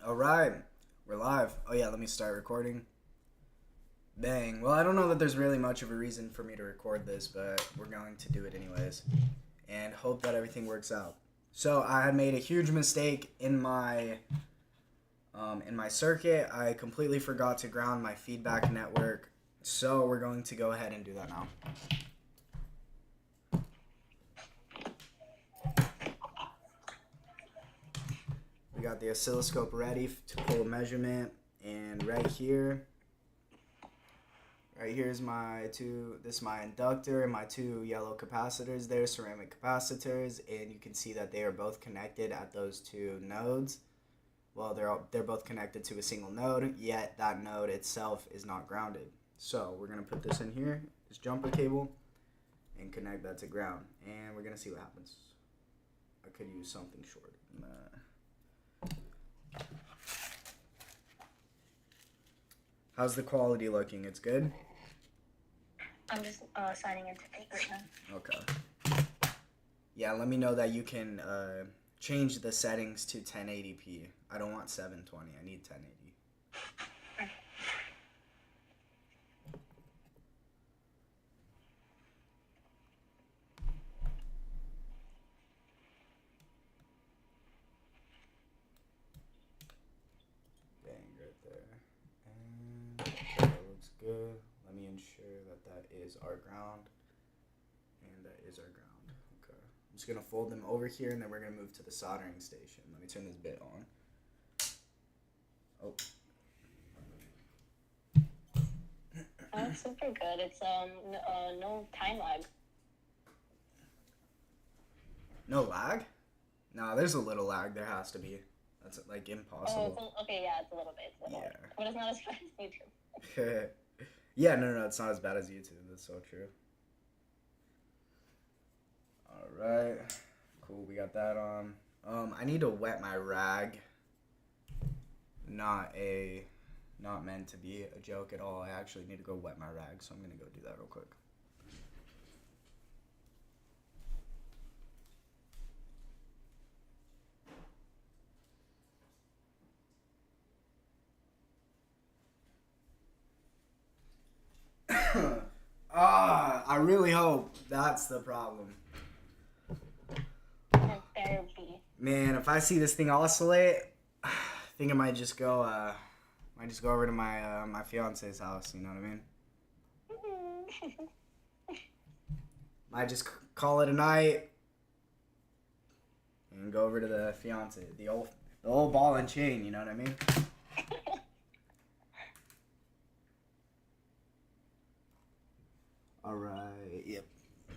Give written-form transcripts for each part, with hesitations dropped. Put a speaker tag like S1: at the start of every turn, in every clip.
S1: All right, we're live. Oh yeah, let me start recording. Bang. Well, I don't know that there's really much of a reason for me to record this, but we're going to do it anyways, and hope that everything works out. So I had made a huge mistake in my circuit. I completely forgot to ground my feedback network, so we're going to go ahead and do that now. We got the oscilloscope ready to pull a measurement, and right here is my this is my inductor and my two yellow capacitors there, ceramic capacitors, and you can see that they are both connected at those two nodes. Well, they're both connected to a single node, yet that node itself is not grounded. So we're gonna put this in here, this jumper cable, and connect that to ground, and we're gonna see what happens. I could use something shorter than that. How's the quality looking? It's good?
S2: I'm just signing into tape right now.
S1: Okay. Yeah, let me know that you can change the settings to 1080p. I don't want 720. I need 1080. Bang, right there. And that looks good. Let me ensure that that is our ground. And that is our ground. Okay. I'm just going to fold them over here, and then we're going to move to the soldering station. Let me turn this bit on. Oh.
S2: That's super good. It's no time lag.
S1: No lag? Nah, there's a little lag. There has to be. That's like impossible.
S2: Oh, okay, yeah, it's a little bit.
S1: Yeah.
S2: But it's not as bad as YouTube.
S1: Yeah, no, it's not as bad as YouTube. That's so true. All right, cool. We got that on. I need to wet my rag. Not meant to be a joke at all. I actually need to go wet my rag, so I'm gonna go do that real quick. I really hope that's the problem.
S2: Therapy.
S1: Man, if I see this thing oscillate, I think I might just go over to my my fiance's house. You know what I mean? Might just call it a night and go over to the fiance, the old ball and chain. You know what I mean? All right. Yep.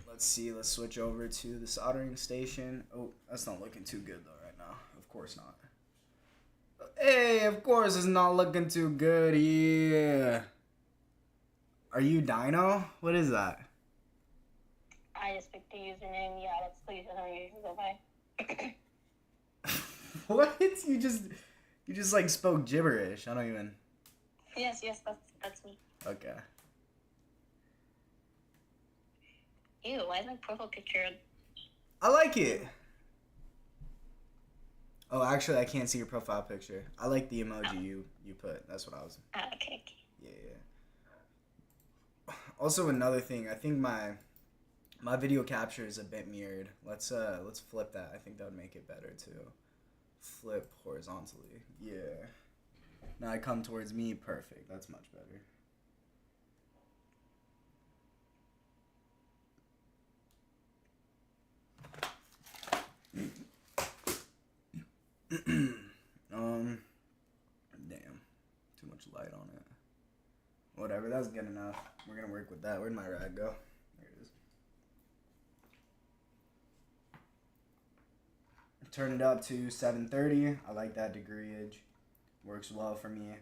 S1: Let's see. Let's switch over to the soldering station. Oh, that's not looking too good though right now. Of course not. Hey, of course it's not looking too good. Yeah. Are you Dino? What is that?
S2: I just picked the username. Yeah, that's the username you usually go by.
S1: What? You just like spoke gibberish. I don't even.
S2: Yes, that's me.
S1: Okay.
S2: Ew, why is my profile picture?
S1: I like it. Oh, actually, I can't see your profile picture. I like the emoji you put. That's what I was.
S2: Okay.
S1: Yeah. Also, another thing. I think my video capture is a bit mirrored. Let's flip that. I think that would make it better too. Flip horizontally. Yeah. Now I come towards me. Perfect. That's much better. Damn. Too much light on it. Whatever, that's good enough. We're gonna work with that. Where'd my rag go? There it is. Turn it up to 730. I like that degreeage. Works well for me.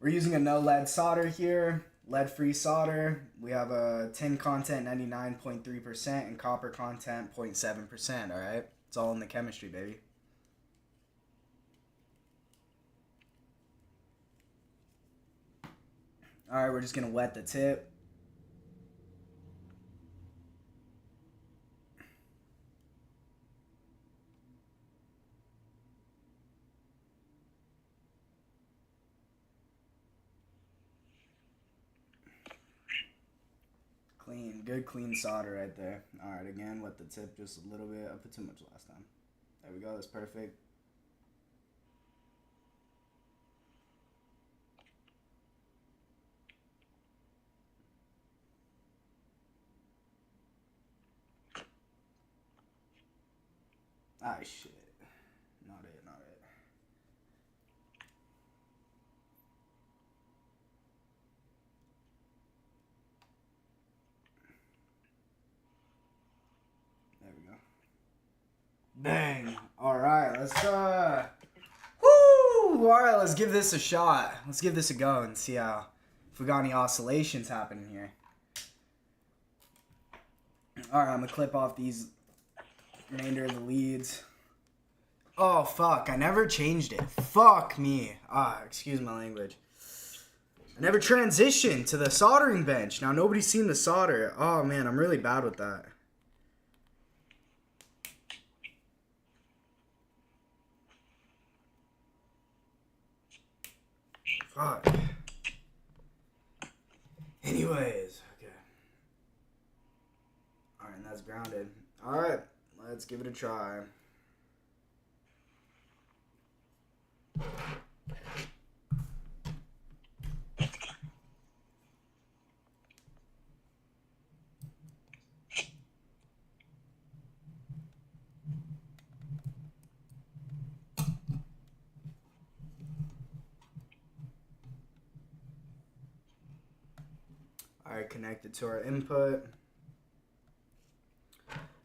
S1: We're using a no lead solder here. Lead free solder. We have a tin content 99.3% and copper content 0.7%. Alright? It's all in the chemistry, baby. Alright, we're just gonna wet the tip. Clean. Good clean solder right there. Alright, again, wet the tip just a little bit. I put too much last time. There we go. That's perfect. Ah, shit. Not it, not it. There we go. Bang. Alright, woo! Alright, let's give this a shot. Let's give this a go and see if we got any oscillations happening here. Alright, I'm gonna clip off these remainder of the leads. Oh, fuck. I never changed it. Fuck me. Excuse my language. I never transitioned to the soldering bench. Now, nobody's seen the solder. Oh, man. I'm really bad with that. Fuck. Anyways. Okay. Alright, and that's grounded. Alright. Let's give it a try. Alright, connected to our input.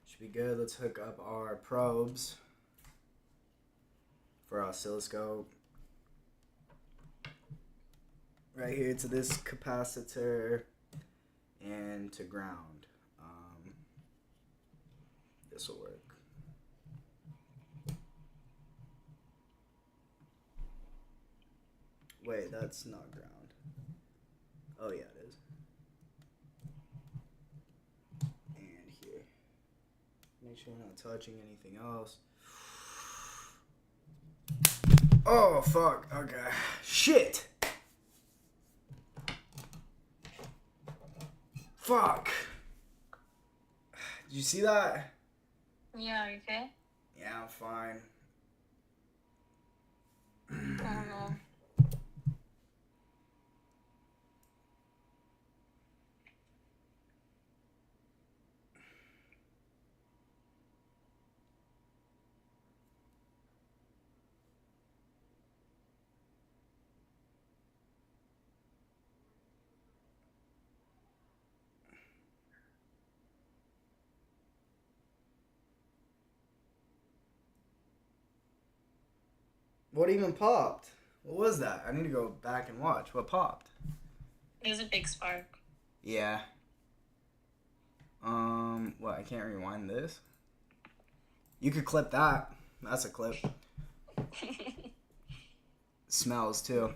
S1: Should be good. Let's hook up our probes for our oscilloscope. Right here to this capacitor and to ground. This will work. Wait, that's not ground. Oh yeah, it is. And here. Make sure we're not touching anything else. Oh, fuck. Okay. Shit! Fuck! Did you see that?
S2: Yeah, are you okay?
S1: Yeah, I'm fine.
S2: I don't know.
S1: What even popped? What was that? I need to go back and watch. What popped?
S2: It was a big spark.
S1: Yeah. What? I can't rewind this? You could clip that. That's a clip. Smells too.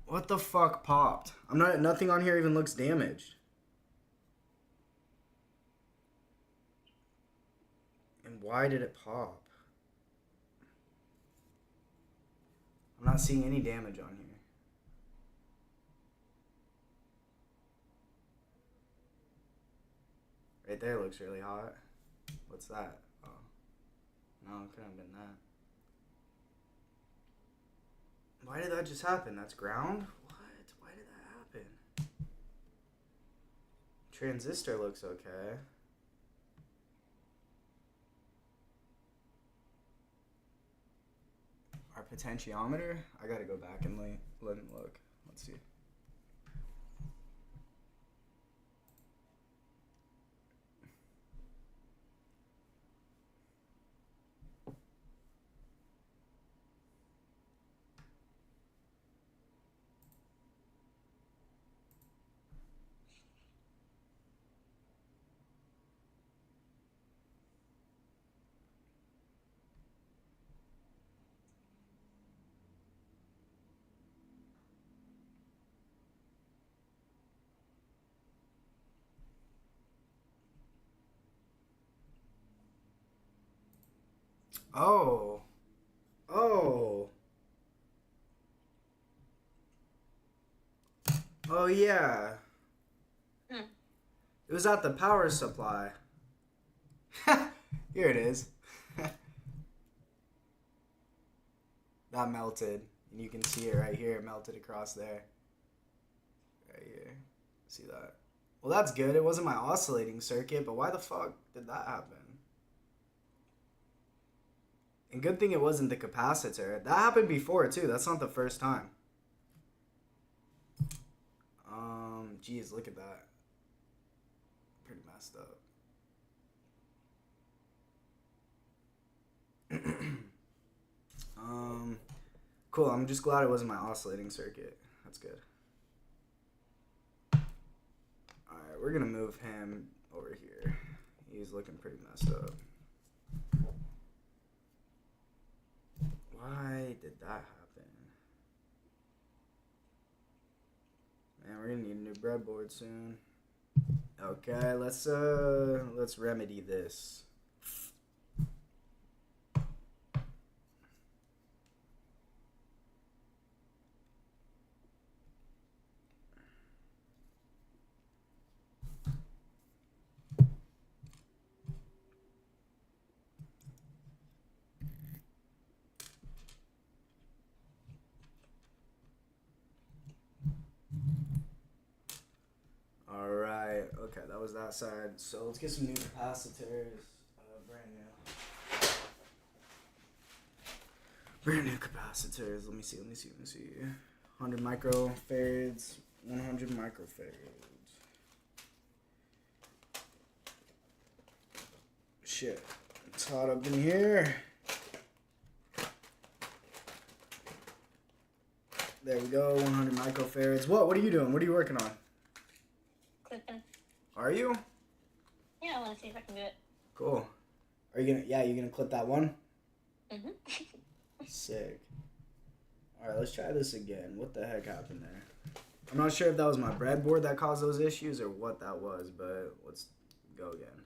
S1: What the fuck popped? Nothing on here even looks damaged. And why did it pop? I'm not seeing any damage on here. Right there looks really hot. What's that? Oh. No, it couldn't have been that. Why did that just happen? That's ground? What? Why did that happen? Transistor looks okay. Our potentiometer? I gotta go back and let him look. Let's see. Oh. Oh. Oh, yeah. It was at the power supply. Here it is. That melted. And you can see it right here. It melted across there. Right here. See that? Well, that's good. It wasn't my oscillating circuit, but why the fuck did that happen? And good thing it wasn't the capacitor. That happened before, too. That's not the first time. Geez, look at that. Pretty messed up. Cool. I'm just glad it wasn't my oscillating circuit. That's good. Alright, we're gonna move him over here. He's looking pretty messed up. Why did that happen? Man, we're gonna need a new breadboard soon. Okay, let's remedy this. Alright, okay, that was that side. So let's get some new capacitors. Brand new. Brand new capacitors. Let me see. 100 microfarads, 100 microfarads. Shit, it's hot up in here. There we go, 100 microfarads. What are you doing? What are you working on?
S2: Clipping.
S1: Are you?
S2: Yeah, I want to see if I can do it.
S1: Cool. Are you gonna clip that one?
S2: Mhm.
S1: Sick. Alright, let's try this again. What the heck happened there? I'm not sure if that was my breadboard that caused those issues or what that was, but let's go again.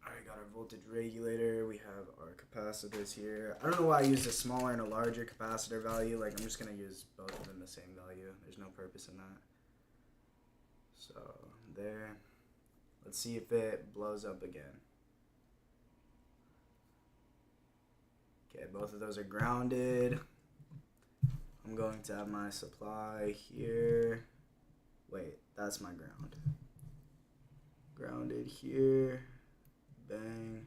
S1: Alright, got our voltage regulator. We have our capacitors here. I don't know why I used a smaller and a larger capacitor value. Like, I'm just gonna use both of them the same value. There's no purpose in that. So, there. Let's see if it blows up again. Okay, both of those are grounded. I'm going to have my supply here. Wait, that's my ground. Grounded here. Bang.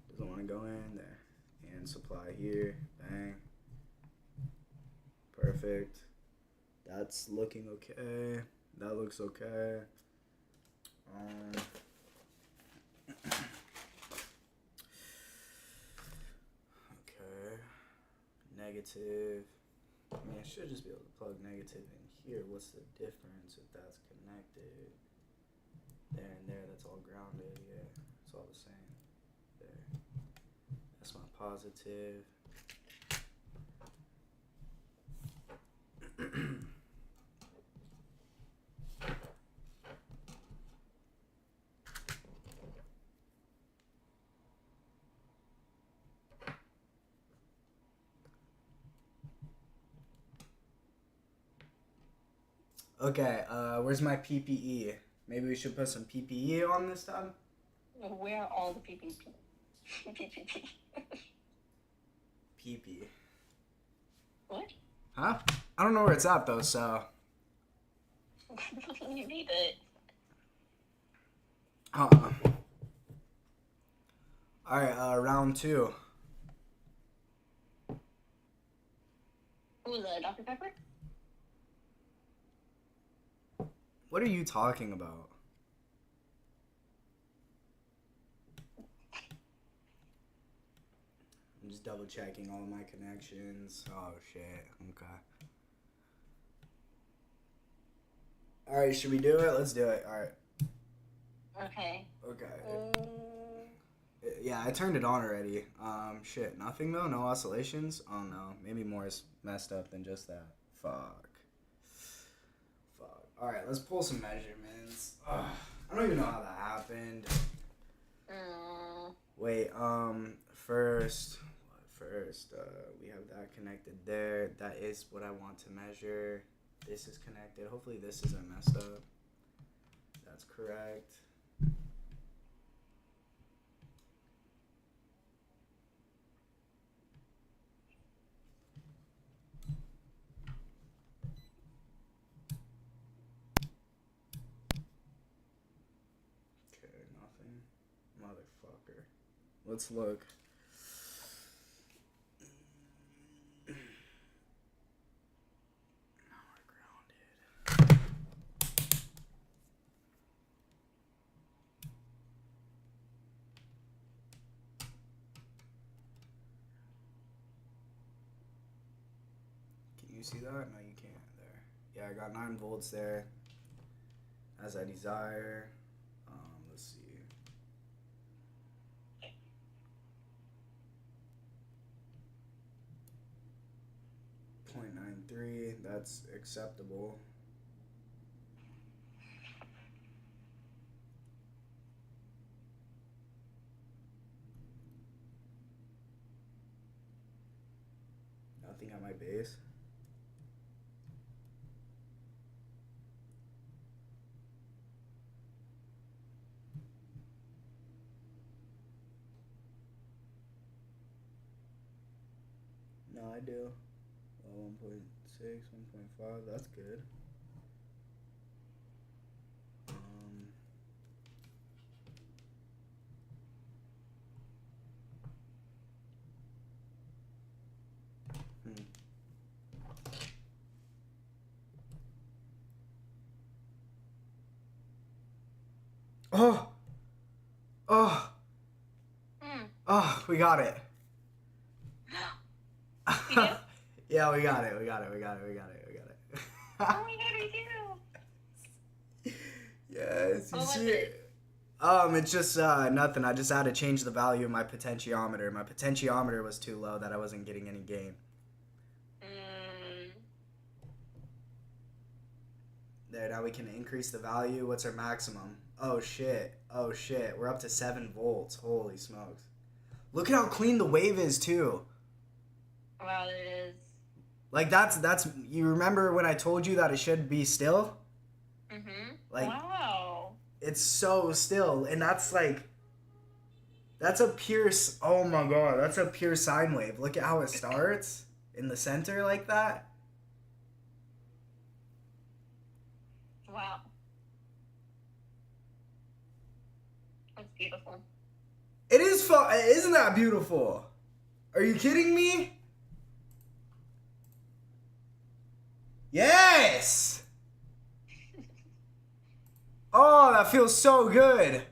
S1: Doesn't want to go in there. And supply here. Bang. Perfect. That's looking okay. That looks okay. Okay. Negative. I mean, I should just be able to plug negative in here. What's the difference if that's connected? There and there, that's all grounded. Yeah, it's all the same. There. That's my positive. Okay, where's my PPE? Maybe we should put some PPE on this time?
S2: Where are all the PPP? PPP.
S1: PP.
S2: What?
S1: Huh? I don't know where it's at though, so.
S2: You need it.
S1: Alright, round 2.
S2: Who was that, Dr. Pepper?
S1: What are you talking about? I'm just double checking all of my connections. Oh shit, okay. Alright, should we do it? Let's do it. Alright.
S2: Okay.
S1: Okay. Yeah, I turned it on already. Shit, nothing though? No oscillations? Oh no, maybe more is messed up than just that. Fuck. Alright, let's pull some measurements. Ugh, I don't even know how that happened. Wait, first. first. We have that connected there. That is what I want to measure. This is connected. Hopefully this isn't messed up. That's correct. Okay, nothing. Motherfucker. Let's look. Now we're grounded. Can you see that? No, you can't. There. Yeah, I got 9 volts there. As I desire. Let's see. 0.93. That's acceptable. Nothing at my base. No, I do. 1.6, 1.5, that's good. Oh! Oh! Oh, we got it. Yeah, we got it.
S2: Oh my god, we do.
S1: Yes, you
S2: What was
S1: see it? It's just nothing. I just had to change the value of my potentiometer. My potentiometer was too low that I wasn't getting any gain. There, now we can increase the value. What's our maximum? Oh shit. We're up to 7 volts. Holy smokes. Look at how clean the wave is too.
S2: Wow, it is.
S1: Like that's you remember when I told you that it should be still? Like,
S2: wow.
S1: It's so still, and that's a pure, oh my god, that's a pure sine wave. Look at how it starts in the center like that.
S2: Wow. That's beautiful.
S1: It is fun. Isn't that beautiful? Are you kidding me? Yes! Oh, that feels so good.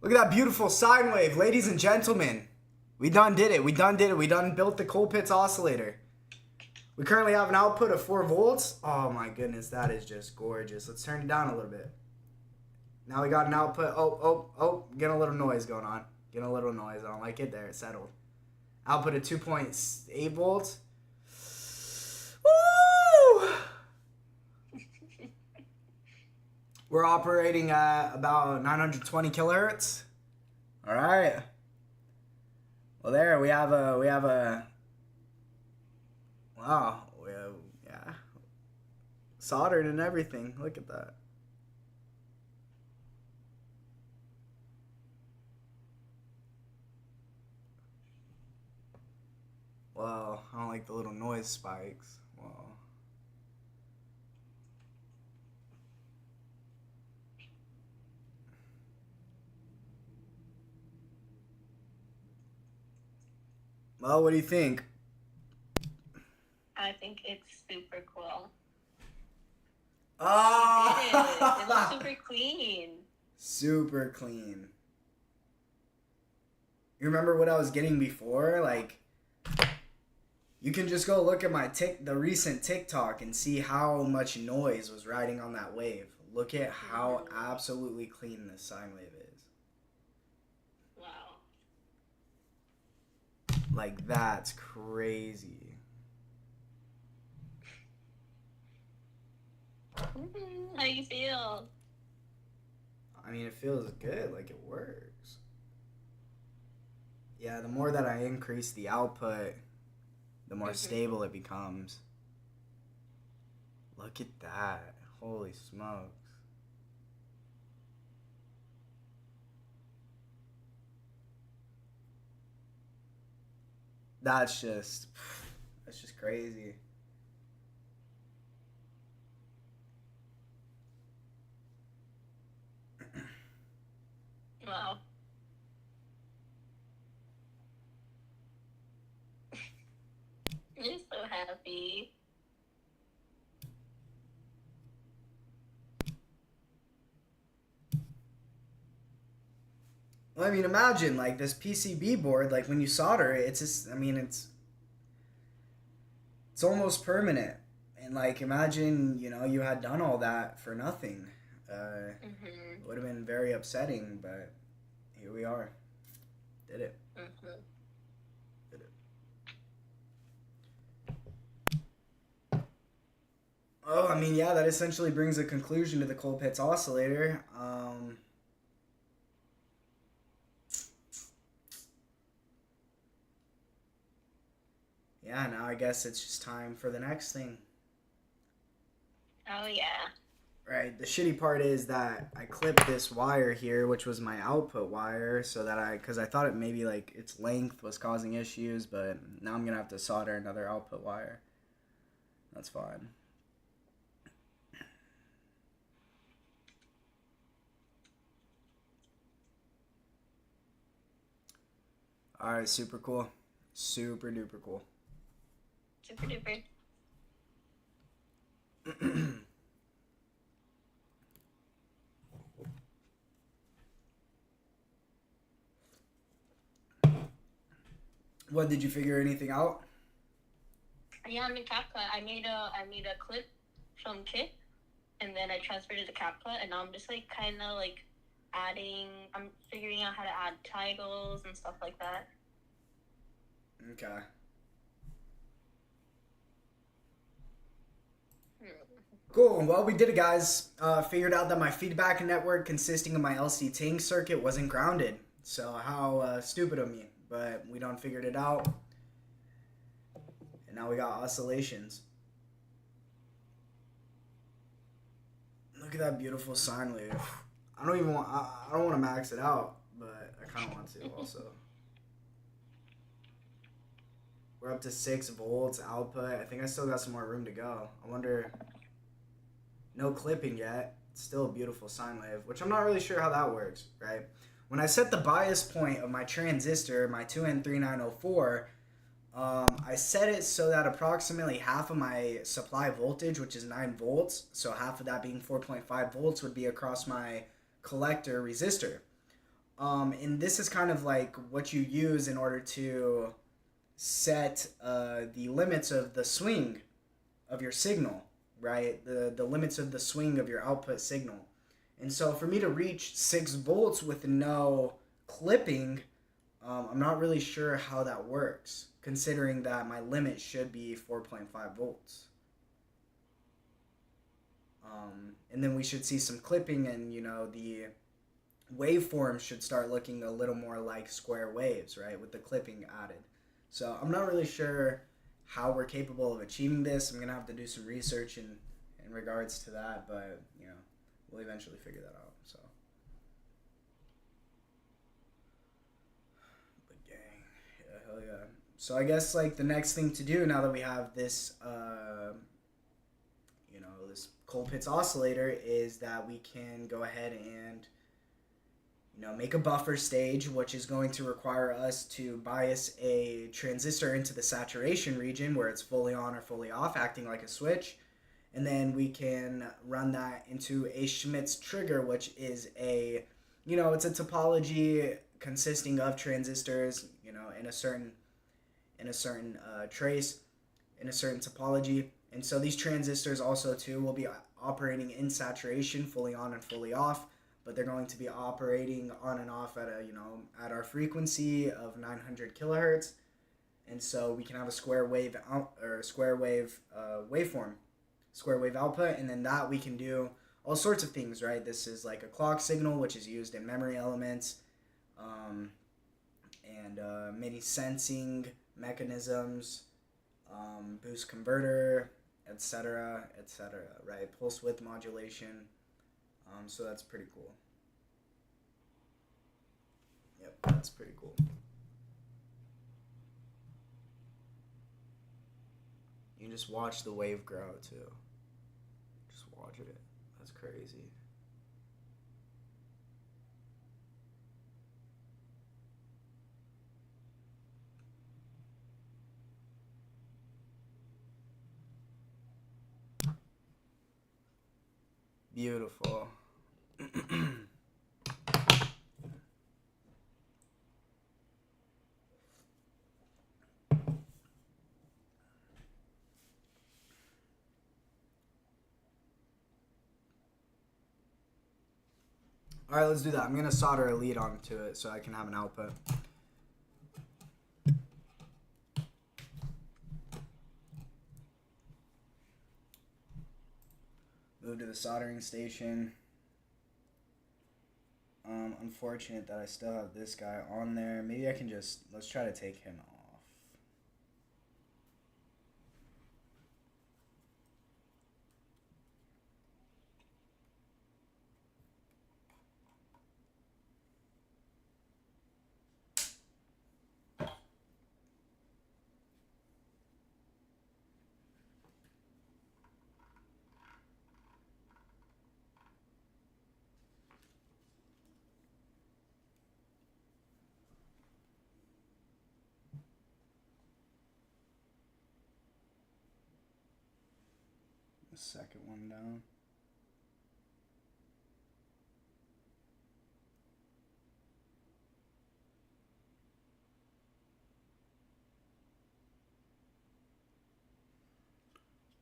S1: Look at that beautiful sine wave, ladies and gentlemen. We done did it. We done built the Colpitts oscillator. We currently have an output of 4 volts. Oh my goodness, that is just gorgeous. Let's turn it down a little bit. Now we got an output. Oh, getting a little noise going on. Getting a little noise. I don't like it. There, it settled. Output of 2.8 volts. Woo! We're operating at about 920 kilohertz. All right. Well, there we have a wow. Yeah. Soldered and everything. Look at that. Wow, I don't like the little noise spikes. Wow. Well, what do you think?
S2: I think it's super cool.
S1: Oh!
S2: It looks super clean.
S1: Super clean. You remember what I was getting before? Like, you can just go look at my the recent TikTok and see how much noise was riding on that wave. Look at how absolutely clean this sine wave is.
S2: Wow.
S1: Like, that's crazy.
S2: How you feel?
S1: I mean, it feels good. Like, it works. Yeah, the more that I increase the output, the more
S2: Mm-hmm.
S1: stable it becomes. Look at that. Holy smokes. That's just that's just crazy.
S2: Wow. You're so happy.
S1: Well, I mean, imagine like this PCB board, like when you solder it, it's just, I mean, it's almost permanent. And like, imagine, you had done all that for nothing.
S2: Mm-hmm.
S1: It would have been very upsetting, but here we are. Did it.
S2: Mm-hmm.
S1: Did it. Oh, I mean, yeah, that essentially brings a conclusion to the Colpitts oscillator. Yeah, now I guess it's just time for the next thing.
S2: Oh yeah.
S1: Right. The shitty part is that I clipped this wire here, which was my output wire, so that because I thought it maybe like its length was causing issues, but now I'm gonna have to solder another output wire. That's fine. All right, super cool, super duper cool.
S2: Super duper.
S1: What, did you figure anything out?
S2: Yeah, I'm in CapCut. I made a clip from Kit, and then I transferred it to CapCut, and now I'm just like kind of like adding. I'm figuring out how to add titles and stuff like that.
S1: Okay. Cool. Well, we did it, guys. Figured out that my feedback network consisting of my LC Ting circuit wasn't grounded. So how stupid of me. But we done figured it out. And now we got oscillations. Look at that beautiful sine wave. I don't even want. I don't want to max it out, but I kind of want to also. We're up to 6 volts output. I think I still got some more room to go. I wonder. No clipping yet. It's still a beautiful sine wave, which I'm not really sure how that works, right? When I set the bias point of my transistor, my 2N3904, I set it so that approximately half of my supply voltage, which is 9 volts, so half of that being 4.5 volts, would be across my collector resistor. And this is kind of like what you use in order to set the limits of the swing of your signal, right? The limits of the swing of your output signal. And so for me to reach 6 volts with no clipping, I'm not really sure how that works, considering that my limit should be 4.5 volts. And then we should see some clipping, and the waveform should start looking a little more like square waves, right, with the clipping added. So I'm not really sure how we're capable of achieving this. I'm gonna have to do some research in regards to that, but we'll eventually figure that out. So, but gang, yeah, hell yeah. So I guess like the next thing to do now that we have this, this Colpitts oscillator is that we can go ahead and make a buffer stage, which is going to require us to bias a transistor into the saturation region where it's fully on or fully off, acting like a switch. And then we can run that into a Schmidt's trigger, which is it's a topology consisting of transistors, in a certain trace, in a certain topology. And so these transistors also too will be operating in saturation, fully on and fully off, but they're going to be operating on and off at at our frequency of 900 kilohertz, and so we can have a square wave waveform, square wave output, and then that we can do all sorts of things, right? This is like a clock signal, which is used in memory elements, and many sensing mechanisms, boost converter, etc., etc. Right, pulse width modulation. So that's pretty cool. Yep, that's pretty cool. You can just watch the wave grow too. Just watch it. That's crazy. Beautiful. All right, let's do that. I'm gonna solder a lead onto it so I can have an output. Move to the soldering station. Unfortunate that I still have this guy on there. Maybe I can let's try to take him off. The second one down.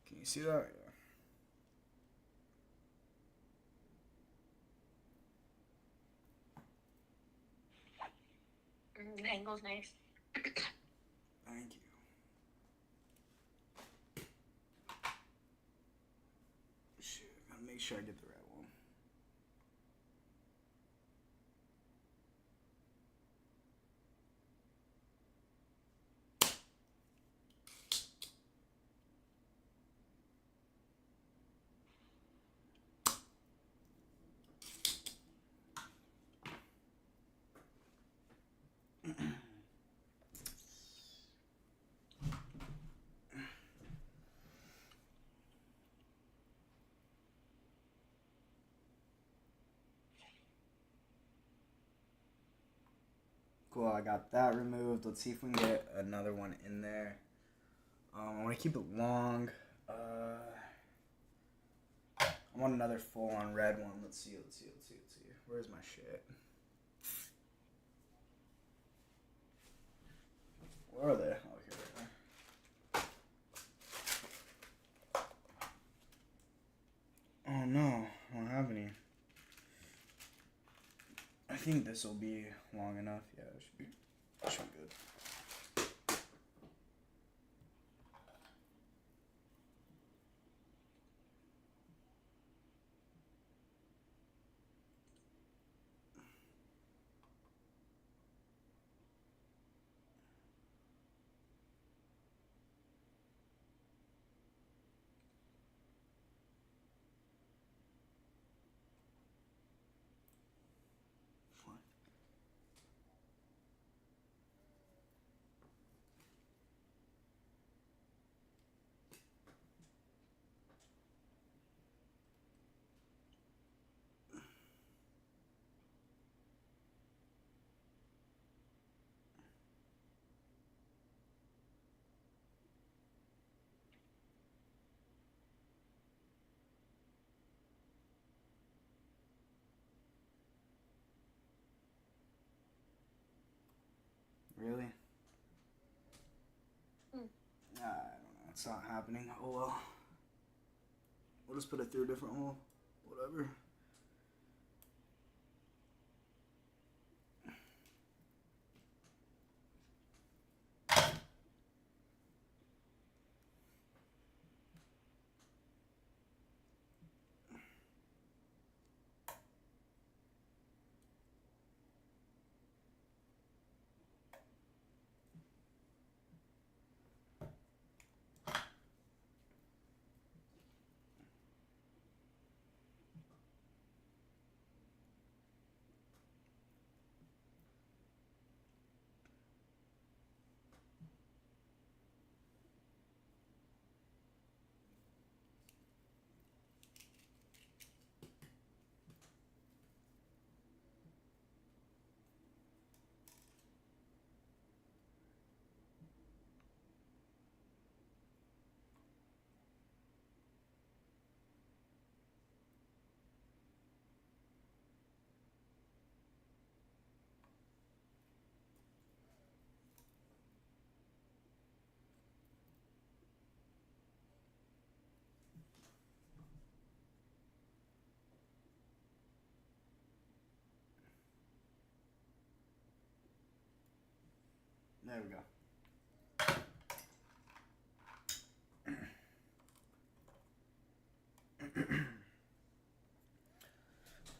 S1: Can you see that?
S2: The angle's nice.
S1: Thank you. Shit, I gotta make sure I get the right one. Cool, I got that removed. Let's see if we can get another one in there. I want to keep it long. I want another full-on red one. Let's see. Where's my shit? Where are they? Oh, here they are. Oh no, I don't have any. I think this will be long enough. Yeah, it should be good. Really? I don't know. It's not happening. Oh well. We'll just put it through a different hole. Whatever. There we go.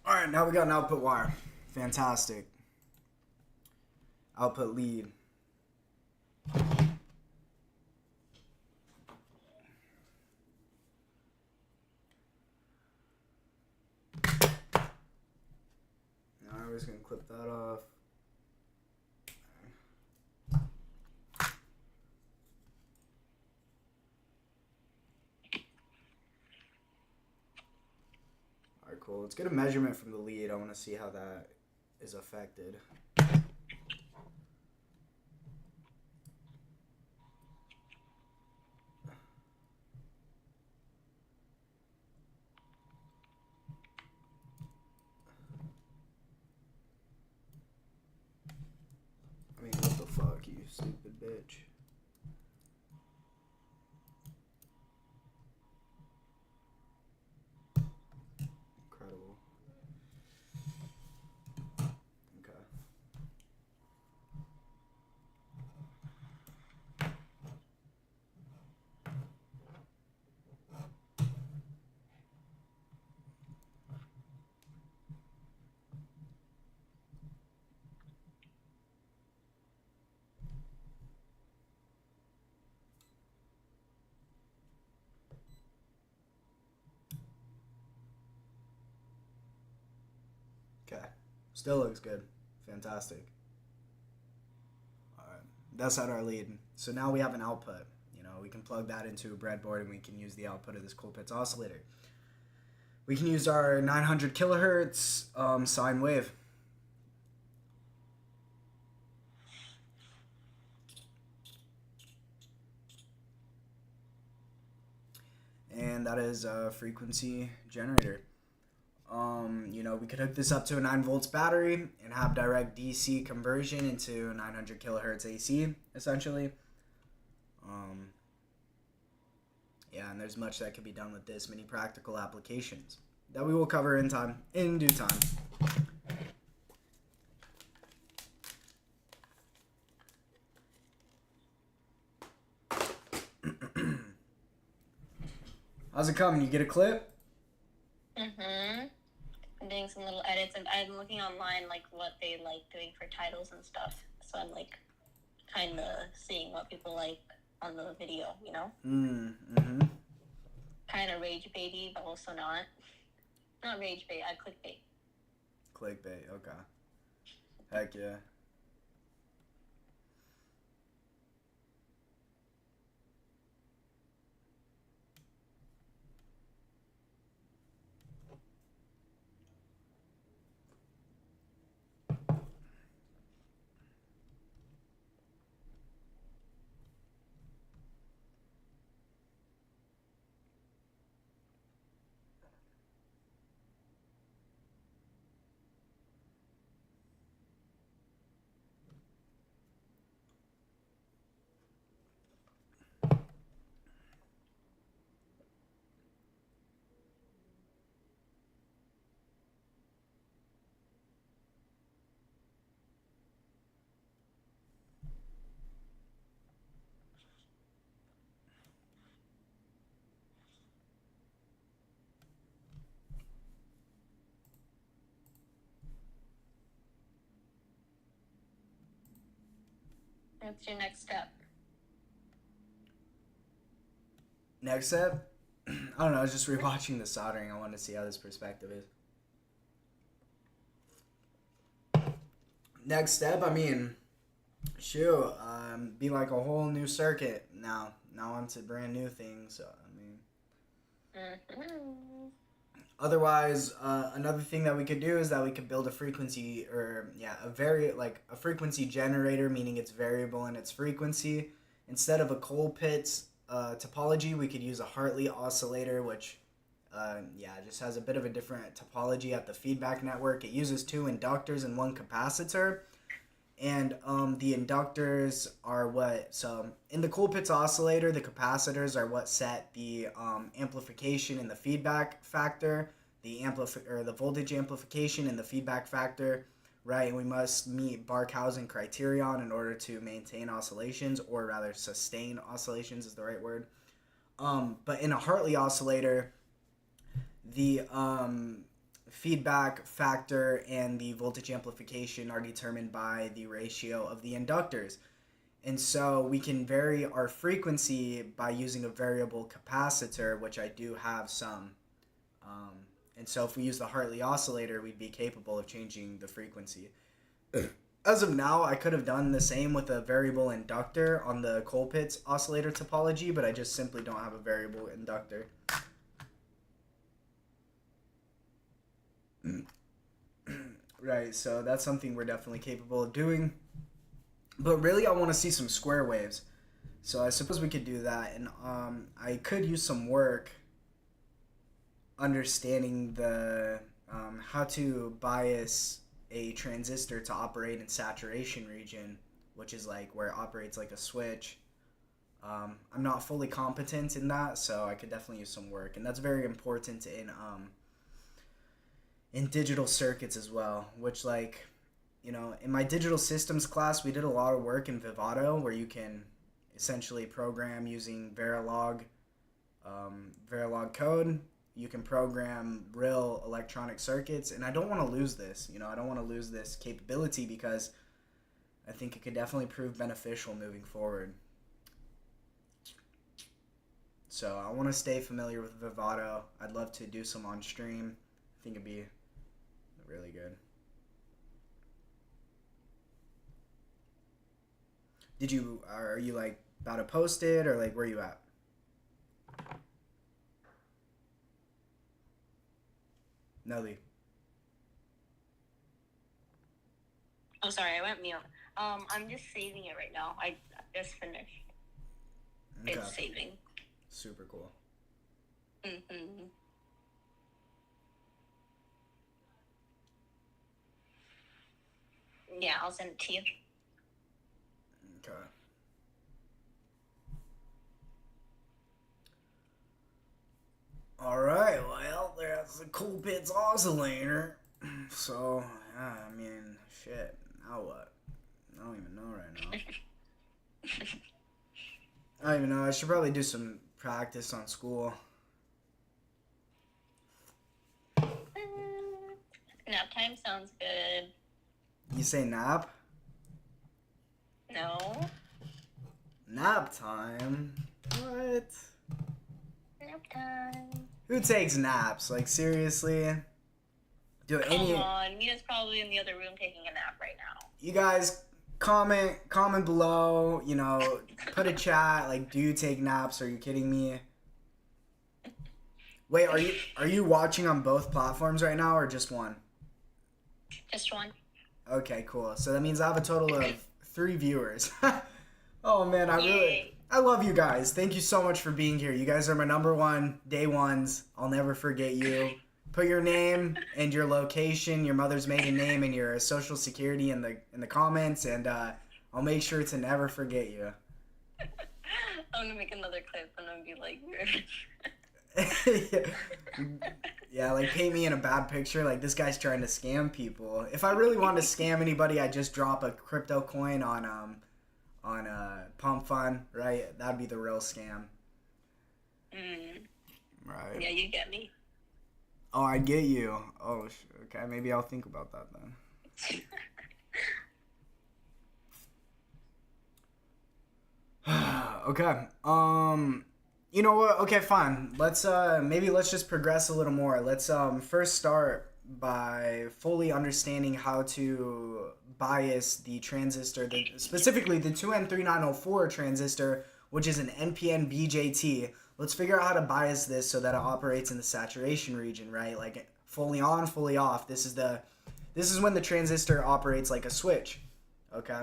S1: Alright, now we got an output wire. Fantastic. Output lead. Now we're just going to clip that off. Alright, cool. Let's get a measurement from the lead. I want to see how that is affected. I mean, what the fuck, you stupid bitch. Incredible. Okay. Okay. Still looks good. Fantastic. Alright. That's at our lead. So now we have an output. You know, we can plug that into a breadboard and we can use the output of this Colpitts oscillator. We can use our 900 kilohertz sine wave. And that is a frequency generator. You know, we could hook this up to a 9 volts battery and have direct DC conversion into 900 kilohertz AC, essentially. Yeah, and there's much that could be done with this, many practical applications that we will cover in due time. How's it coming? You get a clip?
S2: Mm-hmm. I'm doing some little edits, and I'm looking online, like, what they like doing for titles and stuff. So I'm, like, kind of seeing what people like on the video, you know?
S1: Mm-hmm.
S2: Kind of rage baity, but also not. Not rage bait, clickbait.
S1: Clickbait, okay. Heck yeah.
S2: What's your next step?
S1: Next step? I don't know, I was just rewatching the soldering. I wanted to see how this perspective is. Next step, I mean, shoot, be like a whole new circuit now. Now onto brand new things. So, I mean, otherwise, another thing that we could do is that we could build a frequency, or a frequency generator, meaning it's variable in its frequency. Instead of a Colpitts topology, we could use a Hartley oscillator, which just has a bit of a different topology at the feedback network. It uses 2 inductors and 1 capacitor. And the inductors are in the Colpitts oscillator, the capacitors are what set the amplification and the feedback factor, the voltage amplification and the feedback factor, right? And we must meet Barkhausen criterion in order to maintain oscillations, or rather sustain oscillations is the right word. But in a Hartley oscillator, the feedback factor and the voltage amplification are determined by the ratio of the inductors. And so we can vary our frequency by using a variable capacitor, which I do have some. And so if we use the Hartley oscillator, we'd be capable of changing the frequency. As of now, I could have done the same with a variable inductor on the Colpitts oscillator topology, but I just simply don't have a variable inductor. Right, so that's something we're definitely capable of doing. But really, I want to see some square waves. So I suppose we could do that. And I could use some work understanding the how to bias a transistor to operate in saturation region, which is like where it operates like a switch. I'm not fully competent in that, so I could definitely use some work. And that's very important in digital circuits as well, which, like, you know, in my digital systems class, we did a lot of work in Vivado where you can essentially program using Verilog code. You can program real electronic circuits, and I don't want to lose this. You know, I don't want to lose this capability because I think it could definitely prove beneficial moving forward. So I want to stay familiar with Vivado. I'd love to do some on stream. I think it'd be really good. Are you like about to post it, or like where you at? Nelly.
S2: Oh, sorry, I went mute. I'm just saving it right now. I just finished.
S1: Okay.
S2: It's saving.
S1: Super cool.
S2: Mm-hmm. Yeah, I'll send it to you.
S1: Okay. Alright, well, there's the Colpitts oscillator. So, yeah, I mean, shit. Now what? I don't even know right now. I don't even know. I should probably do some practice on school.
S2: Nap time sounds good.
S1: You say nap?
S2: No.
S1: Nap time? What?
S2: Nap time.
S1: Who takes naps? Like, seriously?
S2: Come on, Mina's probably in the other room taking a nap right now.
S1: You guys, comment below, you know, put a chat, like, do you take naps? Are you kidding me? Wait, are you watching on both platforms right now, or just one?
S2: Just one.
S1: Okay, cool. So that means I have a total of 3 viewers. Oh man, I love you guys. Thank you so much for being here. You guys are my number one day ones. I'll never forget you. Put your name and your location, your mother's maiden name, and your social security in the comments, and I'll make sure to never forget you.
S2: I'm gonna make another clip and I'm gonna be like,
S1: yeah, like paint me in a bad picture. Like, this guy's trying to scam people. If I really wanted to scam anybody, I'd just drop a crypto coin on Pump Fun, right? That'd be the real scam. Right.
S2: Yeah, you get me.
S1: Oh, I get you. Oh, okay. Maybe I'll think about that then. Okay. You know what? Okay, fine. Let's just progress a little more. Let's first start by fully understanding how to bias the transistor, specifically the 2N3904 transistor, which is an NPN BJT. Let's figure out how to bias this so that it operates in the saturation region, right? Like fully on, fully off. This is when the transistor operates like a switch. Okay?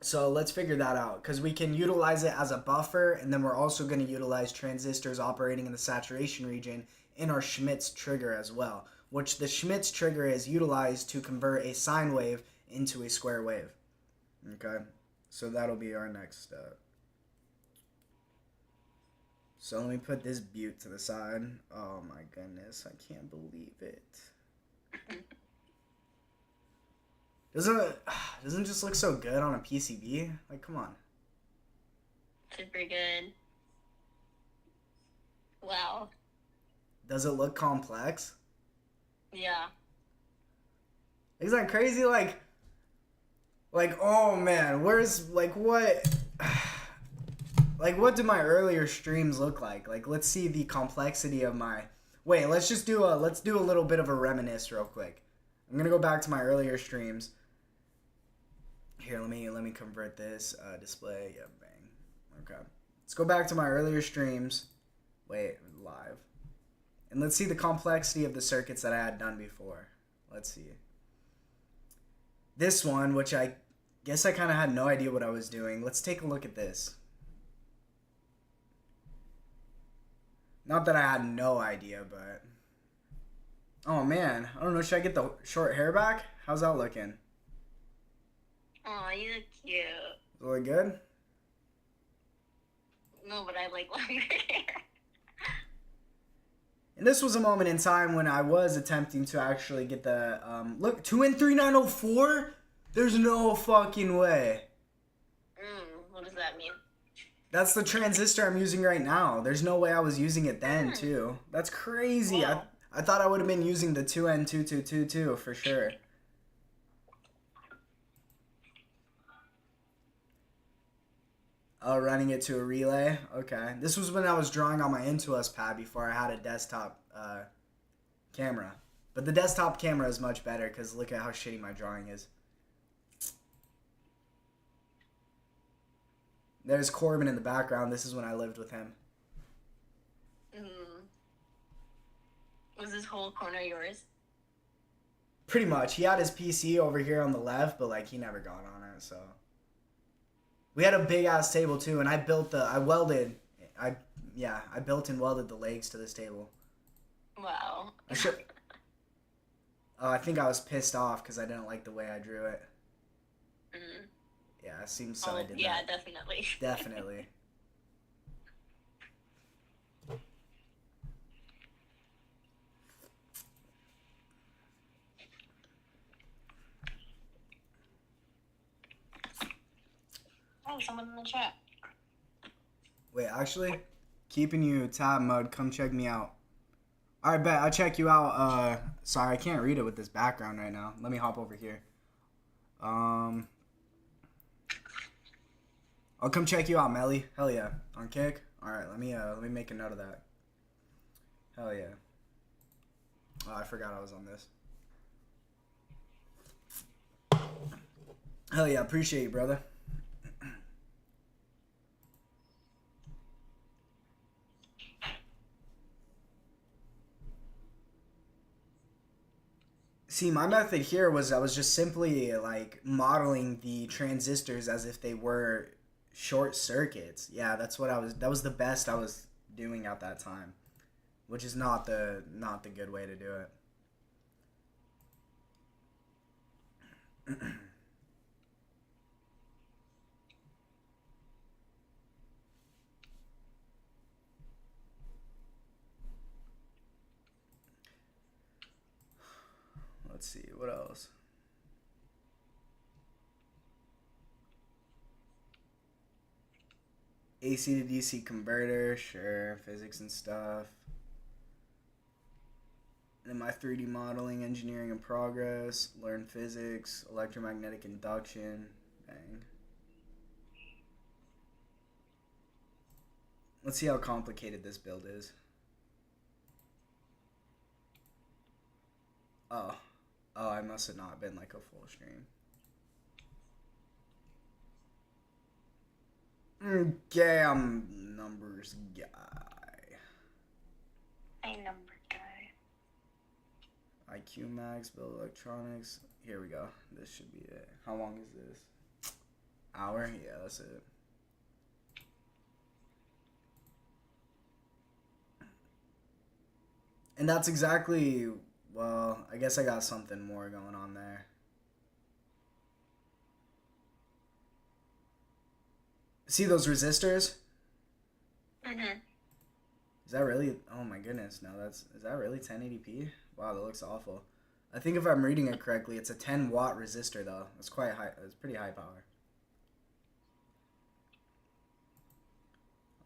S1: So let's figure that out, because we can utilize it as a buffer, and then we're also going to utilize transistors operating in the saturation region in our Schmitz trigger as well, which the Schmitz trigger is utilized to convert a sine wave into a square wave. Okay, so that'll be our next step. So let me put this butte to the side. Oh my goodness, I can't believe it. Doesn't it, doesn't it just look so good on a PCB? Like, come on.
S2: Super good. Wow.
S1: Does it look complex?
S2: Yeah.
S1: Isn't that crazy? Like, oh man, where's, like, what, like, what do my earlier streams look like? Like, let's see the complexity of my, wait, let's do a little bit of a reminisce real quick. I'm gonna go back to my earlier streams. Here, let me convert this, display, yeah, bang. Okay. Let's go back to my earlier streams. Wait, live. And let's see the complexity of the circuits that I had done before. Let's see. This one, which I guess I kind of had no idea what I was doing. Let's take a look at this. Not that I had no idea, but... Oh, man. I don't know. Should I get the short hair back? How's that looking?
S2: Oh, you look cute.
S1: Does it look good?
S2: No, but I like longer hair.
S1: And this was a moment in time when I was attempting to actually get the, look, 2N3904? There's no fucking way.
S2: What does that mean?
S1: That's the transistor I'm using right now. There's no way I was using it then, too. That's crazy.
S2: Wow.
S1: I thought I would have been using the 2N2222 for sure. Oh, running it to a relay? Okay. This was when I was drawing on my Intuos pad before I had a desktop camera. But the desktop camera is much better because look at how shitty my drawing is. There's Corbin in the background. This is when I lived with him.
S2: Was this whole corner yours?
S1: Pretty much. He had his PC over here on the left, but like he never got on it, so. We had a big ass table too, and I built I built and welded the legs to this table.
S2: Wow.
S1: I think I was pissed off because I didn't like the way I drew it. Yeah, it seems so. I did
S2: yeah,
S1: that.
S2: definitely.
S1: Definitely.
S2: Oh, someone in the chat.
S1: Wait, actually, keeping you tab mode, come check me out. Alright, bet, I'll check you out. Sorry, I can't read it with this background right now. Let me hop over here. I'll come check you out, Melly. Hell yeah. On Kick? Alright, let me make a note of that. Hell yeah. Oh, I forgot I was on this. Hell yeah, appreciate you, brother. See, my method here was I was just simply like modeling the transistors as if they were short circuits. Yeah, that was the best I was doing at that time, which is not the good way to do it. Let's see, what else? AC to DC converter, sure, physics and stuff. And then my 3D modeling, engineering in progress, learn physics, electromagnetic induction, bang. Let's see how complicated this build is. Oh, I must have not been like a full stream. Okay, I'm numbers guy.
S2: A number guy.
S1: IQ Max, build electronics. Here we go. This should be it. How long is this? Hour? Yeah, that's it. And that's exactly, well, I guess I got something more going on there. See those resistors? Is that really, oh my goodness, no, is that really 1080p? Wow, that looks awful. I think if I'm reading it correctly, it's a 10-watt resistor though. It's quite high. It's pretty high power.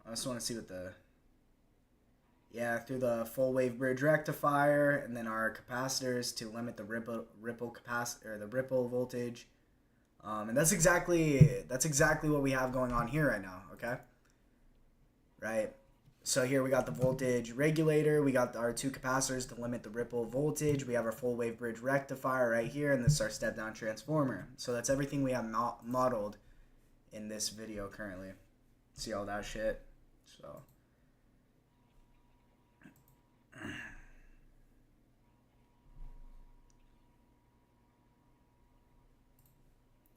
S1: I just want to see what the... Yeah, through the full wave bridge rectifier, and then our capacitors to limit the ripple voltage. And that's exactly what we have going on here right now. Okay. Right. So here we got the voltage regulator. We got our two capacitors to limit the ripple voltage. We have our full wave bridge rectifier right here, and this is our step down transformer. So that's everything we have modeled in this video currently. See all that shit. So.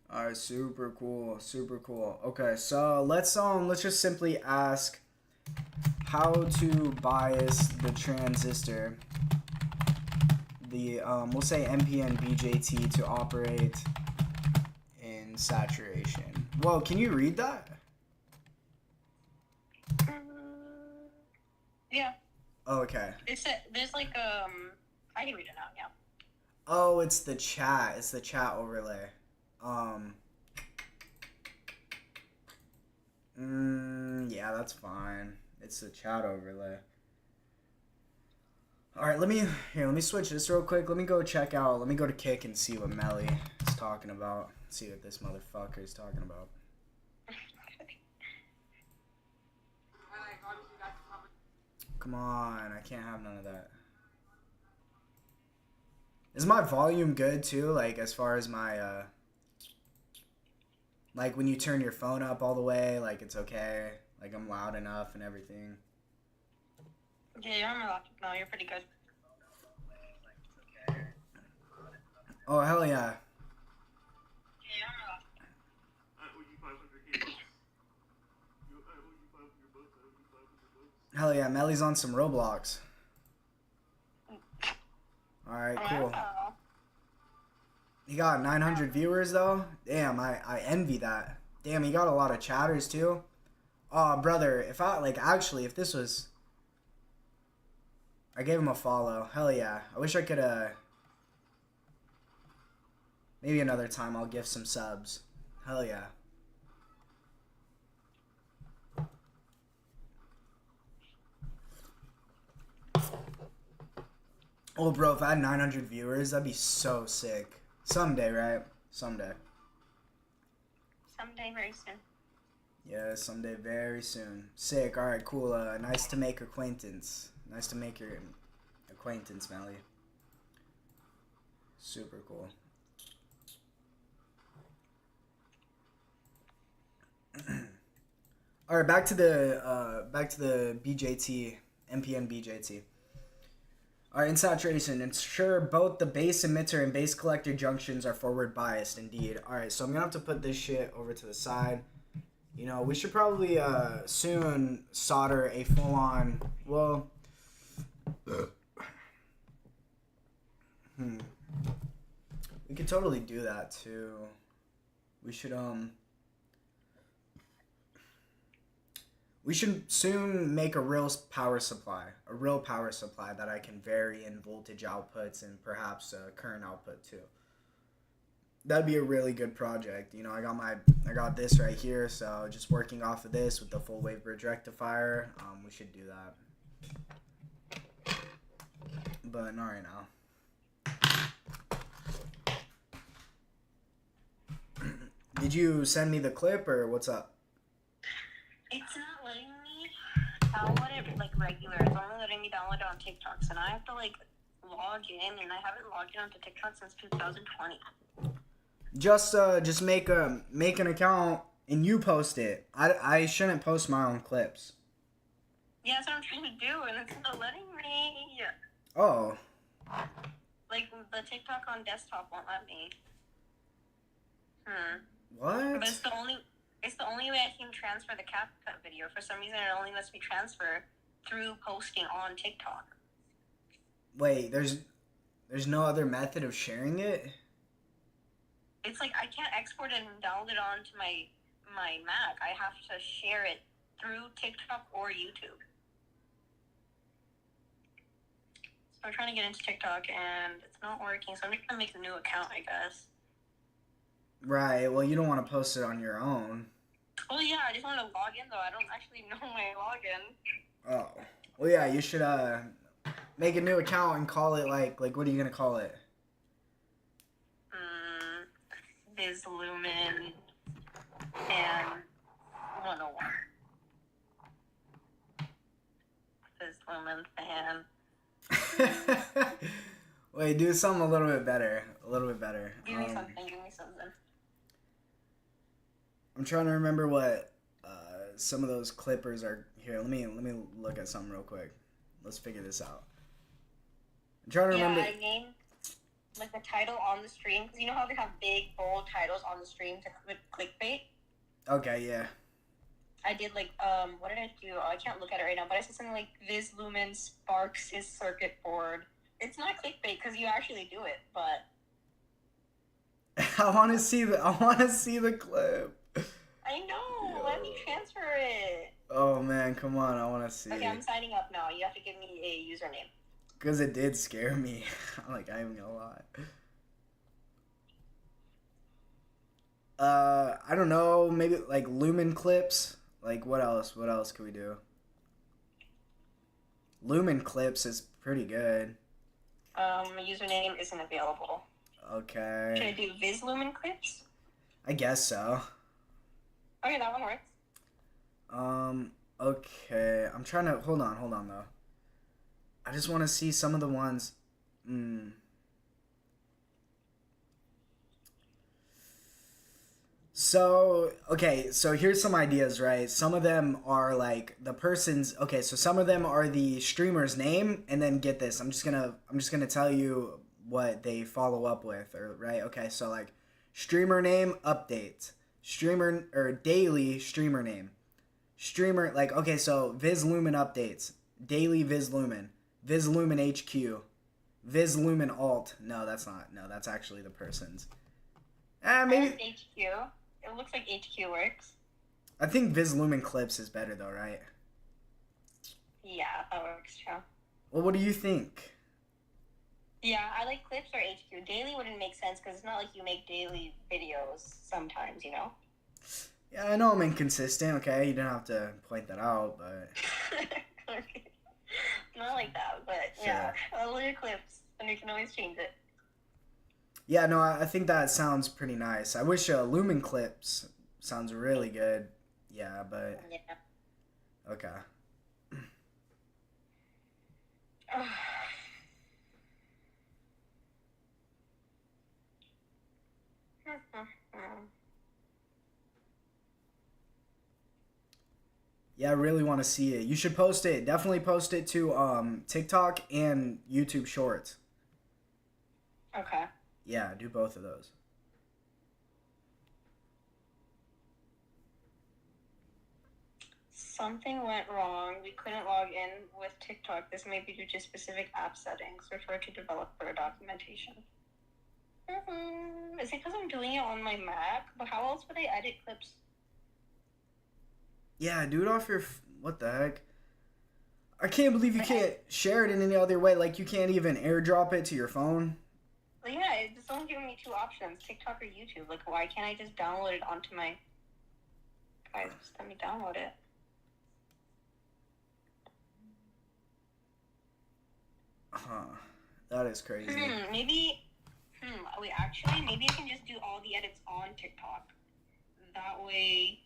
S1: Alright, super cool, super cool. Okay, so let's just simply ask how to bias the transistor, the we'll say NPN BJT, to operate in saturation. Whoa, can you read that?
S2: Yeah.
S1: Oh, okay.
S2: There's like I can read it out. Yeah.
S1: Oh, it's the chat. It's the chat overlay. Yeah, that's fine. It's the chat overlay. Alright, let me switch this real quick. Let me go to Kick and see what Melly is talking about. See what this motherfucker is talking about. Come on, I can't have none of that. Is my volume good too? Like, as far as my, like when you turn your phone up all the way, like it's okay? Like I'm loud enough and everything?
S2: Yeah, no, you're pretty good.
S1: Oh, hell yeah. Hell yeah, Melly's on some Roblox. Alright, cool. He got 900 viewers though? Damn, I envy that. Damn, he got a lot of chatters too. Oh, brother, if this was... I gave him a follow. Hell yeah. I wish I could, maybe another time I'll give some subs. Hell yeah. Oh, bro, if I had 900 viewers, that'd be so sick. Someday, right? Someday.
S2: Someday, very soon.
S1: Yeah, someday, very soon. Sick. All right, cool. Nice to make acquaintance. Nice to make your acquaintance, Melly. Super cool. All right, back to the BJT, NPN BJT. All right, in saturation, ensure both the base emitter and base collector junctions are forward biased. Indeed. All right, so I'm gonna have to put this shit over to the side. You know, we should probably soon solder a full-on. Well, we could totally do that too. We should soon make a real power supply that I can vary in voltage outputs and perhaps current output too. That'd be a really good project. You know, I got this right here, so just working off of this with the full wave bridge rectifier, we should do that. But not right now. Did you send me the clip or what's up?
S2: It's not letting me download it like regular. It's only letting me download it on TikToks, and I have to like log in, and I haven't logged in onto TikTok since 2020.
S1: Just make an account and you post it. I shouldn't post my own clips.
S2: Yeah, that's what I'm trying to do, and it's not letting me.
S1: Oh.
S2: Like the TikTok on desktop won't let me.
S1: What?
S2: But it's the only way I can transfer the CapCut video. For some reason, it only lets me transfer through posting on TikTok.
S1: Wait, there's no other method of sharing it?
S2: It's like I can't export it and download it onto my Mac. I have to share it through TikTok or YouTube. So I'm trying to get into TikTok and it's not working, so I'm just gonna make a new account, I guess.
S1: Right. Well, you don't want to post it on your own.
S2: Well, yeah, I just want to log in though. I don't actually know my login.
S1: Oh. Well, yeah. You should make a new account and call it like what are you gonna call it?
S2: BizLumen and 101. BizLumen fan.
S1: Wait, do something a little bit better. A little bit better.
S2: Give me something. Give me something.
S1: I'm trying to remember what some of those clippers are. Here, let me look at something real quick. Let's figure this out. I'm trying to remember.
S2: Yeah, I named like the title on the stream because you know how they have big bold titles on the stream to clickbait.
S1: Okay, yeah.
S2: I did like what did I do? Oh, I can't look at it right now, but I said something like BizLumen sparks his circuit board. It's not clickbait because you actually do it, but
S1: I want to see the clip.
S2: I know. Yo. Let me transfer it.
S1: Oh man, come on! I want to see.
S2: Okay, I'm signing up now. You have to give me a username.
S1: Because it did scare me. Like, I ain't gonna lie. I don't know. Maybe like Lumen clips. Like, what else? What else could we do? Lumen clips is pretty good.
S2: Username isn't available.
S1: Okay.
S2: Should I do BizLumen clips?
S1: I guess so.
S2: Okay, that one works.
S1: Okay. I'm trying to... Hold on, though. I just want to see some of the ones... So, okay, so here's some ideas, right? Some of them are like the person's... Okay, so some of them are the streamer's name, and then get this. I'm just gonna tell you what they follow up with, right? Okay, so like streamer name updates, streamer or daily streamer name, streamer like okay, so BizLumen updates, daily BizLumen, BizLumen HQ, BizLumen alt. No, that's not. No, that's actually the person's. Maybe
S2: HQ. It looks like HQ works.
S1: I think BizLumen clips is better though, right?
S2: Yeah, that works too.
S1: Well, what do you think?
S2: Yeah, I like clips or HQ. Daily wouldn't make sense because it's not like you make daily videos sometimes, you know?
S1: Yeah, I know I'm inconsistent, okay? You don't have to point that out, but...
S2: Okay. Not like that, but sure. Yeah. I'll look at clips, and we can always change it.
S1: Yeah, no, I think that sounds pretty nice. I wish Lumen clips sounds really good. Yeah, but... Yeah. Okay. Yeah, I really want to see it. You should post it. Definitely post it to TikTok and YouTube Shorts.
S2: Okay.
S1: Yeah, do both of those.
S2: Something went wrong. We couldn't log in with TikTok. This may be due to specific app settings. Refer to developer documentation. Is it because I'm doing it on my Mac? But how else would I edit clips?
S1: Yeah, do it off your... What the heck? I can't believe you can't share it in any other way. Like, you can't even airdrop it to your phone.
S2: Well, yeah, it's only giving me two options, TikTok or YouTube. Like, why can't I just download it onto my... Guys, just let me download it.
S1: Huh. That is crazy.
S2: Maybe... Wait, actually, maybe I can just do all the edits on TikTok. That way...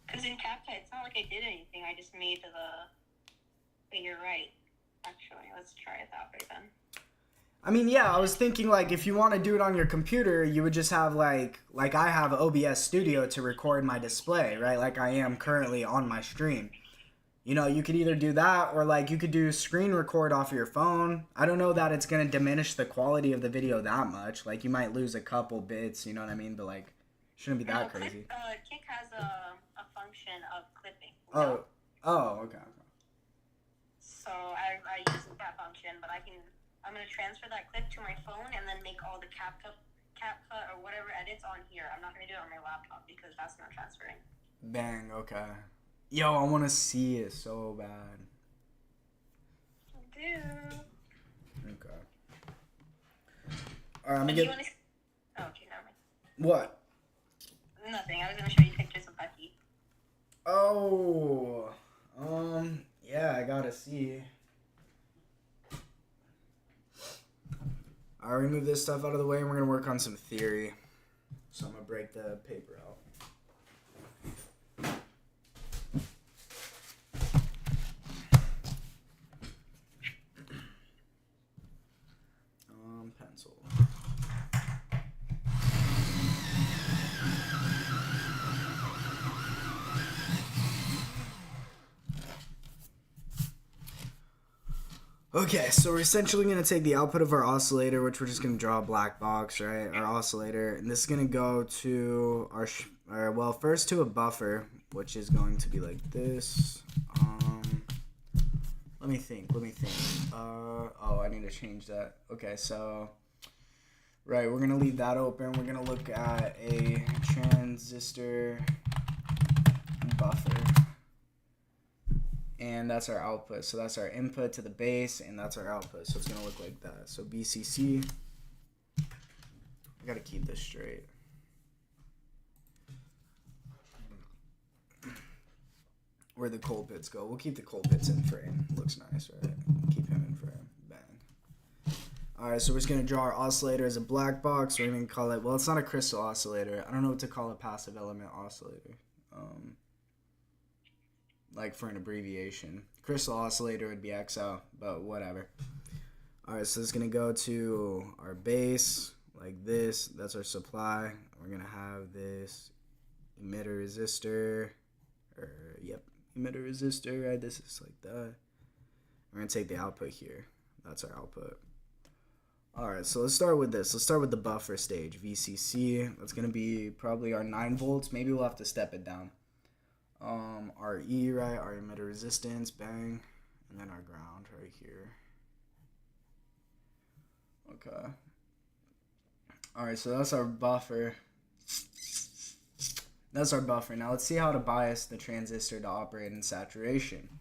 S2: Because in CapCut, it's not like I did anything. I just made the... But you're right. Actually, let's try it that way then.
S1: I mean, yeah, I was thinking, like, if you want to do it on your computer, you would just have, like I have OBS Studio to record my display, right? Like I am currently on my stream. You know, you could either do that or, like, you could do screen record off your phone. I don't know that it's going to diminish the quality of the video that much. Like, you might lose a couple bits, you know what I mean? But, like, shouldn't be that crazy.
S2: Kick has a function of clipping.
S1: Oh, okay.
S2: So I use that function, but I'm going to transfer that clip to my phone and then make all the CapCut or whatever edits on here. I'm not going to do it on my laptop because that's not transferring.
S1: Dang, okay. Yo, I want to see it so bad.
S2: Dude.
S1: Okay. All right, I'm
S2: But
S1: gonna
S2: do you
S1: get
S2: want to? Oh, okay, never mind.
S1: what?
S2: Nothing. I was gonna show you pictures of Becky.
S1: Oh, yeah, I gotta see. I'll remove this stuff out of the way, and we're gonna work on some theory. So I'm gonna break the paper out. Pencil. Okay, so we're essentially going to take the output of our oscillator, which we're just going to draw a black box, right? Our oscillator, and this is going to go to well, first to a buffer, which is going to be like this. Let me think. Oh, I need to change that. Okay, so, right, we're going to leave that open. We're going to look at a transistor buffer. And that's our output. So that's our input to the base, and that's our output. So it's going to look like that. So BCC. I got to keep this straight. Where the cold bits go. We'll keep the cold bits in frame. Looks nice, right? Keep him in frame. Bang. Alright, so we're just going to draw our oscillator as a black box. We're going to call it, well, it's not a crystal oscillator. I don't know what to call a passive element oscillator. Like for an abbreviation. Crystal oscillator would be XO, but whatever. Alright, so it's going to go to our base, like this. That's our supply. We're going to have this emitter resistor. Emitter resistor, right? This is like that. We're going to take the output here. That's our output. Alright, so let's start with this. Let's start with the buffer stage, VCC. That's going to be probably our 9 volts. Maybe we'll have to step it down. RE, right? Our emitter resistance, bang. And then our ground right here. Okay. Alright, so that's our buffer. That's our buffer. Now let's see how to bias the transistor to operate in saturation.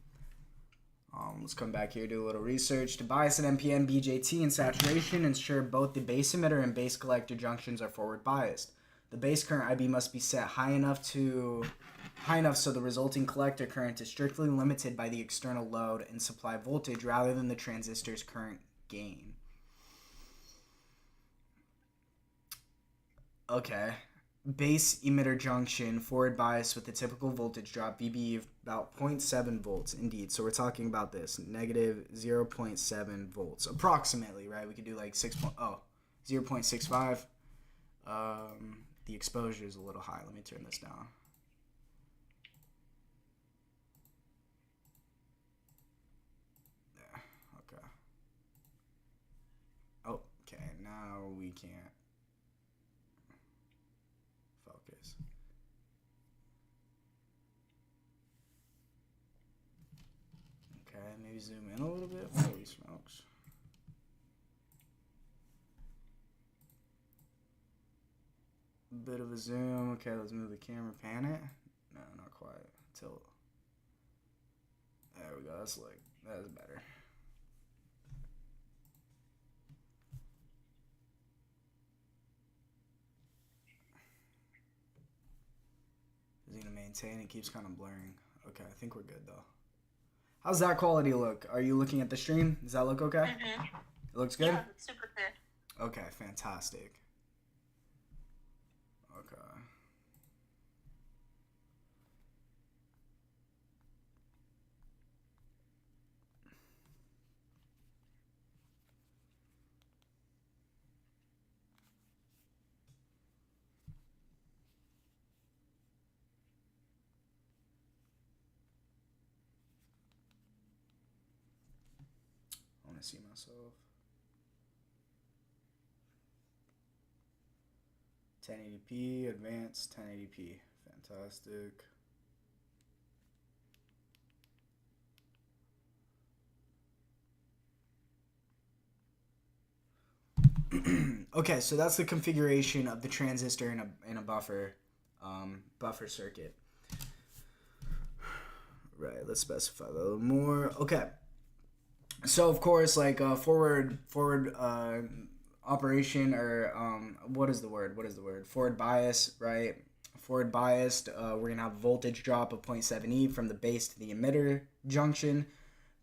S1: Let's come back here, do a little research. To bias an NPN BJT in saturation, ensure both the base emitter and base collector junctions are forward biased. The base current IB must be set high enough so the resulting collector current is strictly limited by the external load and supply voltage rather than the transistor's current gain. Okay. Base emitter junction forward bias with a typical voltage drop VB of about 0.7 volts. Indeed. So we're talking about this negative 0.7 volts approximately, right? We could do like 0.65. The exposure is a little high. Let me turn this down. There. Okay. Okay. Now we can't focus. Okay, maybe zoom in a little bit. Holy smokes. Bit of a zoom. Okay, let's move the camera, pan it. No, not quite. Tilt. There we go. That's better. Is he gonna maintain? It keeps kind of blurring. Okay, I think we're good though. How's that quality look? Are you looking at the stream? Does that look okay?
S2: Mm-hmm.
S1: It looks good?
S2: Yeah, it's super good.
S1: Okay, fantastic. Okay. I want to see myself. 1080p, advanced 1080p. Fantastic. Okay, so that's the configuration of the transistor in a buffer circuit. Right, let's specify that a little more. Okay. So of course, like forward operation, or what is the word? What is the word? Forward bias, right? Forward biased. We're gonna have a voltage drop of 0.7 E from the base to the emitter junction.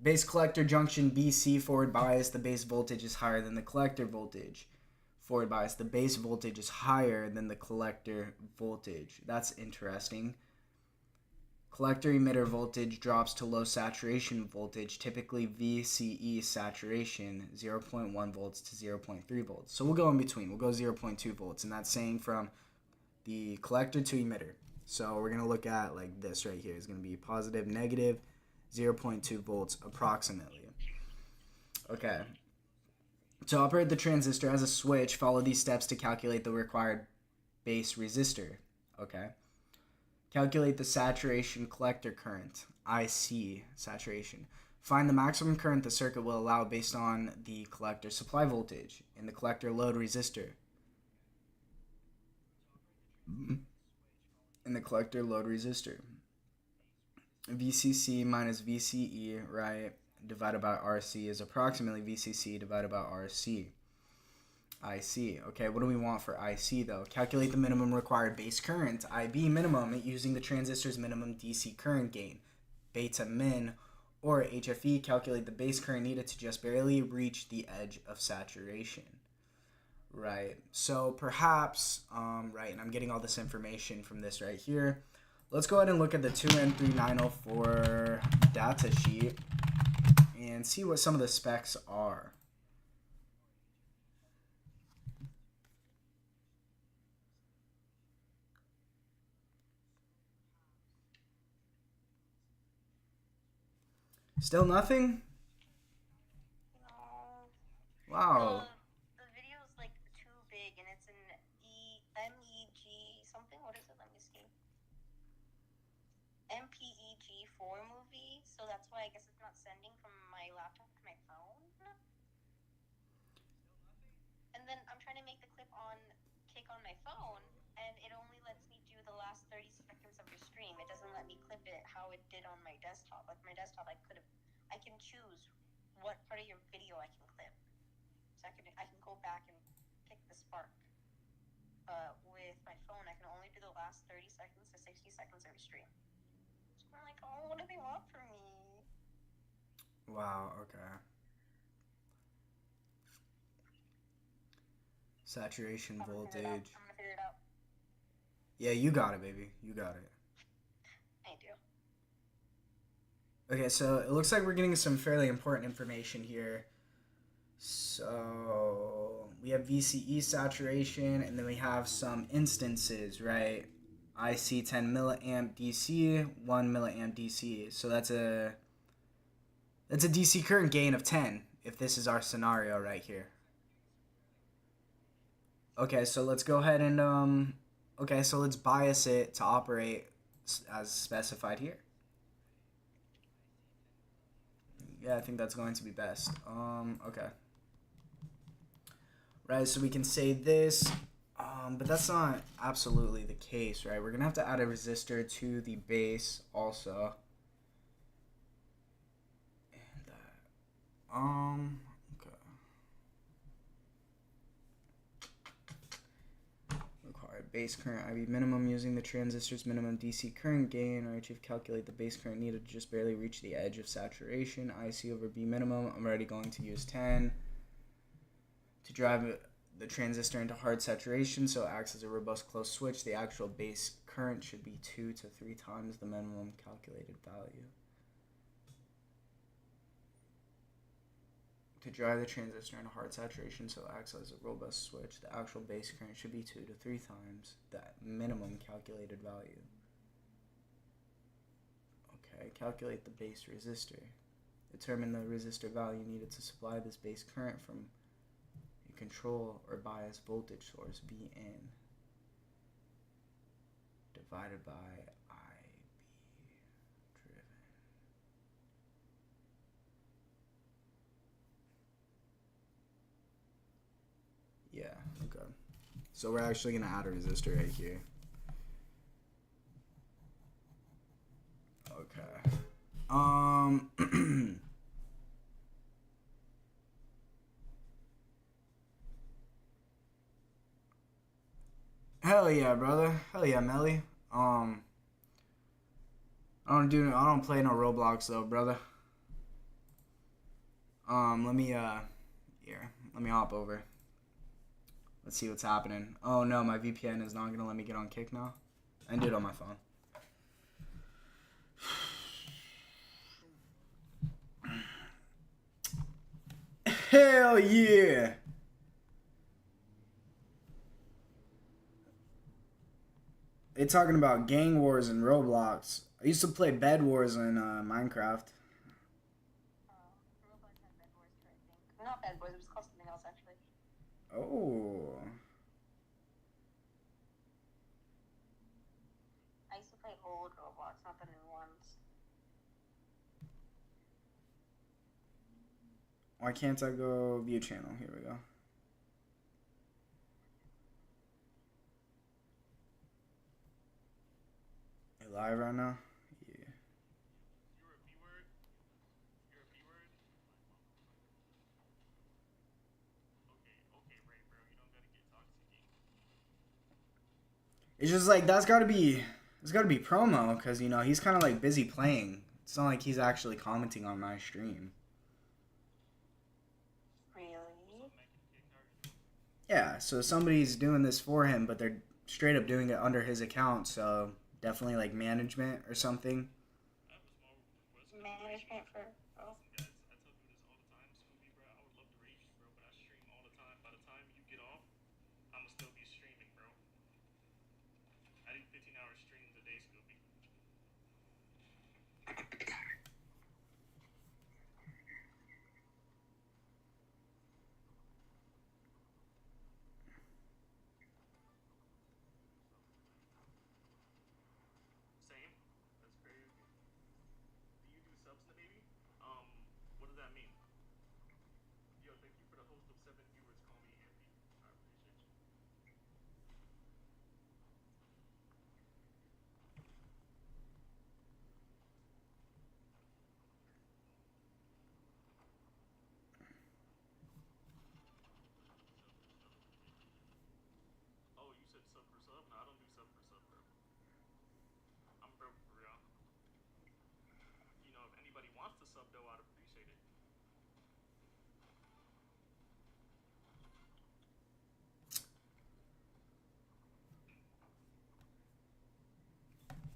S1: Base collector junction BC forward bias. The base voltage is higher than the collector voltage. Forward bias. The base voltage is higher than the collector voltage. That's interesting. Collector emitter voltage drops to low saturation voltage, typically VCE saturation, 0.1 volts to 0.3 volts. So we'll go in between. We'll go 0.2 volts, and that's saying from the collector to emitter. So we're going to look at like this right here. It's going to be positive, negative, 0.2 volts approximately. Okay. To operate the transistor as a switch, follow these steps to calculate the required base resistor. Okay. Calculate the saturation collector current, IC saturation. Find the maximum current the circuit will allow based on the collector supply voltage and the collector load resistor. And the collector load resistor. VCC minus VCE, right, divided by RC is approximately VCC divided by RC. IC. Okay, what do we want for IC though? Calculate the minimum required base current, IB minimum, using the transistor's minimum DC current gain. Beta min, or HFE, calculate the base current needed to just barely reach the edge of saturation. Right, so perhaps, right, and I'm getting all this information from this right here. Let's go ahead and look at the 2N3904 data sheet and see what some of the specs are. Still nothing?
S2: No.
S1: Wow.
S2: The video is like too big, and it's an MEG something. What is it? Let me see. MPEG-4 movie. So that's why I guess it's not sending from my laptop to my phone. And then I'm trying to make the clip on Kick on my phone, and it only lets me do the last 30 seconds of the stream. It doesn't let me clip it how it did on my desktop. Like my desktop, I can choose what part of your video I can clip. So I can go back and pick the spark. With my phone, I can only do the last 30 seconds to 60 seconds of your stream. So I'm like, oh, what do they want from me?
S1: Wow, okay. Saturation voltage.
S2: I'm gonna figure it out.
S1: Yeah, you got it, baby. You got it.
S2: I do.
S1: Okay, so it looks like we're getting some fairly important information here. So we have VCE saturation, and then we have some instances, right? IC 10 milliamp DC, 1 milliamp DC. So that's a DC current gain of 10 if this is our scenario right here. Okay, so let's go ahead and okay, so let's bias it to operate as specified here. Yeah, I think that's going to be best. Okay. Right, so we can say this, but that's not absolutely the case, right? We're gonna have to add a resistor to the base also. And okay. Required base current IB minimum using the transistor's minimum DC current gain, or to calculate the base current needed to just barely reach the edge of saturation. IC over B minimum. I'm already going to use 10 to drive the transistor into hard saturation, so it acts as a robust closed switch. The actual base current should be 2 to 3 times the minimum calculated value. To drive the transistor into hard saturation, so it acts as a robust switch, the actual base current should be 2 to 3 times that minimum calculated value. Okay, calculate the base resistor. Determine the resistor value needed to supply this base current from a control or bias voltage source Vn divided by IB driven. Yeah, okay. So we're actually gonna add a resistor right here. Okay. Hell yeah, brother. Hell yeah, Melly. I don't play no Roblox though, brother. Let me here. Let me hop over. Let's see what's happening. Oh no, my VPN is not gonna let me get on Kick now. I did it on my phone. Hell yeah! They talking about gang wars in Roblox. I used to play Bed Wars in Minecraft.
S2: Roblox had Bed Wars too, I think. Not Bed Wars, it was called something else actually.
S1: Oh,
S2: I used to play old Roblox, not the new ones.
S1: why can't I go view channel? Here we go. You live right now? Yeah. It's just like it's gotta be promo because you know he's kind of like busy playing. It's not like he's actually commenting on my stream.
S2: Really?
S1: Yeah, so somebody's doing this for him, but they're straight up doing it under his account. So definitely like management or something.
S2: Management for. Oh.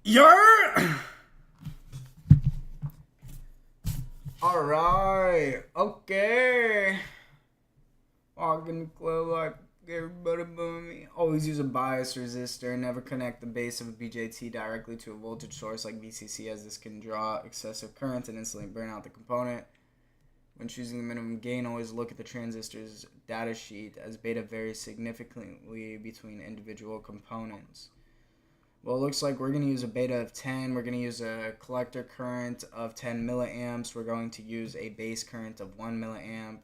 S1: Yer! Alright, okay. Walking the club like everybody but me. Always use a bias resistor. Never connect the base of a BJT directly to a voltage source like VCC, as this can draw excessive current and instantly burn out the component. When choosing the minimum gain, always look at the transistor's data sheet, as beta varies significantly between individual components. Well, it looks like we're going to use a beta of 10. We're going to use a collector current of 10 milliamps. We're going to use a base current of 1 milliamp.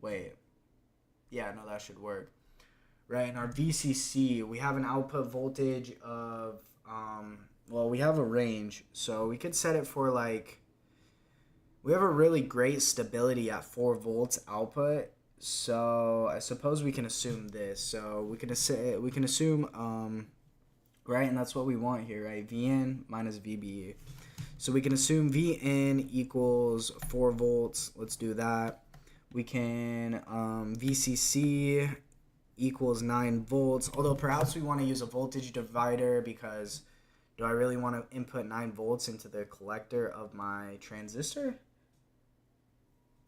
S1: Wait. Yeah, no, that should work. Right, in our VCC, we have an output voltage of, well, we have a range. So we could set it for like, we have a really great stability at 4 volts output. So I suppose we can assume this. So we can assume, right, and that's what we want here, right? Vn minus Vbe. So we can assume Vn equals 4 volts. Let's do that. We can VCC equals 9 volts. Although perhaps we want to use a voltage divider, because do I really want to input 9 volts into the collector of my transistor?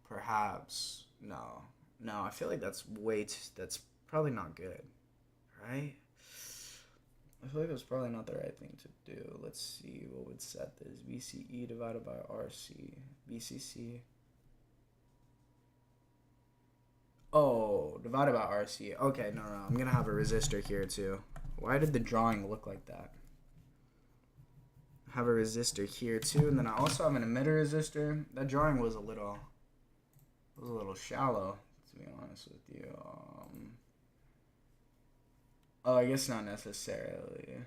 S1: Perhaps. No. No, I feel like that's that's probably not good, right? I feel like that's probably not the right thing to do. Let's see what would set this. VCE divided by RC. VCC. Oh, divided by RC. Okay, no. I'm going to have a resistor here too. Why did the drawing look like that? I have a resistor here too, and then I also have an emitter resistor. That drawing was a little shallow, to be honest with you. Oh, I guess not necessarily.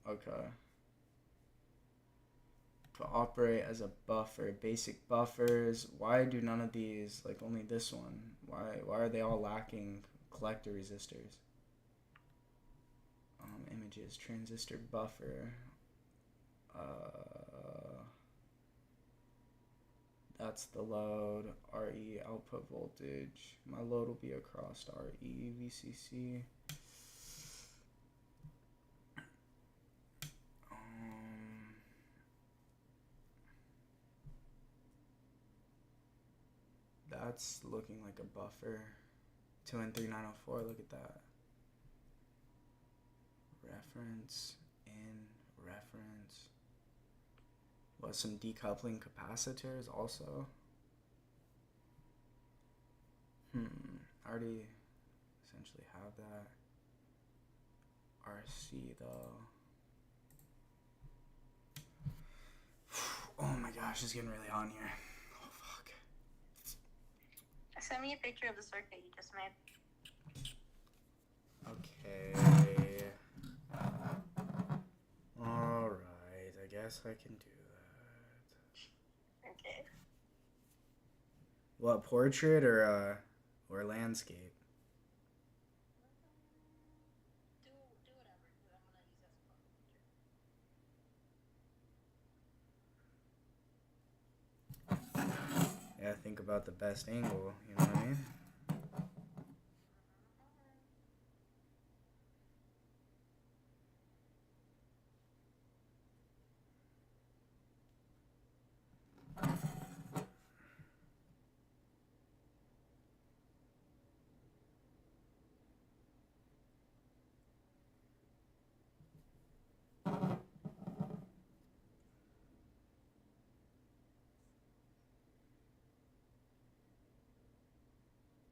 S1: Okay. To operate as a buffer, basic buffers. Why do none of these, like only this one? Why are they all lacking collector resistors? Images, transistor buffer. That's the load. RE output voltage. My load will be across RE VCC. That's looking like a buffer. 2N3904, look at that. Reference, in, reference. What, some decoupling capacitors also? I already essentially have that. RC though. Oh my gosh, it's getting really hot in here. Oh fuck.
S2: Send me a picture of the circuit you just made.
S1: Okay. Alright, I guess I can do that.
S2: Okay.
S1: What, portrait or landscape?
S2: Do whatever. I'm gonna use that as a picture.
S1: Yeah, think about the best angle, you know what I mean?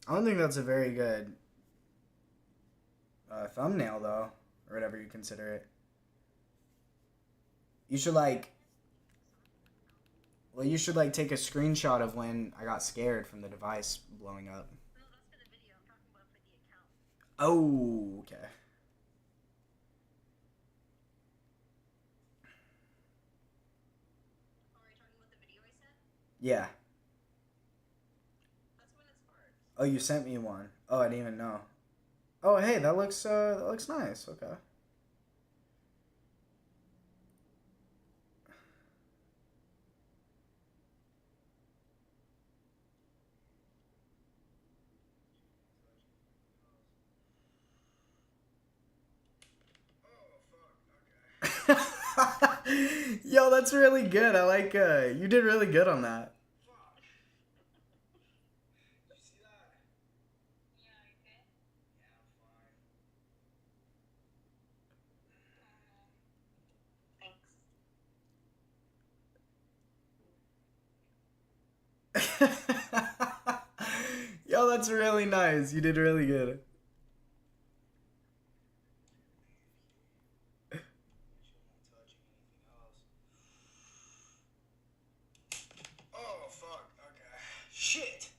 S1: I don't think that's a very good thumbnail, though, or whatever you consider it. You should you should take a screenshot of when I got scared from the device blowing up.
S2: No, that's for the video. I'm talking about for the account.
S1: Oh, okay.
S2: Oh, are you talking about the video I sent?
S1: Yeah.
S2: That's when it starts.
S1: Oh, you sent me one. Oh, I didn't even know. Oh, hey, that looks nice. Okay. Yo, that's really good. I like you did really good on that.
S2: Yeah, okay. Thanks.
S1: Yo, that's really nice. You did really good. Oh, fuck. Okay. Shit.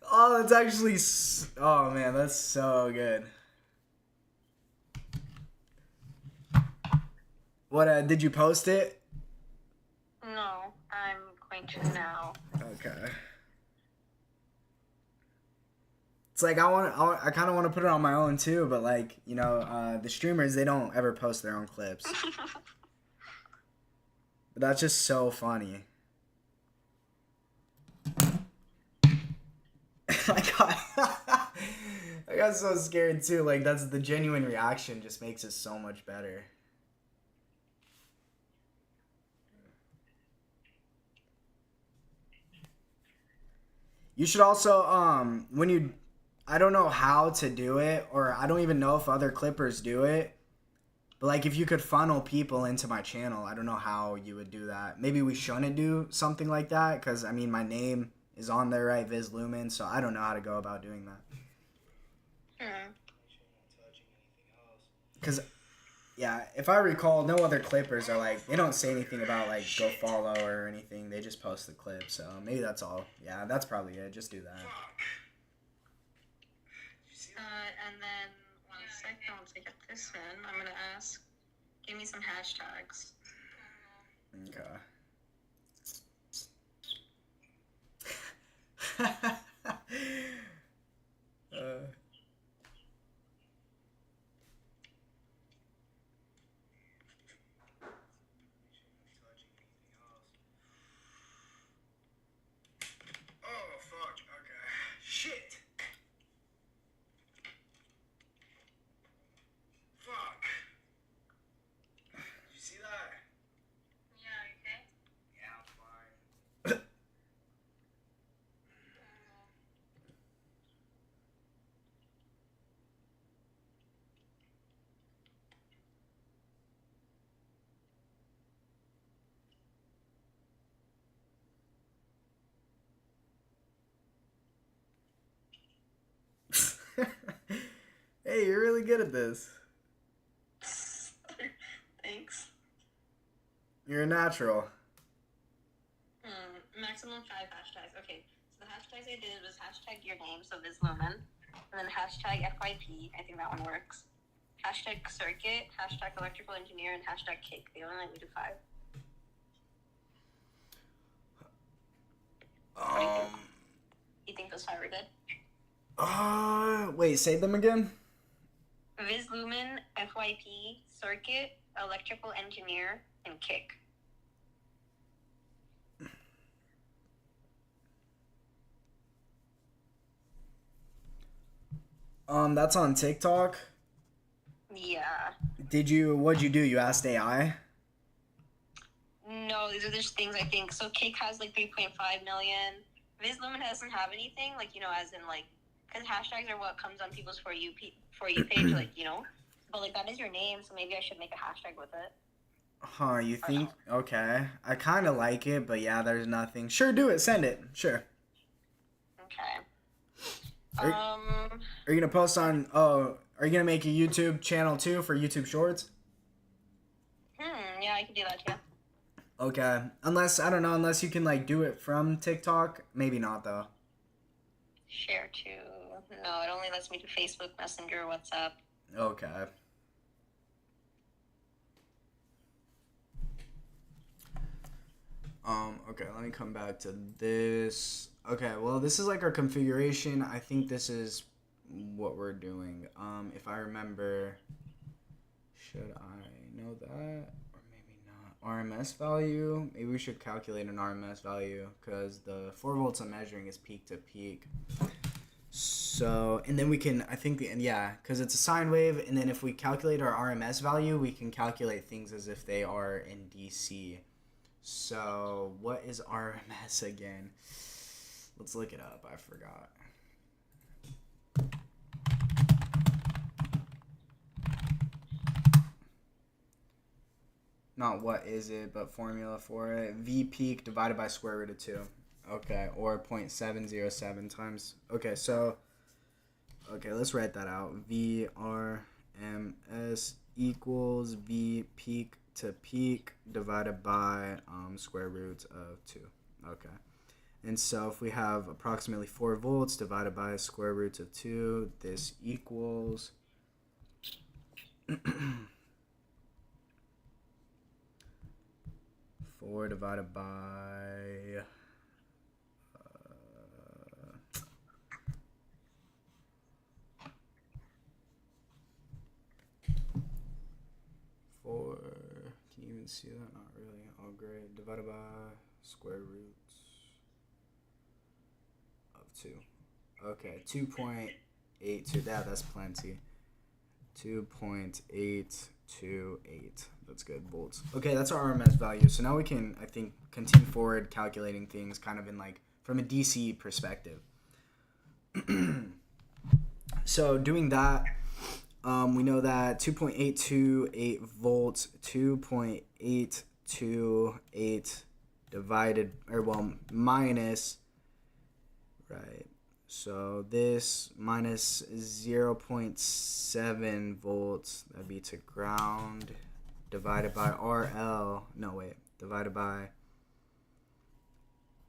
S1: Oh, that's actually. Oh, man, that's so good. What, did you post it?
S2: No, I'm going to now.
S1: Okay. It's like I kind of want to put it on my own too, but the streamers, they don't ever post their own clips. But that's just so funny. I got so scared too. Like, that's the genuine reaction just makes it so much better. You should also I don't know how to do it, or I don't even know if other clippers do it. But if you could funnel people into my channel, I don't know how you would do that. Maybe we shouldn't do something like that, because I mean my name is on there, right? Viz Lumen, so I don't know how to go about doing that. Because, yeah, if I recall, no other clippers are they don't say anything about go follow or anything. They just post the clip, so maybe that's all. Yeah, that's probably it. Just do that.
S2: And then one second, once I get this in, I'm gonna ask, give me some hashtags.
S1: Okay. Hey, you're really good at this.
S2: Thanks.
S1: You're a natural.
S2: Maximum 5 hashtags. Okay, so the hashtags I did was hashtag your name, so VizLumen, and then hashtag FYP. I think that one works. Hashtag circuit, hashtag electrical engineer, and hashtag cake. They only let me do 5. What do you think? You think those 5 are good?
S1: Wait, say them again.
S2: VizLumen, FYP, circuit, electrical engineer, and kick.
S1: That's on TikTok.
S2: Yeah.
S1: What'd you do? You asked AI?
S2: No, these are just things I think. So Cake has like 3.5 million. VizLumen doesn't have anything, like, as in like, because hashtags are what comes on people's for you page, like, But like that is your name, so maybe I should make a hashtag with it.
S1: Huh, you think? Okay. I kind of like it, but yeah, there's nothing. Sure, do it. Send it. Sure.
S2: Okay.
S1: Are you gonna post on? Oh, are you gonna make a YouTube channel too for YouTube Shorts?
S2: Yeah, I can do that too.
S1: Okay. Unless I don't know. Unless you can like do it from TikTok. Maybe not though.
S2: Share to. No, it only lets me do Facebook Messenger, WhatsApp.
S1: Okay. Okay, let me come back to this. Okay, well, this is like our configuration. I think this is what we're doing. If I remember, should I know that? Or maybe not. RMS value. Maybe we should calculate an RMS value because the 4 volts I'm measuring is peak to peak. So, and then we can, I think, yeah, because it's a sine wave, and then if we calculate our RMS value, we can calculate things as if they are in DC. So, what is RMS again? Let's look it up. I forgot. Not what is it, but formula for it. V peak divided by square root of 2. Okay, or 0.707 times. Okay, so, okay, let's write that out. VRMS equals V peak to peak divided by square root of 2. Okay. And so if we have approximately 4 volts divided by square root of 2, this equals 4 divided by 4. Can you even see that? Not really. Oh, great. Divided by square roots of 2. Okay, 2.82. That's plenty. 2.828. That's good. Volts. Okay, that's our RMS value. So now we can, I think, continue forward calculating things kind of in like from a DC perspective. So doing that, we know that 2.828 volts, 2.828 divided, minus, right? So this minus 0.7 volts, that'd be to ground, divided by divided by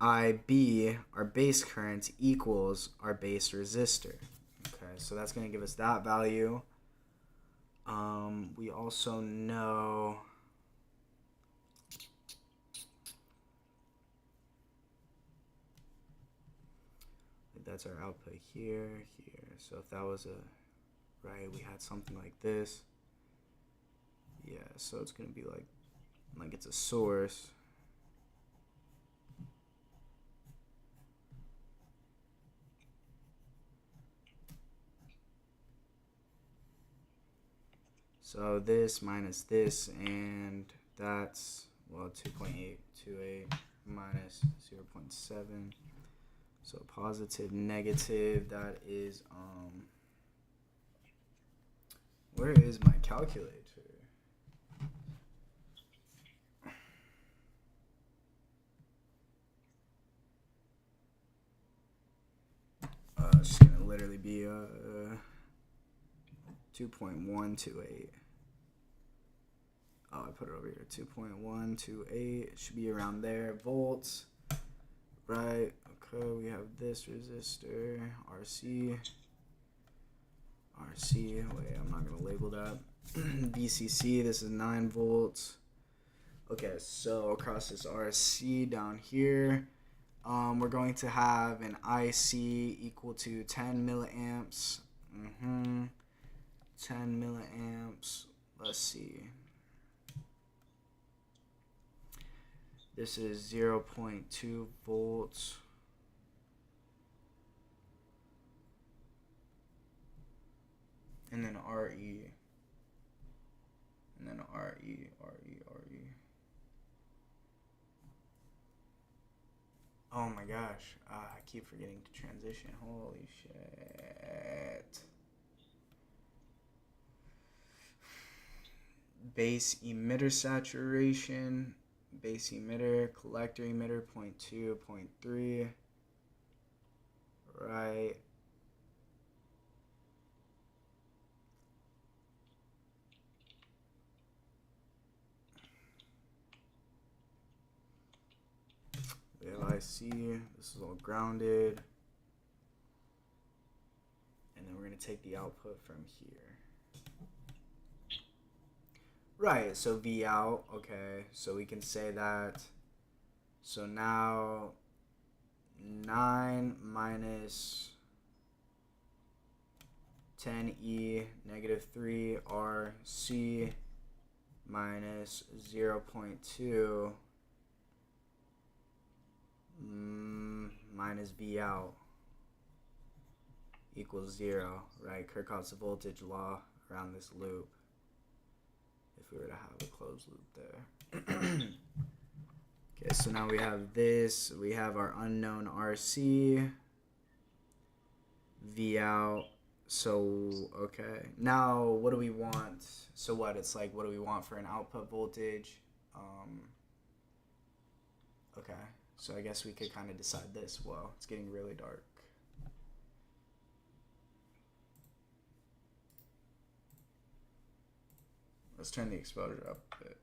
S1: IB, our base current, equals our base resistor. Okay, so that's going to give us that value. We also know that's our output here. So if that was we had something like this. Yeah, so it's going to be like it's a source. So this minus this, and that's, 2.828 minus 0.7. So positive, negative, that is, where is my calculator? It's just gonna literally be, 2.128. Oh, I put it over here. 2.128. Should be around there. Volts. Right. Okay, we have this resistor. RC. Wait, I'm not going to label that. VCC. This is 9 volts. Okay, so across this RC down here, we're going to have an IC equal to 10 milliamps. 10 milliamps. Let's see. This is 0.2 volts. And then RE. And then RE. Oh my gosh. I keep forgetting to transition. Holy shit. Base emitter saturation. Base emitter. Collector emitter. 0.2, 0.3. Right. We have IC. This is all grounded. And then we're going to take the output from here. Right, so V out. Okay, so we can say that. So now 9 minus 10E negative 3 RC minus 0.2 minus V out equals 0, right? Kirchhoff's voltage law around this loop, if we were to have a closed loop there. Okay, so now we have this. We have our unknown RC, V out. So, okay. Now, what do we want? So what? It's like, what do we want for an output voltage? Okay. So I guess we could kind of decide this. Well, it's getting really dark. Let's turn the exposure up a bit.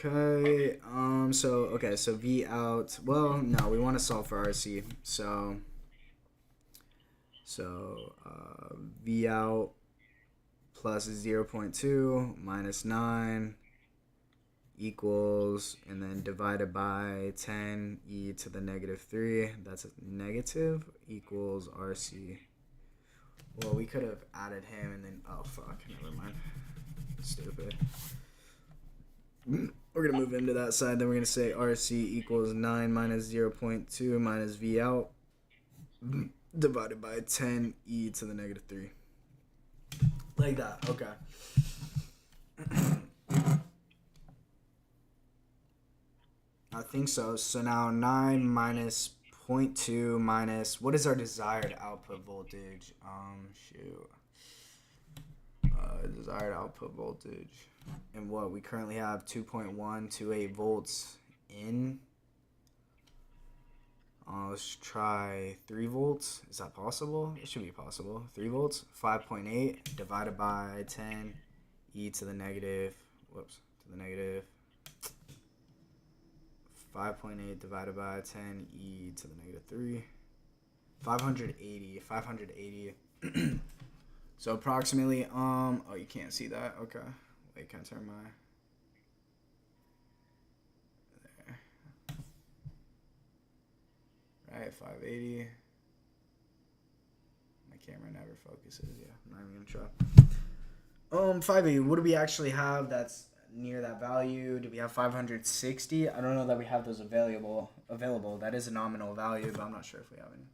S1: Okay, so V out, well, no, we want to solve for RC, so V out plus 0.2 minus 9 equals, and then divided by 10 e to the negative 3, that's a negative, equals RC. Well, we could have added him and then, oh fuck, never mind, stupid. We're going to move into that side, then we're going to say RC equals 9 minus 0.2 minus V out divided by 10 e to the negative 3. Like that, okay. I think so. So now 9 minus 0.2 minus, what is our desired output voltage? Desired output voltage. And what we currently have 2.128 volts in. Let's try 3 volts. Is that possible? It should be possible. 3 volts. 5.8 divided by 10 e to the negative. Whoops. To the negative. 5.8 divided by 10 e to the negative 3. 580. So approximately, oh, you can't see that. Okay. Wait, can I turn my... There. Right, 580. My camera never focuses. Yeah, I'm not even gonna try. 580. What do we actually have that's near that value? Do we have 560? I don't know that we have those available. That is a nominal value, but I'm not sure if we have any.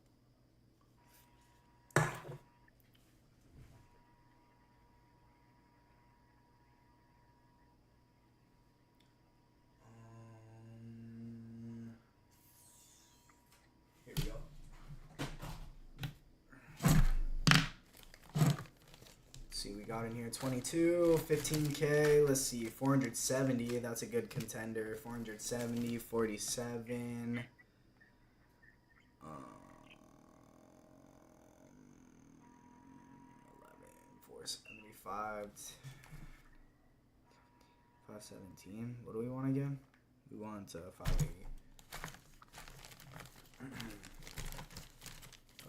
S1: See, we got in here? 22, 15K. Let's see, 470. That's a good contender. 470, 47. 475. 517. What do we want again? We want 580.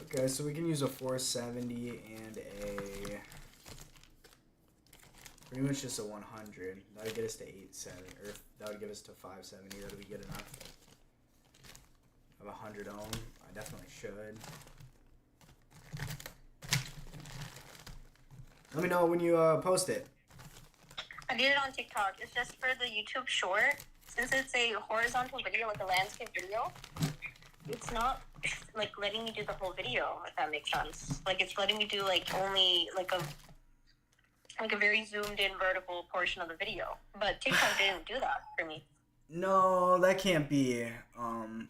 S1: Okay, so we can use a 470 and a pretty much just a 100. That would get us to 870, or that would give us to 570. That'll be good enough. I have 100 ohm. I definitely should. Let me know when you post it.
S2: I did it on TikTok. It's just for the YouTube short. Since it's a horizontal video, like a landscape video, it's not like letting me do the whole video, if that makes sense. Like it's letting me do like only like a very zoomed in vertical portion of the video. But TikTok didn't do that for me.
S1: No, that can't be.
S2: Am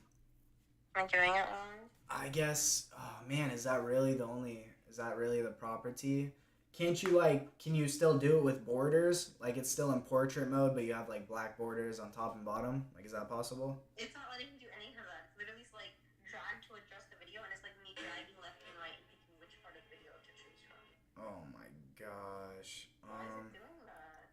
S2: I doing it wrong?
S1: I guess. Oh man, is that really the property? Can't you can you still do it with borders? Like it's still in portrait mode, but you have like black borders on top and bottom? Like is that possible?
S2: It's not letting me do any of that. It's literally like drag to adjust the video, and it's like me dragging left and right and picking which part of the video to choose from.
S1: Oh my gosh.
S2: Why is it doing that?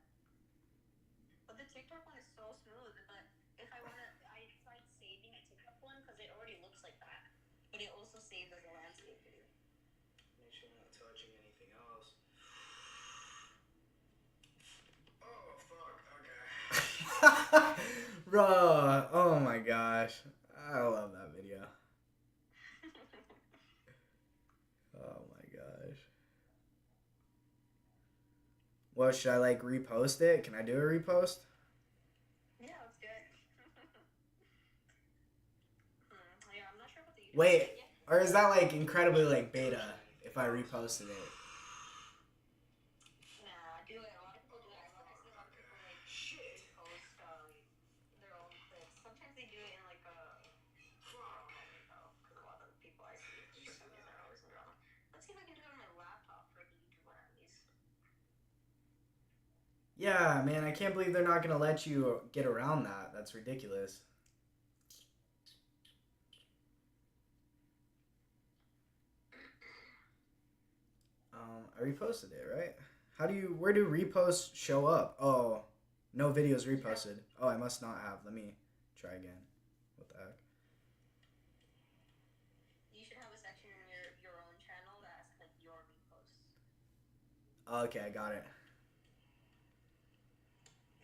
S2: But the TikTok one is so smooth. But if I tried saving a TikTok one because it already looks like that, but it also saves as a landscape video.
S1: Make sure I'm not touching anything else. Oh fuck. Okay. Bro, oh my gosh. I love that video. Oh my gosh. Well, should I repost it? Can I do a repost?
S2: Yeah, let's do it. Yeah, I'm not sure about the YouTube.
S1: Wait, or is that incredibly beta if I reposted it?
S2: Nah, do it. A lot of people do it. I see a lot of people repost their own clips. Sometimes they do it in because a lot of people I see for some reason are always in drama. Let's see if I can do it on my laptop for the YouTube one at least.
S1: Yeah, man, I can't believe they're not gonna let you get around that. That's ridiculous. I reposted it, right? Where do reposts show up? Oh, no videos reposted. Oh, I must not have. Let me try again. What the heck?
S2: You should have a section in your own channel that has your reposts.
S1: Okay, I got it.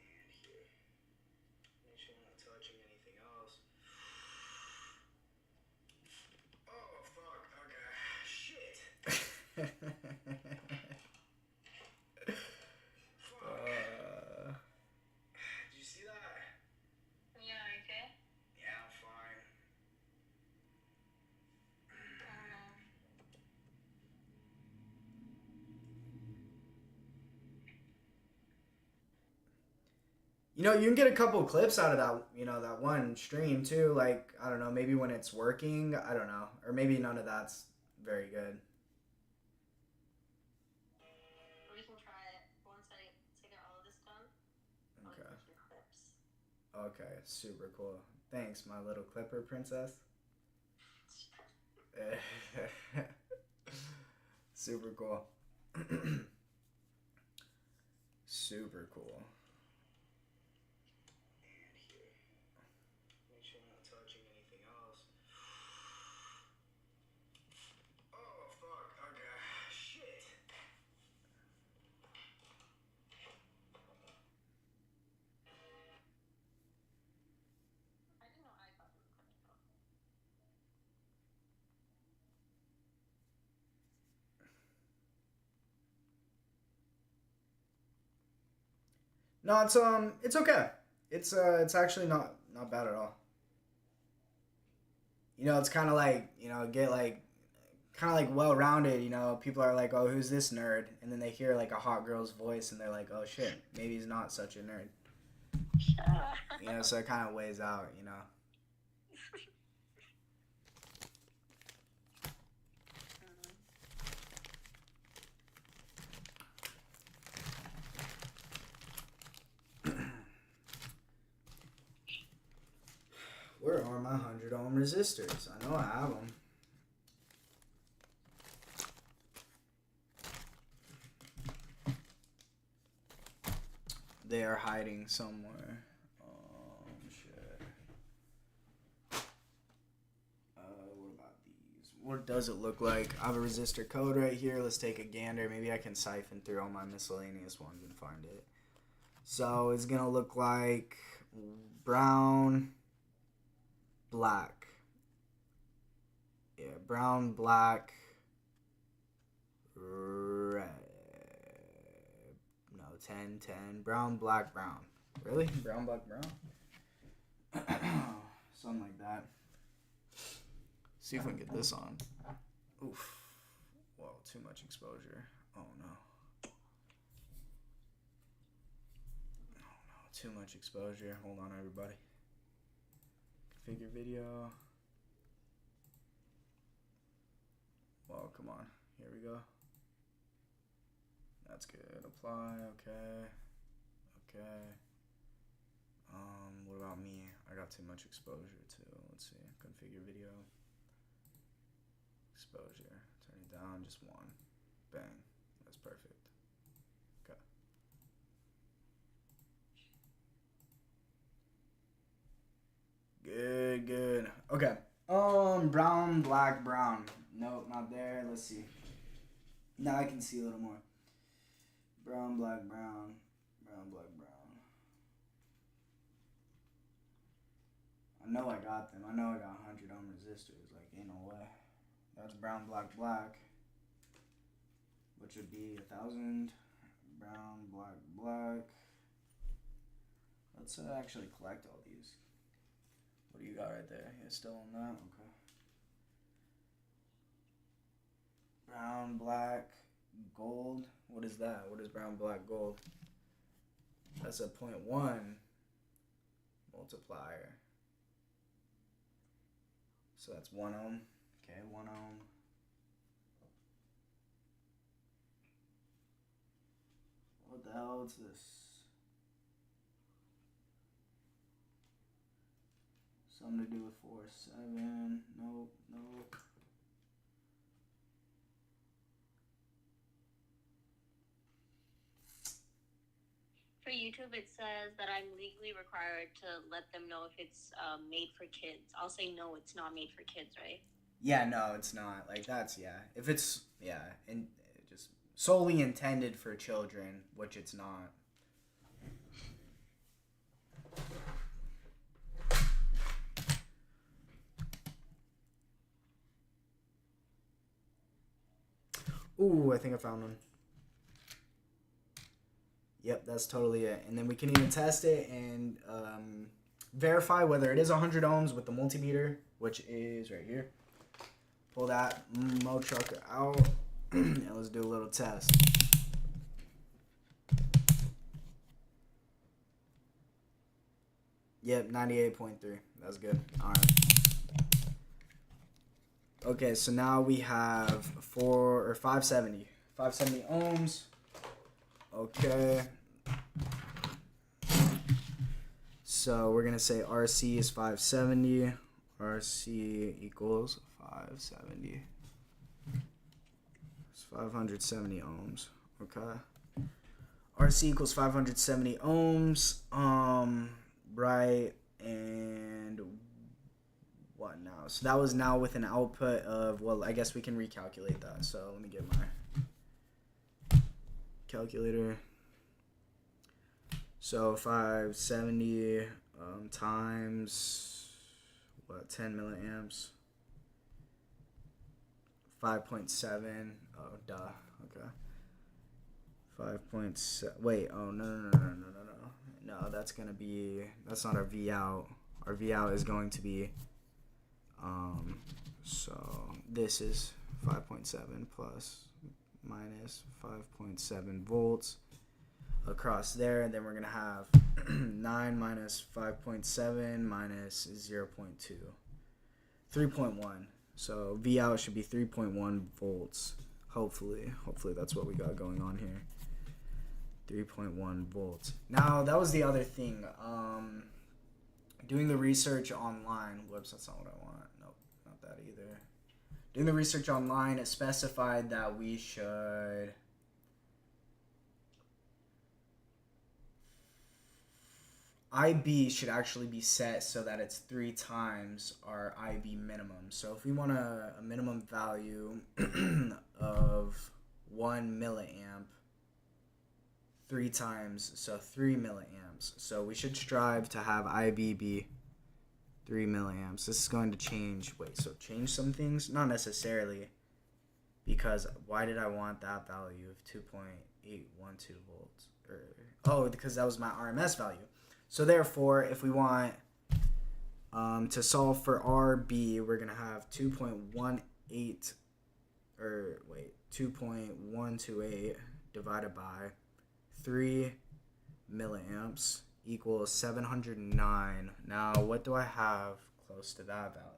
S1: And here. Make sure I'm not touching anything else. Oh, fuck. Okay. Shit. Did you see that?
S2: Yeah, okay?
S1: Yeah, I'm fine. You can get a couple clips out of that, that one stream too. I don't know, maybe when it's working, I don't know. Or maybe none of that's very good.
S2: We can try it once I get all of this done.
S1: Okay.
S2: I'll give you clips.
S1: Okay, super cool. Thanks, my little clipper princess. Super cool. Super cool. And here. Make sure I'm not touching anything else. Oh, fuck. Okay. Shit.
S2: I didn't know I got them connected.
S1: No, it's okay. It's actually not bad at all. It's kind of get kind of well-rounded, people are like, oh, who's this nerd? And then they hear a hot girl's voice and they're like, oh shit, maybe he's not such a nerd. So it kind of weighs out, Where are my 100 ohm resistors? I know I have them. They are hiding somewhere. Shit. What about these? What does it look like? I have a resistor code right here. Let's take a gander. Maybe I can siphon through all my miscellaneous ones and find it. So it's gonna look like brown, black. Yeah, brown, black, red. No, 10, 10. Brown, black, brown. Really? Brown, black, brown? Something like that. See if we can get this on. Oof. Whoa, too much exposure. Oh no. Too much exposure. Hold on, everybody. Configure video. Well, come on. Here we go. That's good. Apply. Okay. Okay. What about me? I got too much exposure too. Let's see. Configure video. Exposure. Turn it down. Just one. Bang. That's perfect. Okay. Good, good. Okay. Brown, black, brown. Nope, not there. Let's see. Now I can see a little more. Brown, black, brown. Brown, black, brown. I know I got them. I know I got 100 ohm resistors. Like, ain't no way. That's brown, black, black. Which would be 1,000. Brown, black, black. Let's actually collect all these. What do you got right there? Yeah, still on that? Okay. Brown, black, gold. What is that? What is brown, black, gold? That's a 0.1 multiplier. So that's 1 ohm. Okay, 1 ohm. What the hell is this? Something to do with 4-7. Nope, nope.
S2: For YouTube, it says that I'm legally required to let them know if it's made for kids. I'll say no, it's not made for kids, right?
S1: Yeah, no, it's not. Like, that's, yeah. If it's, yeah, and just solely intended for children, which it's not. Ooh, I think I found one. Yep, that's totally it. And then we can even test it and verify whether it is 100 ohms with the multimeter, which is right here. Pull that Mo Trucker out and let's do a little test. Yep, 98.3. That's good. All right. Okay, so now we have 570 ohms. Okay. So we're gonna say RC is 570. RC equals 570. It's 570 ohms. Okay. RC equals 570 ohms. Right, and what now? So that was now with an output of, well, I guess we can recalculate that. So let me get my calculator. So 570 times what, 10 milliamps, 5.7. Oh, duh. Okay. 5.7. Wait. Oh, no. No, that's gonna be, that's not our V out. Our V out is going to be so this is 5.7 plus minus 5.7 volts across there, and then we're gonna have 9 minus 5.7 minus 0.2, 3.1. So V out should be 3.1 volts. Hopefully that's what we got going on here. 3.1 volts. Now that was the other thing. Doing the research online. Whoops, that's not what I want. Nope, not that either. Doing the research online, it specified that we should IB should actually be set so that it's 3 times our IB minimum. So if we want a minimum value of 1 milliamp 3 times, so 3 milliamps. So we should strive to have IB be 3 milliamps. This is going to change. Wait, so change some things? Not necessarily. Because why did I want that value of 2.812 volts? Because that was my RMS value. So therefore, if we want to solve for RB, we're going to have 2.128 divided by 3 milliamps equals 709. Now, what do I have close to that value?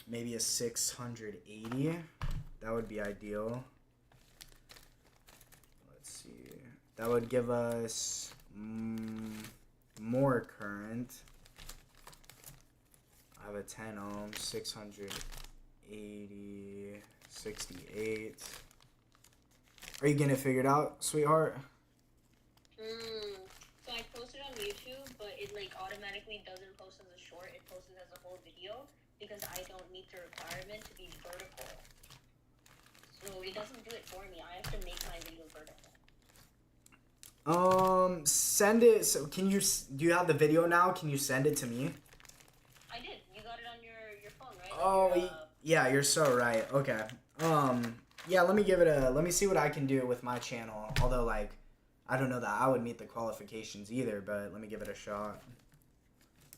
S1: Maybe a 680. That would be ideal. Let's see. That would give us more current. I have a 10 ohm, 680, 68. Are you getting it figured out, sweetheart?
S2: So I posted on YouTube, but it like automatically doesn't post as a short. It posts as a whole video because I don't meet the requirement to be vertical. So it doesn't do it for me. I have to make my video vertical.
S1: Send it. So do you have the video now? Can you send it to me?
S2: I did. You got it on your phone, right?
S1: Oh, yeah, you're so right. Okay. Yeah, let me see what I can do with my channel. Although, like, I don't know that I would meet the qualifications either, but let me give it a shot.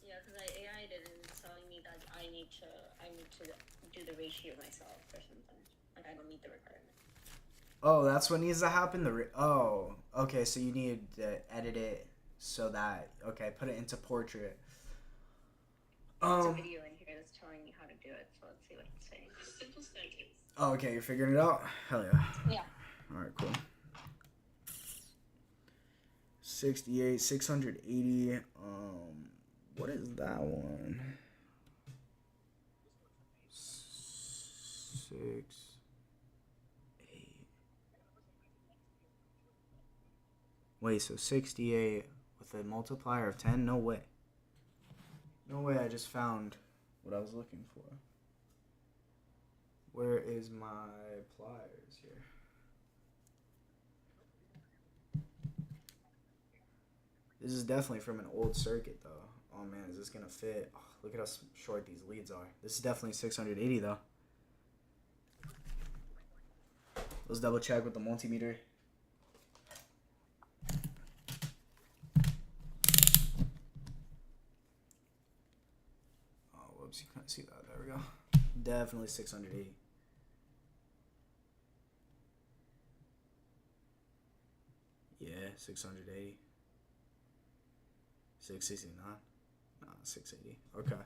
S2: Yeah, because AI did it, and it's telling me that I need to do the ratio myself or something. Like, I don't meet the requirement.
S1: Oh, that's what needs to happen? Okay, so you need to edit it so that, okay, put it into portrait.
S2: There's a video in here that's telling me how to do it, so let's see what it's saying. Simple settings.
S1: Oh, okay, you're figuring it out? Hell yeah.
S2: Yeah.
S1: Alright, cool. 68, 680, what is that one? 6, 8. Wait, so 68 with a multiplier of 10? No way. No way, I just found what I was looking for. Where is my pliers here? This is definitely from an old circuit, though. Oh, man, is this going to fit? Oh, look at how short these leads are. This is definitely 680, though. Let's double check with the multimeter. Oh, whoops, you can't see that. There we go. Definitely 680. Yeah, 680. 669. Nah, 680. Okay.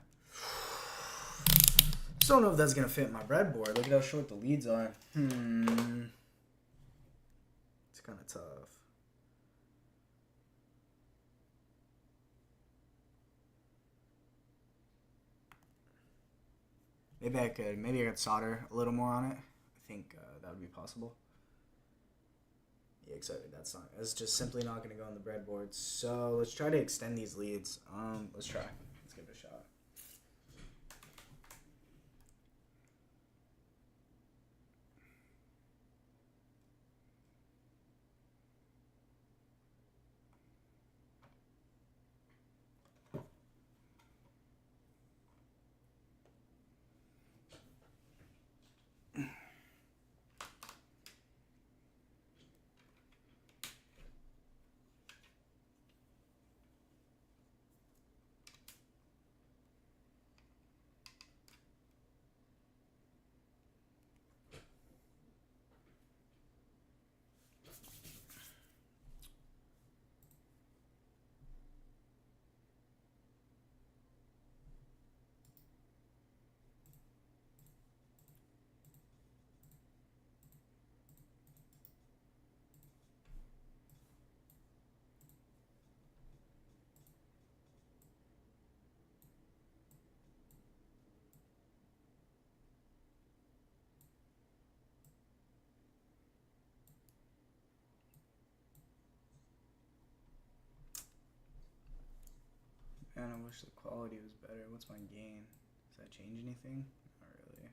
S1: Just don't know if that's gonna fit my breadboard. Look at how short the leads are. It's kind of tough. Maybe I could solder a little more on it. I think that would be possible. Yeah, excited. It's just simply not going to go on the breadboard. So let's try to extend these leads. Let's try. Let's give it a shot. Man, I wish the quality was better. What's my gain? Does that change anything? Not really.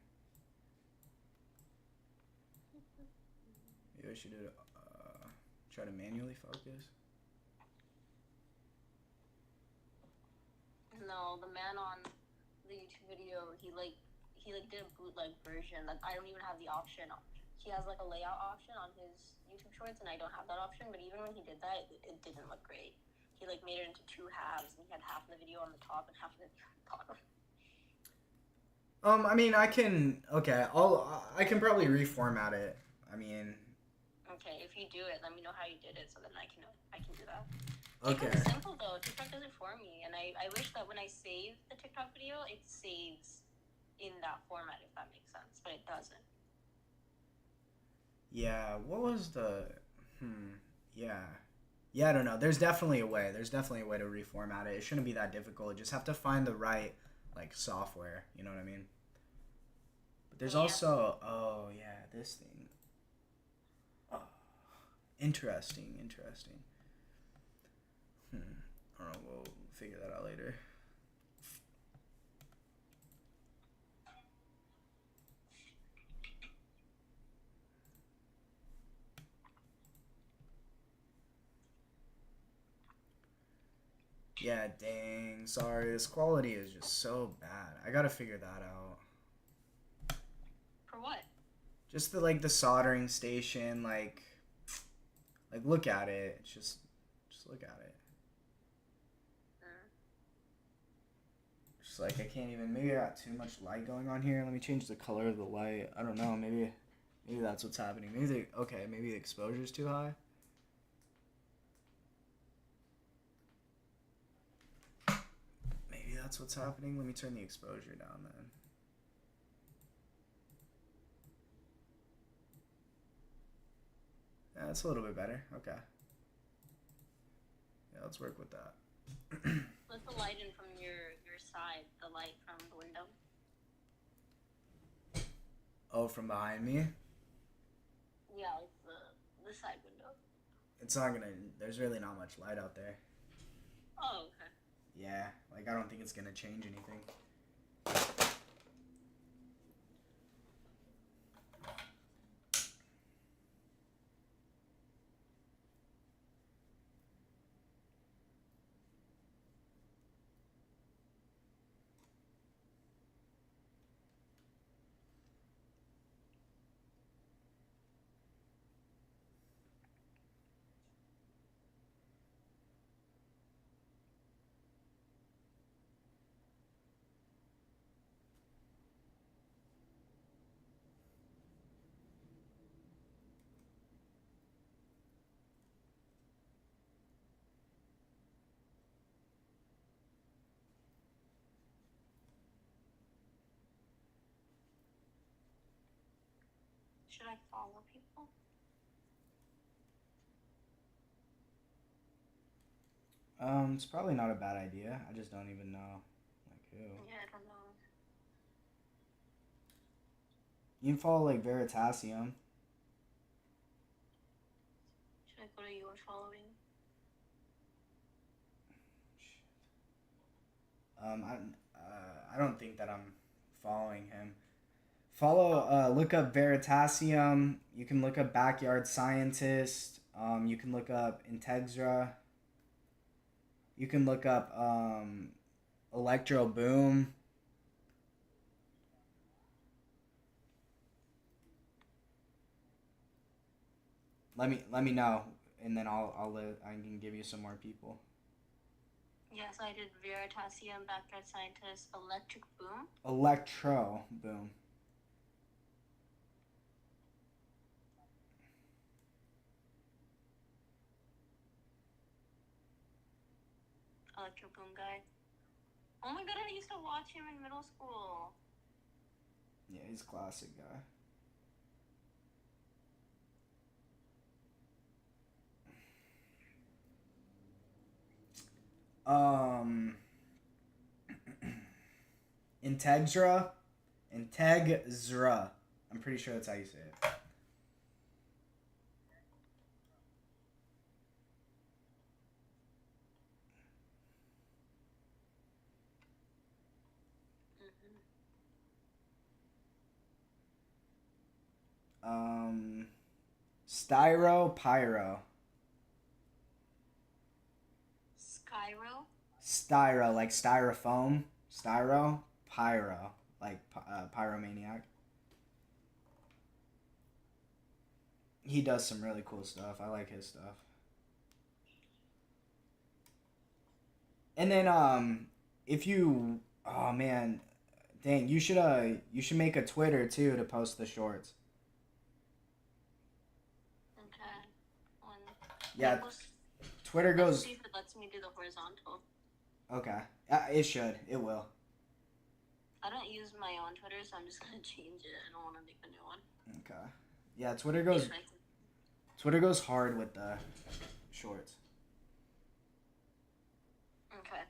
S1: Maybe I should try to manually focus.
S2: No, the man on the YouTube video, he did a bootleg version. Like I don't even have the option. He has like a layout option on his YouTube shorts, and I don't have that option. But even when he did that, it didn't look great. He like made it into two halves, and he had half of the video on the top and half of the video on the bottom.
S1: I mean, I can. Okay, I can probably reformat it. I mean.
S2: Okay, if you do it, let me know how you did it, so then I can do that.
S1: Okay.
S2: TikTok is simple though. TikTok does it for me, and I wish that when I save the TikTok video, it saves in that format, if that makes sense, but it doesn't.
S1: Yeah. What was the? Yeah. Yeah, I don't know. There's definitely a way. There's definitely a way to reformat it. It shouldn't be that difficult. You just have to find the right like software. You know what I mean? But there's also this thing. Oh, interesting. I don't know. We'll figure that out later. Yeah, dang. Sorry, this quality is just so bad. I gotta figure that out.
S2: For what?
S1: Just the soldering station, like look at it. It's just look at it. Just like I can't even. Maybe I got too much light going on here. Let me change the color of the light. I don't know. Maybe that's what's happening. Maybe the exposure is too high. Maybe that's what's happening. Let me turn the exposure down then. Yeah, that's a little bit better. Okay. Yeah, let's work with that.
S2: Let the light in from your side, the light from the window.
S1: Oh, from behind me?
S2: Yeah, like the side window.
S1: It's not gonna. There's really not much light out there.
S2: Oh, okay.
S1: Yeah, like I don't think it's gonna change anything.
S2: Should I follow people?
S1: It's probably not a bad idea. I just don't even know, like who.
S2: Yeah, I don't know.
S1: You can follow like Veritasium.
S2: Should I go to your following?
S1: I don't think that I'm following him. Look up Veritasium. You can look up Backyard Scientist. You can look up Integra. You can look up Electro Boom. Let me know, and then I can give you some more people.
S2: Yes, I did Veritasium, Backyard Scientist, Electric Boom.
S1: Electro Boom.
S2: Electro Boom guy. Oh my god, I used to watch him in middle school.
S1: Yeah, he's a classic guy. Integra. I'm pretty sure that's how you say it. Styro Pyro.
S2: Skyro.
S1: Styro, like styrofoam. Styro Pyro, like pyromaniac. He does some really cool stuff. I like his stuff. And then if you, oh man, dang, you should make a Twitter too to post the shorts.
S2: Okay. One.
S1: Yeah,
S2: Maybe
S1: Twitter
S2: let's
S1: goes.
S2: see if it lets me do the horizontal.
S1: Okay, it should. It will.
S2: I don't use my own Twitter, so I'm just gonna change it. I don't want to make a new one.
S1: Okay. Yeah, Twitter goes hard with the shorts.
S2: Okay.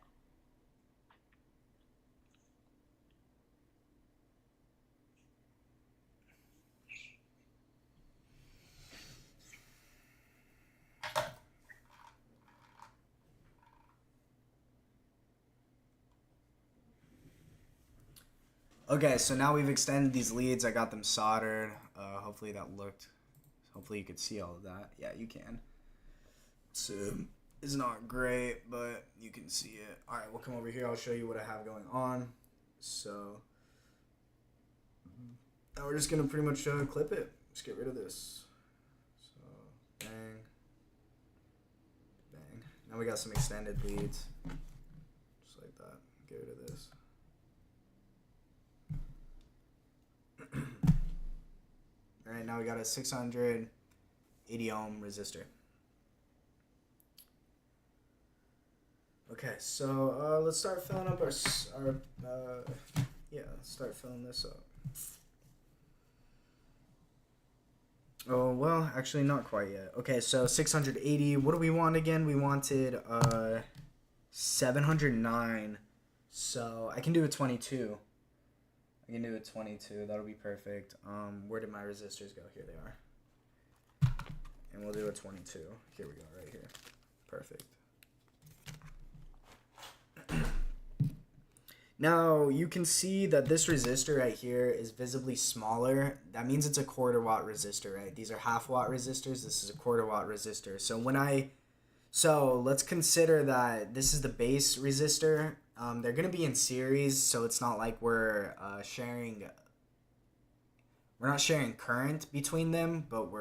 S1: Okay, so now we've extended these leads. I got them soldered. Hopefully that looked. Hopefully you could see all of that. Yeah, you can. So it's not great, but you can see it. All right, we'll come over here. I'll show you what I have going on. So now we're just gonna pretty much clip it. Just get rid of this. So bang, bang. Now we got some extended leads, just like that. Get rid of this. All right, now we got a 680 ohm resistor. Okay, so let's start filling up let's start filling this up. Oh, well, actually not quite yet. Okay, so 680, what do we want again? We wanted 709. So I can do a 22. I can do a 22. That'll be perfect. Where did my resistors go? Here they are. And we'll do a 22. Here we go, right here. Perfect. Now, you can see that this resistor right here is visibly smaller. That means it's a quarter watt resistor, right? These are half watt resistors. This is a quarter watt resistor. So let's consider that this is the base resistor. They're going to be in series, so it's not like we're not sharing current between them, but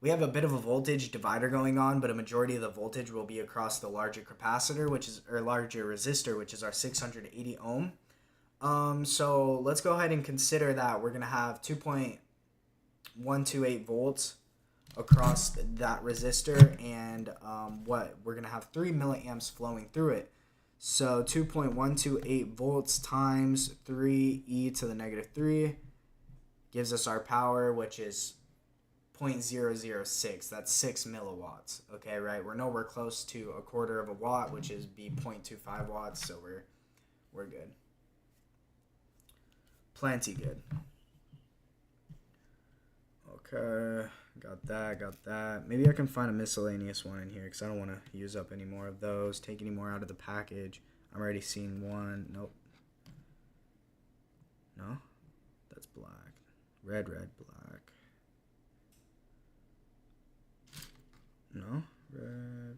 S1: we have a bit of a voltage divider going on, but a majority of the voltage will be across the larger capacitor, larger resistor, which is our 680 ohm. So let's go ahead and consider that we're going to have 2.128 volts across that resistor, and we're going to have 3 milliamps flowing through it. So 2.128 volts times 3e to the negative 3 gives us our power, which is 0.006. That's 6 milliwatts. Okay, right? We're nowhere close to a quarter of a watt, which is 0.25 watts, so we're good. Plenty good. Okay, got that. Maybe I can find a miscellaneous one in here because I don't want to use up any more of those, take any more out of the package. I'm already seeing one. Nope. No? That's black. Red, black. No? Red.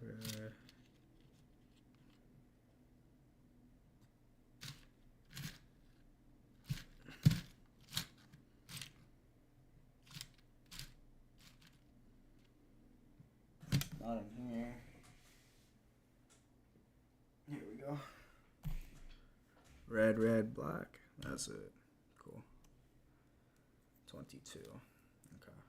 S1: Not in here. Here we go. Red, black. That's it. Cool. 22. Okay.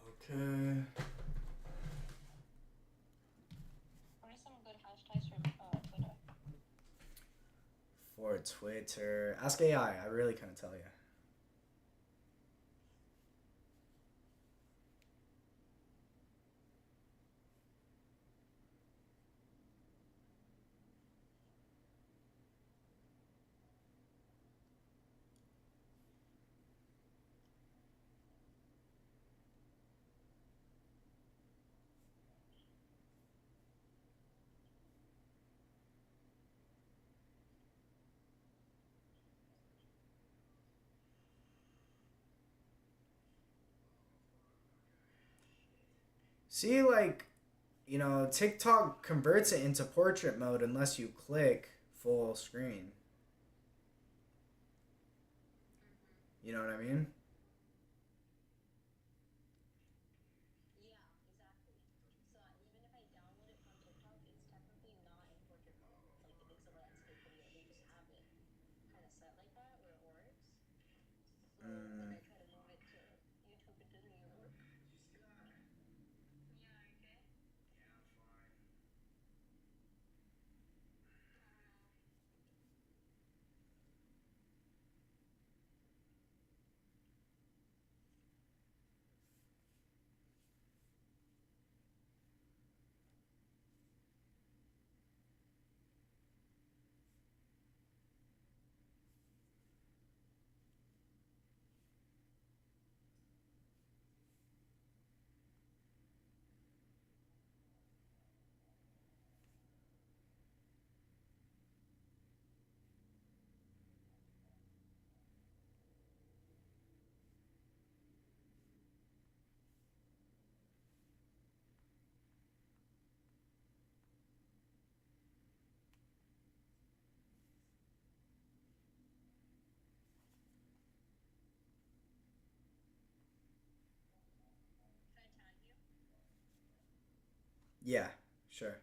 S1: Okay.
S2: What are some good hashtags for Twitter?
S1: For Twitter, ask AI. I really couldn't tell you. See, like, TikTok converts it into portrait mode unless you click full screen. You know what I mean?
S2: Yeah, exactly. So even if I download it from TikTok, it's technically not in portrait mode. Like it is a landscape video. They just have it kind of set like that where it works. So when
S1: Mm,
S2: I try to move it to YouTube, it doesn't even work. Yeah, okay. Should I tag you?
S1: yeah, sure.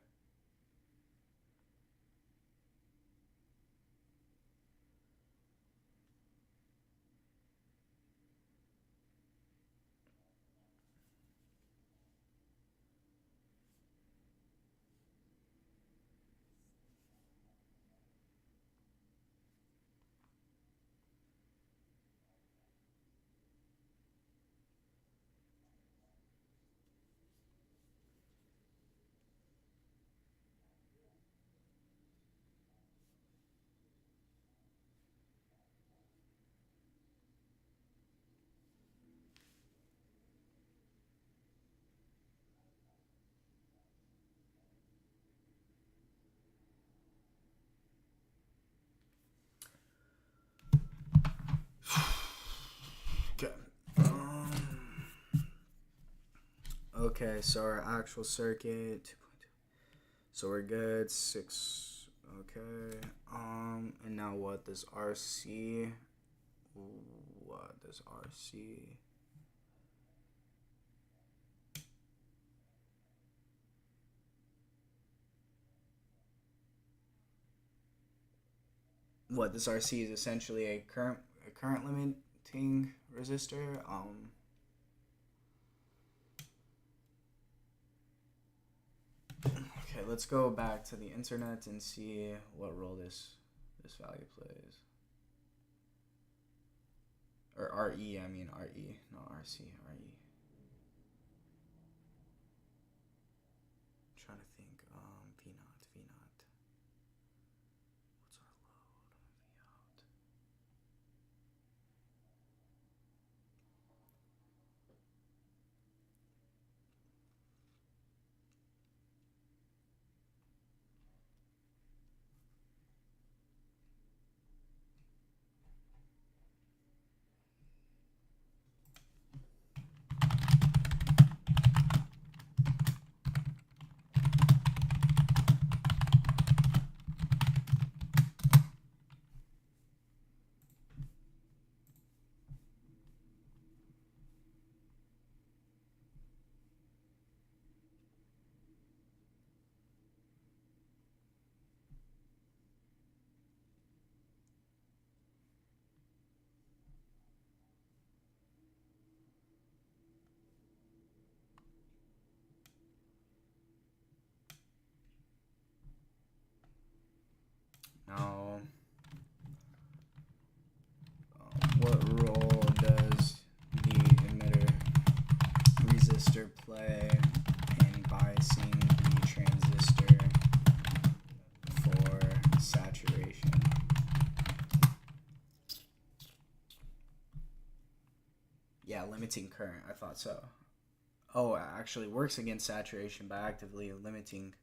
S1: Okay. Okay, so our actual circuit 2.2. So we're good. 6. Okay. And now what does RC? What does RC? What this RC is essentially a current limiting resistor. Okay, let's go back to the internet and see what role this value plays. Or RE, I mean RE, not RC, RE. I'm trying to think. V naught, V naught. What's our load? V out. Now, what role does the emitter resistor play in biasing the transistor for saturation? Yeah, limiting current. I thought so. Oh, it actually works against saturation by actively limiting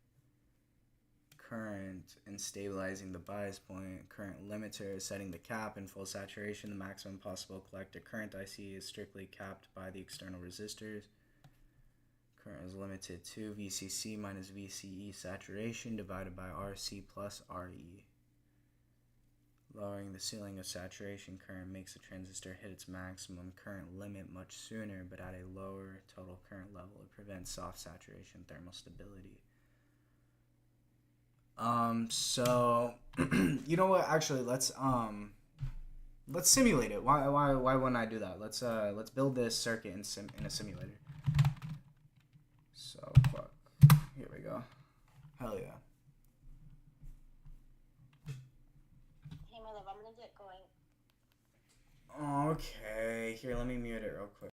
S1: current and stabilizing the bias point. Current limiter is setting the cap in full saturation. The maximum possible collector current IC is strictly capped by the external resistors. Current is limited to VCC minus VCE saturation divided by RC plus RE. Lowering the ceiling of saturation current makes the transistor hit its maximum current limit much sooner, but at a lower total current level. It prevents soft saturation thermal stability. So you know what? Actually, let's simulate it. Why wouldn't I do that? Let's build this circuit in a simulator. So fuck. Here we go. Hell yeah.
S2: Hey, my love, I'm gonna get going.
S1: Okay. Here, let me mute it real quick.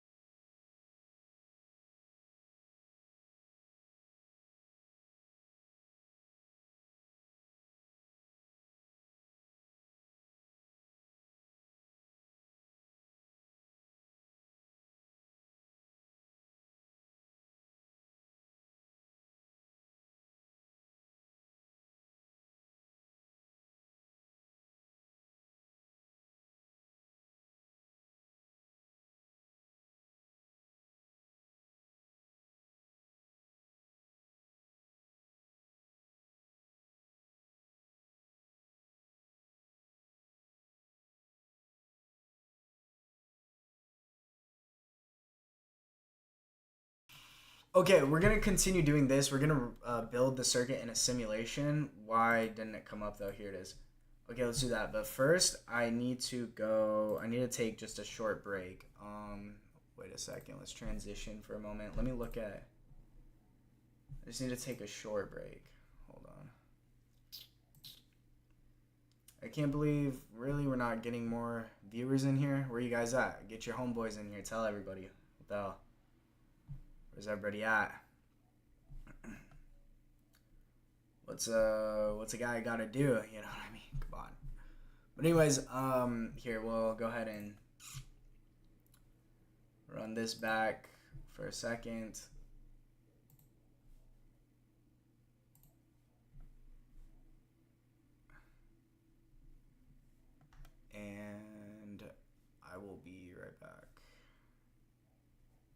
S1: Okay, we're gonna continue doing this. We're gonna build the circuit in a simulation. Why didn't it come up though? Here it is. Okay, let's do that. But first, I need to take just a short break. Wait a second. Let's transition for a moment. Let me look at. I just need to take a short break. Hold on. I can't believe, really, we're not getting more viewers in here. Where you guys at? Get your homeboys in here. Tell everybody. What the hell? Where's everybody at? What's a guy gotta do? You know what I mean? Come on. But anyways, here we'll go ahead and run this back for a second. And I will be right back.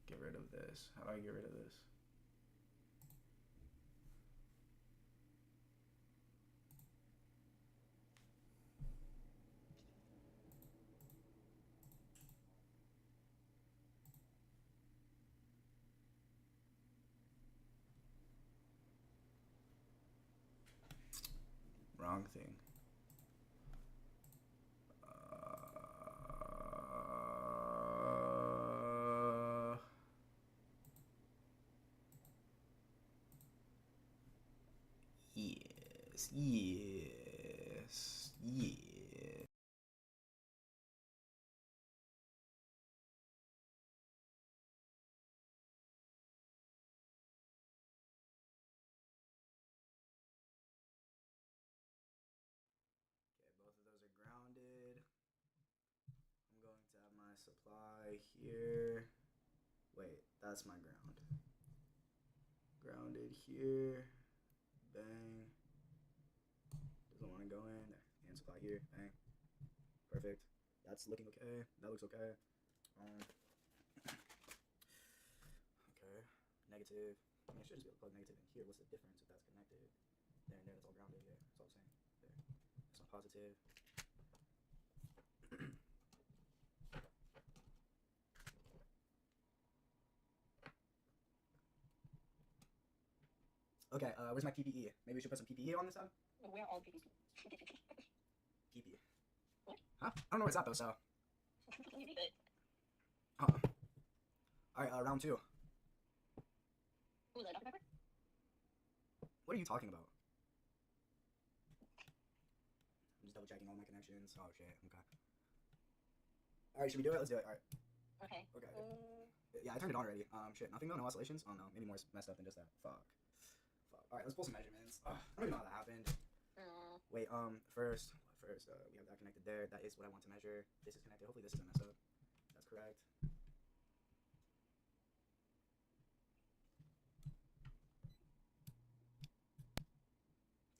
S1: Get rid of this. How do I get rid of this? Wrong thing. Yes. Okay, both of those are grounded. I'm going to have my supply here. Wait, that's my ground. Grounded here. Bang. Doesn't want to go in. There. And supply here. Bang. Perfect. That's looking okay. That looks okay. Okay. Negative. I mean, I should just be able to plug negative in here. What's the difference if that's connected? There and there, that's all grounded. Yeah, that's all the same. There. That's my positive. Okay, where's my PPE? Maybe we should put some PPE on this side?
S2: We're all PPE.
S1: PPE. What? Huh? I don't know where it's at though, so.
S2: You need it.
S1: Alright, round two.
S2: Ooh, that Dr. Pepper?
S1: What are you talking about? I'm just double checking all my connections. Oh shit, okay. Alright, should we do it? Let's do it, alright.
S2: Okay.
S1: Okay. Yeah, I turned it on already. Shit, nothing though? No oscillations? Oh no, maybe more messed up than just that. Fuck. Alright, let's pull some measurements. I don't even know how that happened. Wait, first, we have that connected there. That is what I want to measure. This is connected. Hopefully this doesn't mess up. That's correct.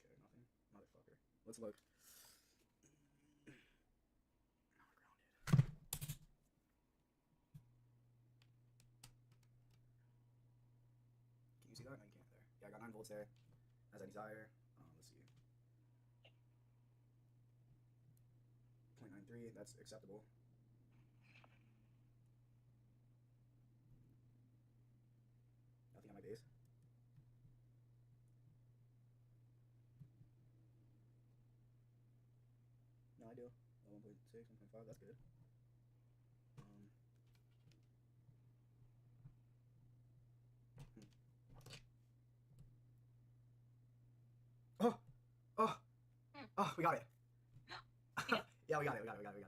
S1: Okay, nothing. Motherfucker. Let's look.
S3: 9 volts there, as I desire. Let's see. 0.93, that's acceptable. Nothing on my base. No, I do. 1.6, 1.5, that's good. Oh! Oh! Oh, we got it. Yeah, we got it.
S2: Oh my god, you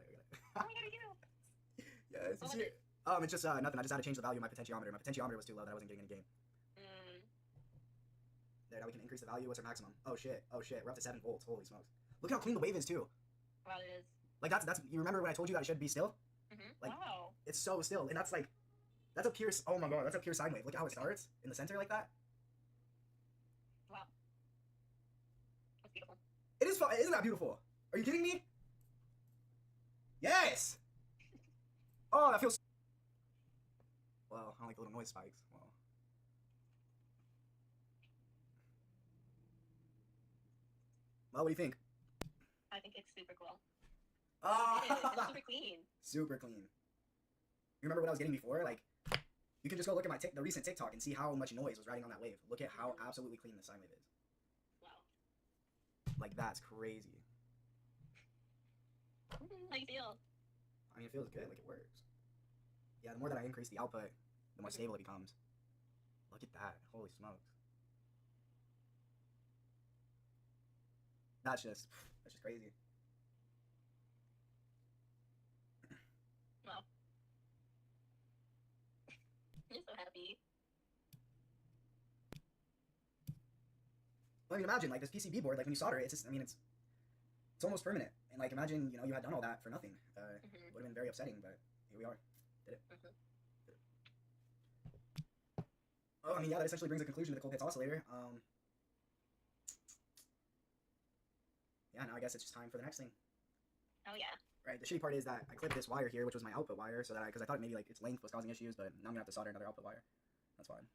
S3: Yes,
S2: What was
S3: you see
S2: it?
S3: It's just nothing. I just had to change the value of my potentiometer. My potentiometer was too low that I wasn't getting any gain. There, now we can increase the value. What's our maximum? Oh shit. Oh shit. We're up to 7 volts. Holy smokes. Look how clean the wave is too.
S2: Wow, it is.
S3: Like that's you remember when I told you that it should be still? Like
S2: Wow.
S3: it's so still, and that's a pure. Oh my god, that's a pure sine wave. Look at how it starts in the center like that.
S2: Wow. That's beautiful.
S3: It is fun. Isn't that beautiful? Are you kidding me? Yes. Oh, that feels. Well, I don't like the little noise spikes. Well. Well, what do you think?
S2: I think it's super cool.
S3: Ah,
S2: It's super clean.
S3: super clean. You remember what I was getting before? Like, you can just go look at my the recent TikTok and see how much noise was riding on that wave. Look at how absolutely clean the sine wave is.
S2: Wow.
S3: Like, that's crazy.
S2: How do you feel?
S3: I mean, it feels good. Like, it works. Yeah, the more that I increase the output, the more stable it becomes. Look at that. Holy smokes. That's just crazy.
S2: Wow. I'm so happy.
S3: Well, I mean, imagine, like, this PCB board, like, when you solder it, it's just, I mean, it's almost permanent. And, like, imagine, you know, you had done all that for nothing. Would have been very upsetting, but here we are. Did it. Did it. Oh, I mean, yeah, that essentially brings a conclusion to the Colpitts oscillator. Yeah, now I guess it's just time for the next thing.
S2: Oh yeah.
S3: Right, the shitty part is that I clipped this wire here, which was my output wire, so that because I thought maybe, like, its length was causing issues, but now I'm gonna have to solder another output wire. That's fine.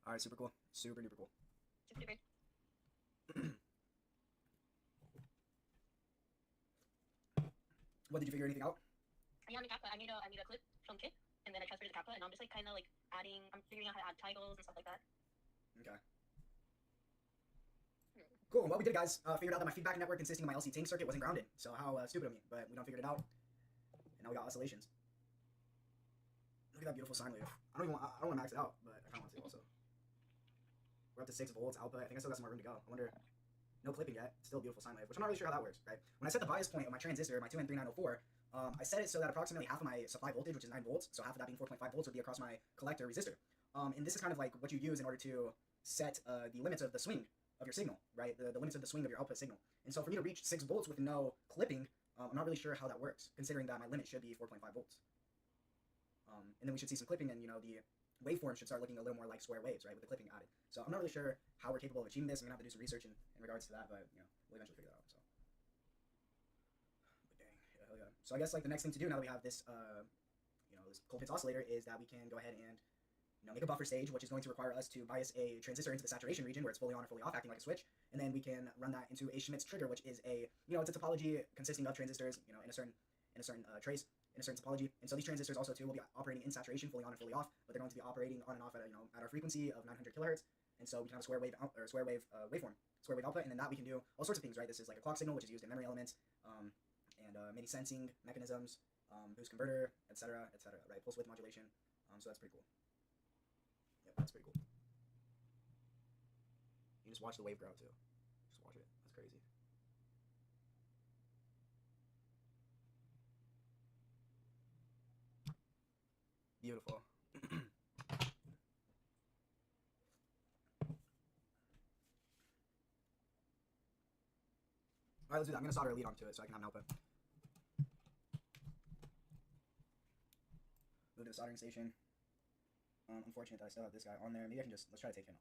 S3: Alright, super cool. Super duper cool.
S2: Super duper.
S3: What, did you figure anything out?
S2: Yeah, on the Kappa, I made a clip from Kit, and then I transferred it to Kappa, and I'm just like kind of like adding. I'm figuring out how to add titles and stuff like that.
S3: Okay. Cool. Well, we did, guys. Figured out that my feedback network consisting of my LC Ting circuit wasn't grounded. So how stupid of me. But we done figured it out. And now we got oscillations. Look at that beautiful sine wave. I don't want to max it out, but I kind of want to also. We're up to 6 volts output. I think I still got some more room to go. I wonder. No clipping yet. Still a beautiful sine wave, which I'm not really sure how that works, right? When I set the bias point of my transistor, my 2N3904, I set it so that approximately half of my supply voltage, which is 9 volts, so half of that being 4.5 volts, would be across my collector resistor. And this is kind of like what you use in order to set the limits of the swing of your signal, right? The limits of the swing of your output signal. And so for me to reach 6 volts with no clipping, I'm not really sure how that works, considering that my limit should be 4.5 volts. And then we should see some clipping, and, you know, the waveform should start looking a little more like square waves, right, with the clipping added. So I'm not really sure how we're capable of achieving this. I'm going to have to do some research in regards to that, but, you know, we'll eventually figure that out, so. But dang, yeah, hell yeah. So I guess, like, the next thing to do now that we have this, you know, this Colpitts oscillator is that we can go ahead and, you know, make a buffer stage, which is going to require us to bias a transistor into the saturation region where it's fully on or fully off, acting like a switch, and then we can run that into a Schmidt's trigger, which is a, you know, it's a topology consisting of transistors, you know, in a certain trace, in a certain topology. And so these transistors also too will be operating in saturation, fully on and fully off, but they're going to be operating on and off at a, you know, at our frequency of 900 kilohertz. And so we can have a square wave waveform, square wave output, and then that we can do all sorts of things, right? This is like a clock signal, which is used in memory elements, and many sensing mechanisms, boost converter, etc., right? Pulse width modulation. So that's pretty cool. Yep, that's pretty cool. You just watch the wave grow too. Just watch it. That's crazy. Beautiful. Alright, let's do that. I'm going to solder a lead onto it so I can have an output. Move to the soldering station. Unfortunate that I still have this guy on there. Maybe I can just, let's try to take him off.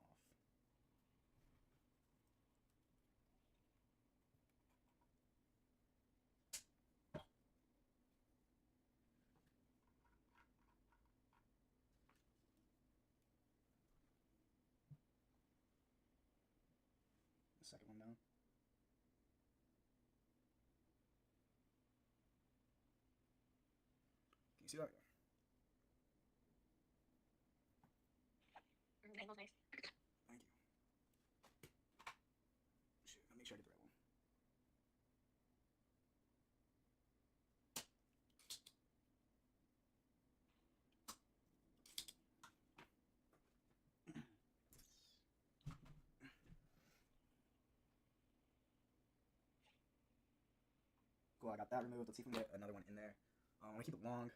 S3: second one down. Can you see that?
S2: That was nice.
S3: Thank you. Shoot, I'll make sure I get the right one. Cool, I got that removed. Let's see if we can get another one in there. I want to keep it long.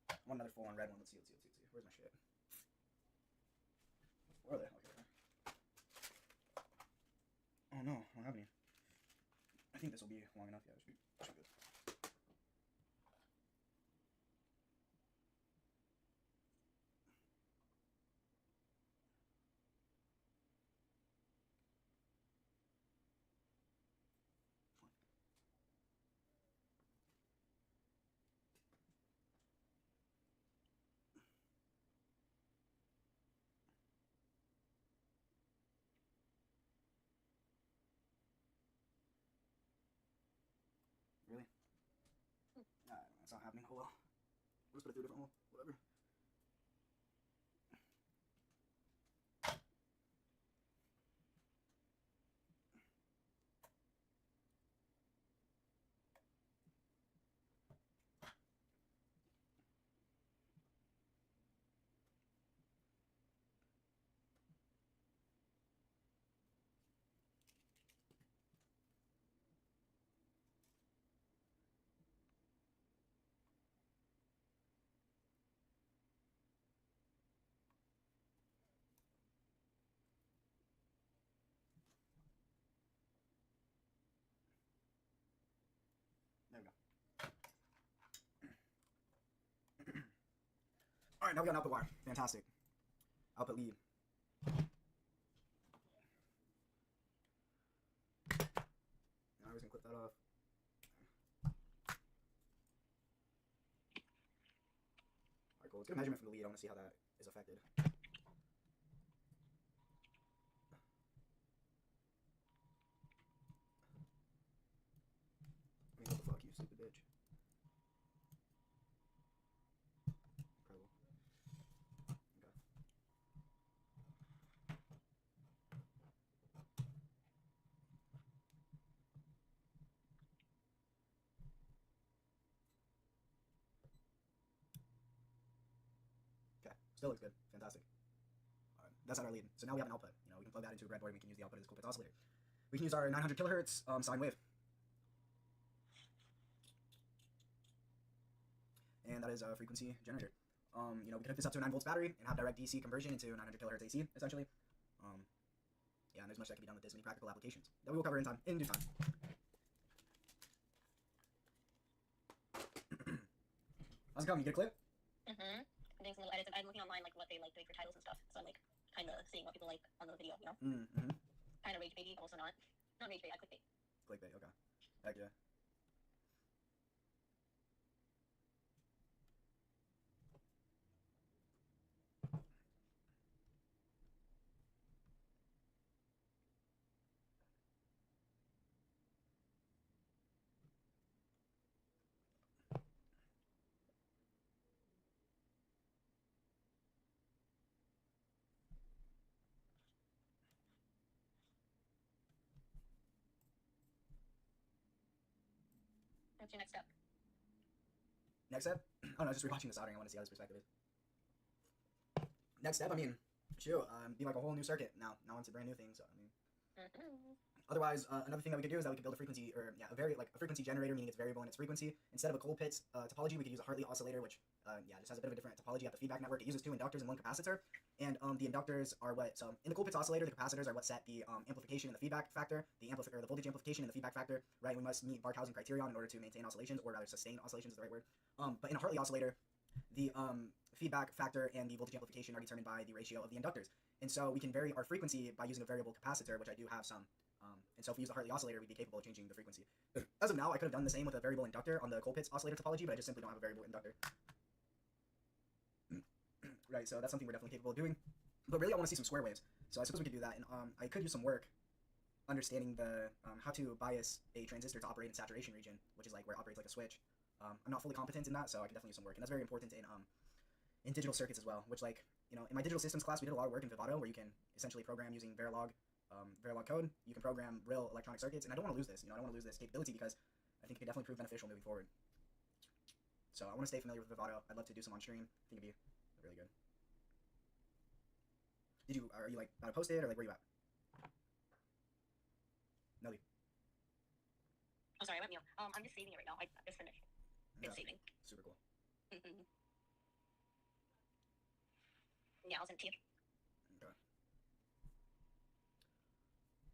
S3: I want another full-on red one. Let's see. Where's my shit? Where are they? Okay. Oh no, I don't have any. I think this will be long enough. Yeah, it should be good. Really? It's not happening. Oh well. We'll just put it through a different hole. Whatever. There we go. Alright, now we got an output wire. Fantastic. Output lead. Now we're just gonna clip that off. Alright, cool. Let's get a measurement from the lead. I want to see how that is affected. I mean, what the fuck, you stupid bitch. Incredible. Okay. Okay, still looks good. Fantastic. Alright, that's not our lead. So now we have an output. You know, we can plug that into a breadboard and we can use the output of this Colpitts oscillator. We can use our 900 kilohertz sine wave. And that is a frequency generator. You know, we can hook this up to a 9 volts battery and have direct DC conversion into 900 kilohertz AC, essentially. Yeah, and there's much that can be done with this, many practical applications that we will cover in due time. How's it going? You get a clip?
S2: I'm doing some little edits. I'm looking online, like what they like doing for titles and stuff. So I'm like kind of seeing what people like on the video, you know? Kind of rage baity, also not rage bait. I clickbait.
S3: Clickbait, okay. Heck yeah.
S2: What's your next step?
S3: Next step? Oh no, just rewatching the soldering. I want to see how this perspective is. Next step, I mean, shoot, be like a whole new circuit now. Now it's a brand new thing, so I mean. Otherwise, another thing that we could do is that we could build a frequency, or yeah, a frequency generator, meaning it's variable in its frequency. Instead of a Colpitts topology, we could use a Hartley oscillator, which just has a bit of a different topology at the feedback network. It uses 2 inductors and 1 capacitor, and the inductors are what. So in the Colpitts oscillator, the capacitors are what set the amplification and the feedback factor, the voltage amplification and the feedback factor. Right, we must meet Barkhausen criterion in order to maintain oscillations, or rather sustain oscillations is the right word. But in a Hartley oscillator, the feedback factor and the voltage amplification are determined by the ratio of the inductors, and so we can vary our frequency by using a variable capacitor, which I do have some. And so if we use the Hartley oscillator, we'd be capable of changing the frequency. As of now, I could have done the same with a variable inductor on the Colpitts oscillator topology, but I just simply don't have a variable inductor. Right, so that's something we're definitely capable of doing. But really, I want to see some square waves. So I suppose we could do that, and I could use some work understanding the how to bias a transistor to operate in saturation region, which is like where it operates like a switch. I'm not fully competent in that, so I could definitely use some work, and that's very important in digital circuits as well. Which, like, you know, in my digital systems class, we did a lot of work in Vivado, where you can essentially program using Verilog code. You can program real electronic circuits, and I don't want to lose this. You know, I don't want to lose this capability because I think it could definitely prove beneficial moving forward. So I want to stay familiar with Vivado. I'd love to do some on stream. I think it'd be really good. Are you like about to post it, or like where you at? Nelly.
S2: I'm sorry, I went mute. I'm just saving it right now. I just finished. It's saving.
S3: Super cool.
S2: Mm-hmm. Yeah, I'll send it to you.
S3: Okay.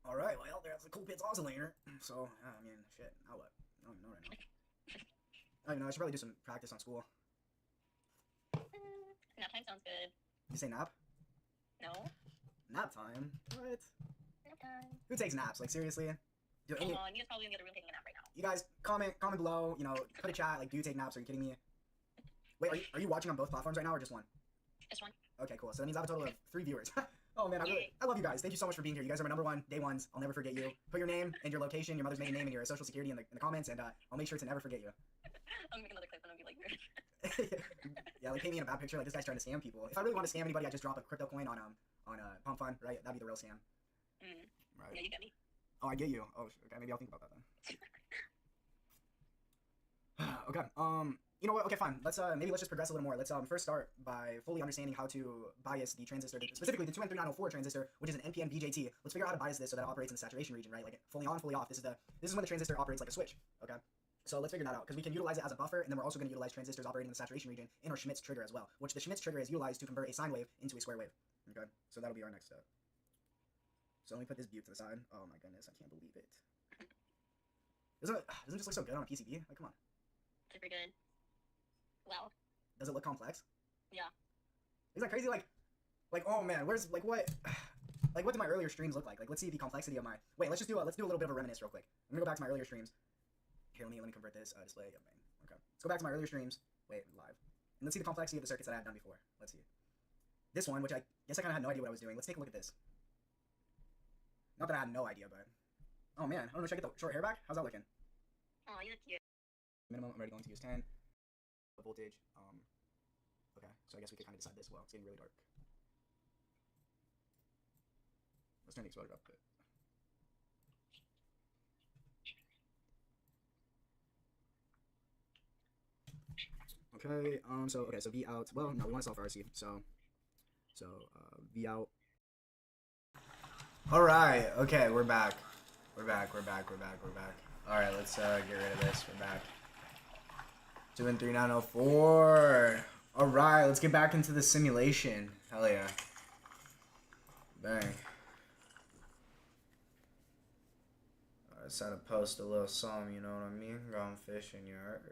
S3: All right. Well, there's a Cool Pits oscillator. So I mean, shit. Now what? I don't even know right now. I don't even know. I should probably do some practice on school.
S2: Nap time sounds good.
S3: You say nap?
S2: No.
S3: Nap time? What?
S2: Nap time.
S3: Who takes naps? Like, seriously? Do any,
S2: Come on, you guys probably in the other room taking a nap right now.
S3: you guys comment below. You know, put a chat. Like, do you take naps? Are you kidding me? Wait, are you watching on both platforms right now, or just one?
S2: Just one.
S3: Okay, cool. So that means I have a total of 3 viewers. Oh man, I love you guys. Thank you so much for being here. You guys are my number one, day ones. I'll never forget you. Put your name and your location, your mother's maiden name, and your social security in the comments, and I'll make sure to never forget you.
S2: I'll make another clip and I'll be like,
S3: Yeah, like paint me in a bad picture. Like, this guy's trying to scam people. If I really want to scam anybody, I just drop a crypto coin on Pump Fun, right? That'd be the real scam.
S2: Right. Yeah, you get me.
S3: Oh, I get you. Oh, okay. Maybe I'll think about that then. Okay. You know what? Okay, fine. Let's just progress a little more. Let's first start by fully understanding how to bias the transistor, specifically the 2N3904 transistor, which is an NPN BJT. Let's figure out how to bias this so that it operates in the saturation region, right? Like fully on, fully off. This is when the transistor operates like a switch. Okay. So let's figure that out, because we can utilize it as a buffer, and then we're also going to utilize transistors operating in the saturation region in our Schmitz trigger as well, which the Schmitz trigger is utilized to convert a sine wave into a square wave. Okay. So that'll be our next step. So let me put this butte to the side. Oh my goodness, I can't believe it. Doesn't it just look so good on a PCB? Like, come on.
S2: Super good. Wow.
S3: Does it look complex?
S2: Yeah.
S3: Isn't that crazy? Like, oh man, where's, like, what did my earlier streams look like? Like, let's see the complexity of my, wait, let's do a little bit of a reminisce real quick. I'm gonna go back to my earlier streams. Here, let me convert this display. Yeah, bang. Okay. Let's go back to my earlier streams. Wait, live. And let's see the complexity of the circuits that I had done before. Let's see. This one, which I guess I kind of had no idea what I was doing. Let's take a look at this. Not that I had no idea, but, oh man, I don't know, should I get the short hair back? How's that looking?
S2: Oh, you look cute.
S3: Minimum, I'm already going to use 10. Voltage, okay, so I guess we could kind of decide this. Well, it's getting really dark. Let's turn the exposure up a bit. Okay, so V out, well, no, we want to solve for RC, so V out. Alright, okay, we're back. We're back. Alright, let's get rid of this, we're back. 2N3904. Alright, let's get back into the simulation. Hell yeah. Bang. I just had to post a little something, you know what I mean? Gone fishing yard.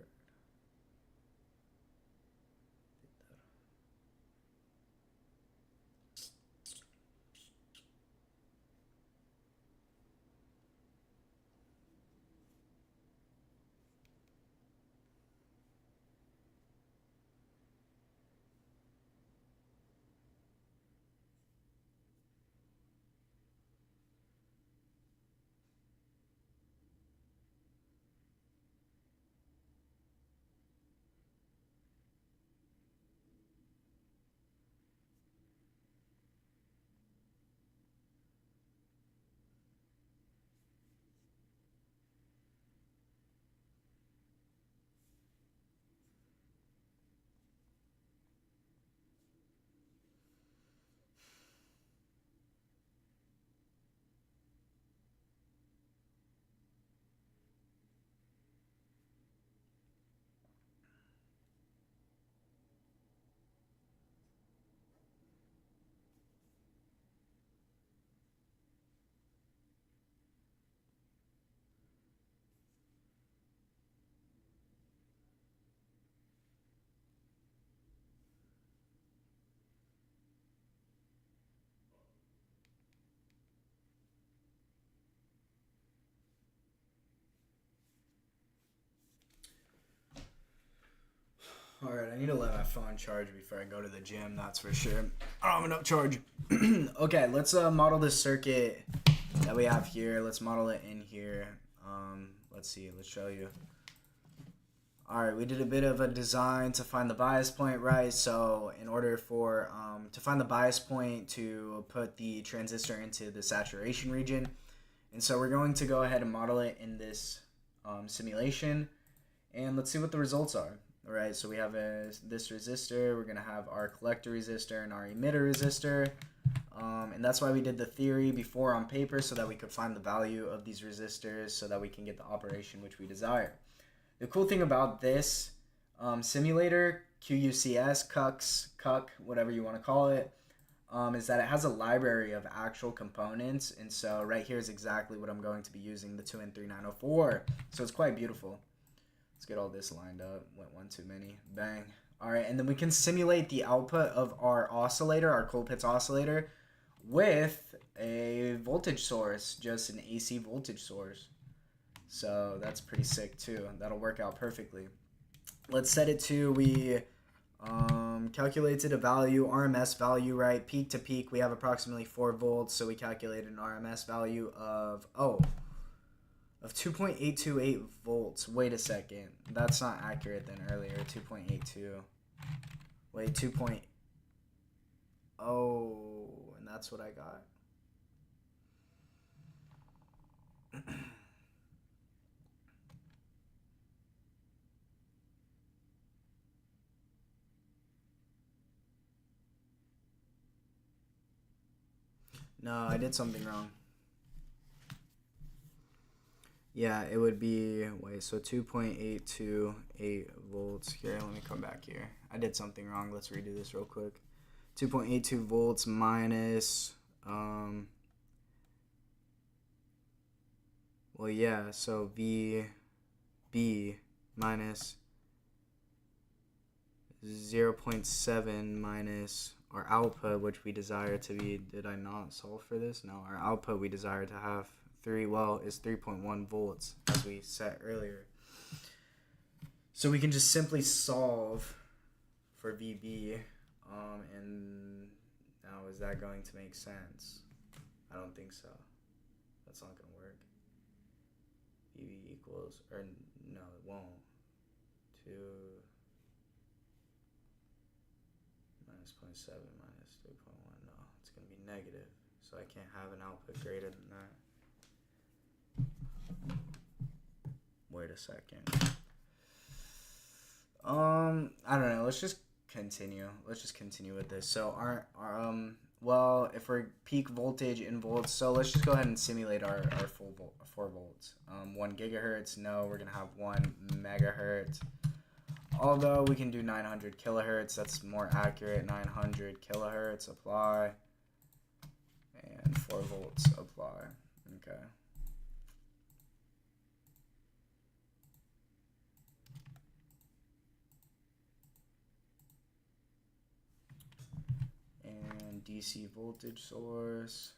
S3: Alright, I need to let my phone charge before I go to the gym, that's for sure. I don't have enough charge. Okay, let's model this circuit
S1: that we have here. Let's model it in here. Let's see, let's show you. Alright, we did a bit of a design to find the bias point, right? So in order for, to find the bias point to put the transistor into the saturation region. And so we're going to go ahead and model it in this simulation. And let's see what the results are. Alright, so we have this resistor, we're going to have our collector resistor and our emitter resistor. And that's why we did the theory before on paper, so that we could find the value of these resistors so that we can get the operation which we desire. The cool thing about this simulator, QUCS, CUC, whatever you want to call it, is that it has a library of actual components. And so right here is exactly what I'm going to be using, the 2N3904. So it's quite beautiful. Let's get all this lined up. Went one too many. Bang. All right, and then we can simulate the output of our oscillator, our Colpitts oscillator, with a voltage source, just an AC voltage source. So that's pretty sick too. That'll work out perfectly. Let's set it to, we calculated a value, RMS value, right? Peak to peak, we have approximately 4 volts. So we calculated an RMS value of 2.828 volts. Wait a second. That's not accurate than earlier. 2.82. Wait, 2. Oh, and that's what I got. No, I did something wrong. Yeah, it would be, wait, so 2.828 volts. Here, let me come back here. I did something wrong. Let's redo this real quick. 2.82 volts minus, well, yeah, so VB minus 0.7 minus our output, which we desire to be, did I not solve for this? No, our output we desire to have is 3.1 volts, as we set earlier. So we can just simply solve for VB, and now is that going to make sense? I don't think so. That's not going to work. VB equals, or no, it won't. 2 minus 0.7 minus 3.1, no, it's going to be negative. So I can't have an output greater than that. Wait a second. I don't know. Let's just continue. With this. So well, if we're peak voltage in volts, so let's just go ahead and simulate our full 4 volts. 1 gigahertz. No, we're gonna have 1 megahertz. Although we can do 900 kilohertz, that's more accurate. 900 kilohertz, apply, and 4 volts, apply. Okay. And DC voltage source.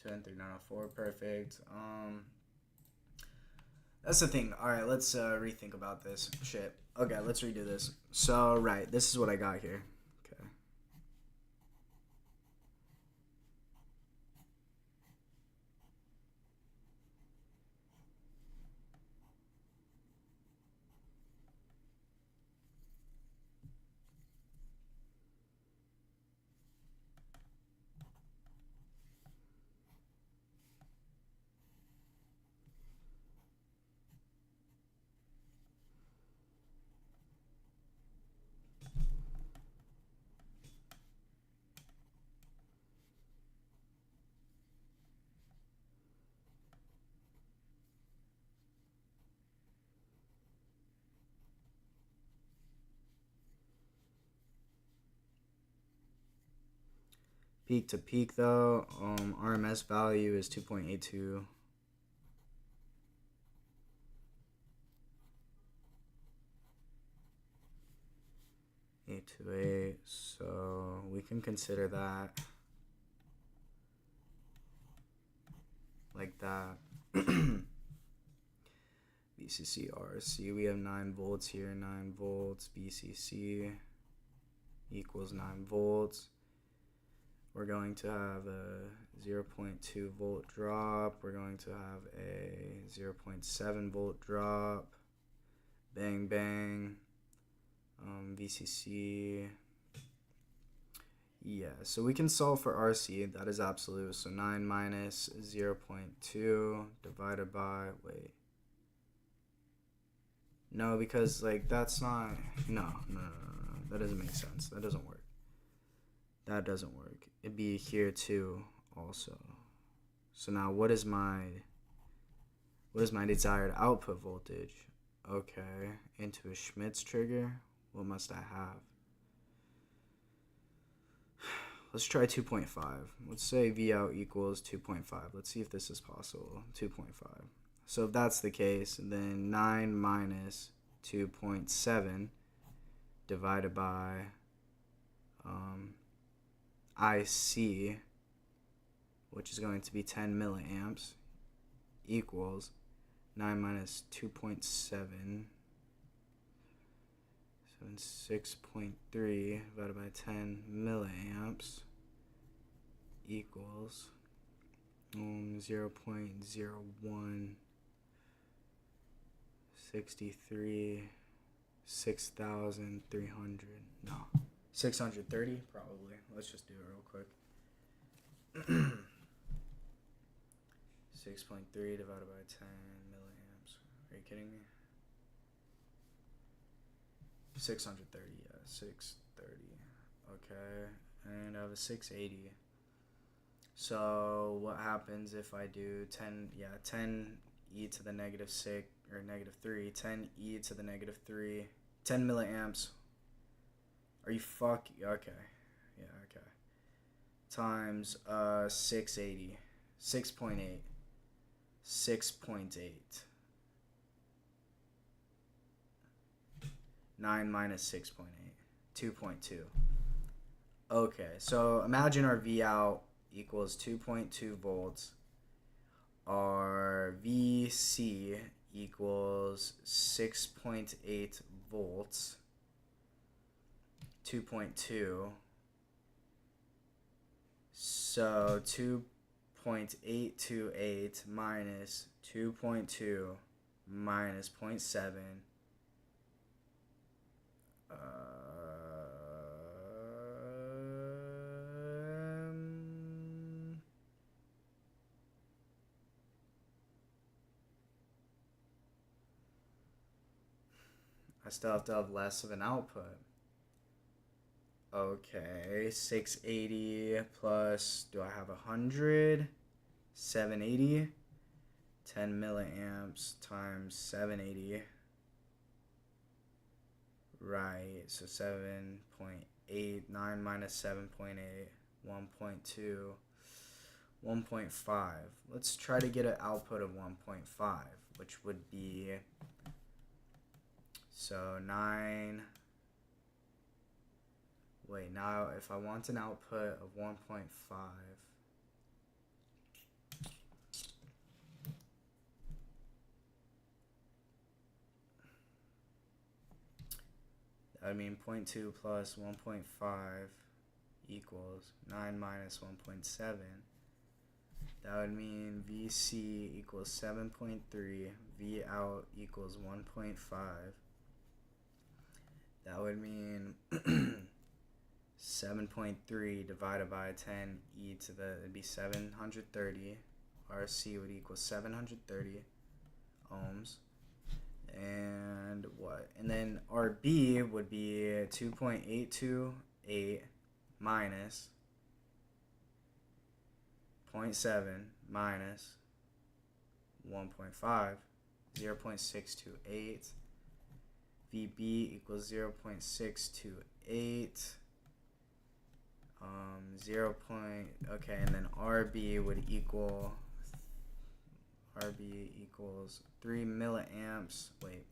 S1: And 3904, perfect. That's the thing. All right, let's rethink about this shit. Okay, let's redo this. So, right, this is what I got here. Okay. Peak to peak though, RMS value is 2.82. 0.28, so we can consider that like that. VCC RC, we have 9 volts here, 9 volts. VCC equals 9 volts. We're going to have a 0.2 volt drop. We're going to have a 0.7 volt drop. Bang, bang. VCC. Yeah, so we can solve for RC. That is absolute. So 9 minus 0.2 divided by, wait. No, because, like, that's not, no. That doesn't make sense. That doesn't work. That doesn't work. It'd be here too, also. So now, what is my desired output voltage? Okay, into a Schmitz trigger. What must I have? Let's try 2.5. Let's say V out equals 2.5. Let's see if this is possible. 2.5. So if that's the case, then 9 minus 2.7 divided by IC, which is going to be 10 milliamps, equals 9 minus 2.7, 6.3 divided by 10 milliamps equals 0.01 63 6,300. No, 630 probably. Let's just do it real quick. 6.3 divided by 10 milliamps. Are you kidding me? 630, yeah, 630. Okay, and I have a 680. So what happens if I do 10 e to the negative 6 or negative 3, 10 e to the negative 3, 10 milliamps. Are you okay? Yeah, okay. Times 680, 6.8, 6.8. 9 minus 6.8, 2.2. Okay, so imagine our V out equals 2.2 volts. Our VC equals 6.8 volts. 2.2. So 2.828 minus 2.2 minus 0.7. I still have to have less of an output. Okay, 680 plus, do I have 100? 780. 10 milliamps times 780. Right, so 7.8, 9 minus 7.8, 1.2, 1.5. Let's try to get an output of 1.5, which would be, so 9, wait, now if I want an output of 1.5, I mean 0.2 plus 1.5 equals 9 minus 1.7. That would mean VC equals 7.3, V out equals 1.5. That would mean 7.3 divided by 10 e to the, it'd be 730. RC would equal 730 ohms. And what? And then RB would be 2.828 minus 0.7 minus 1.5, 0.628. VB equals 0.628. Okay, and then RB would equal, RB equals 3 milliamps, wait,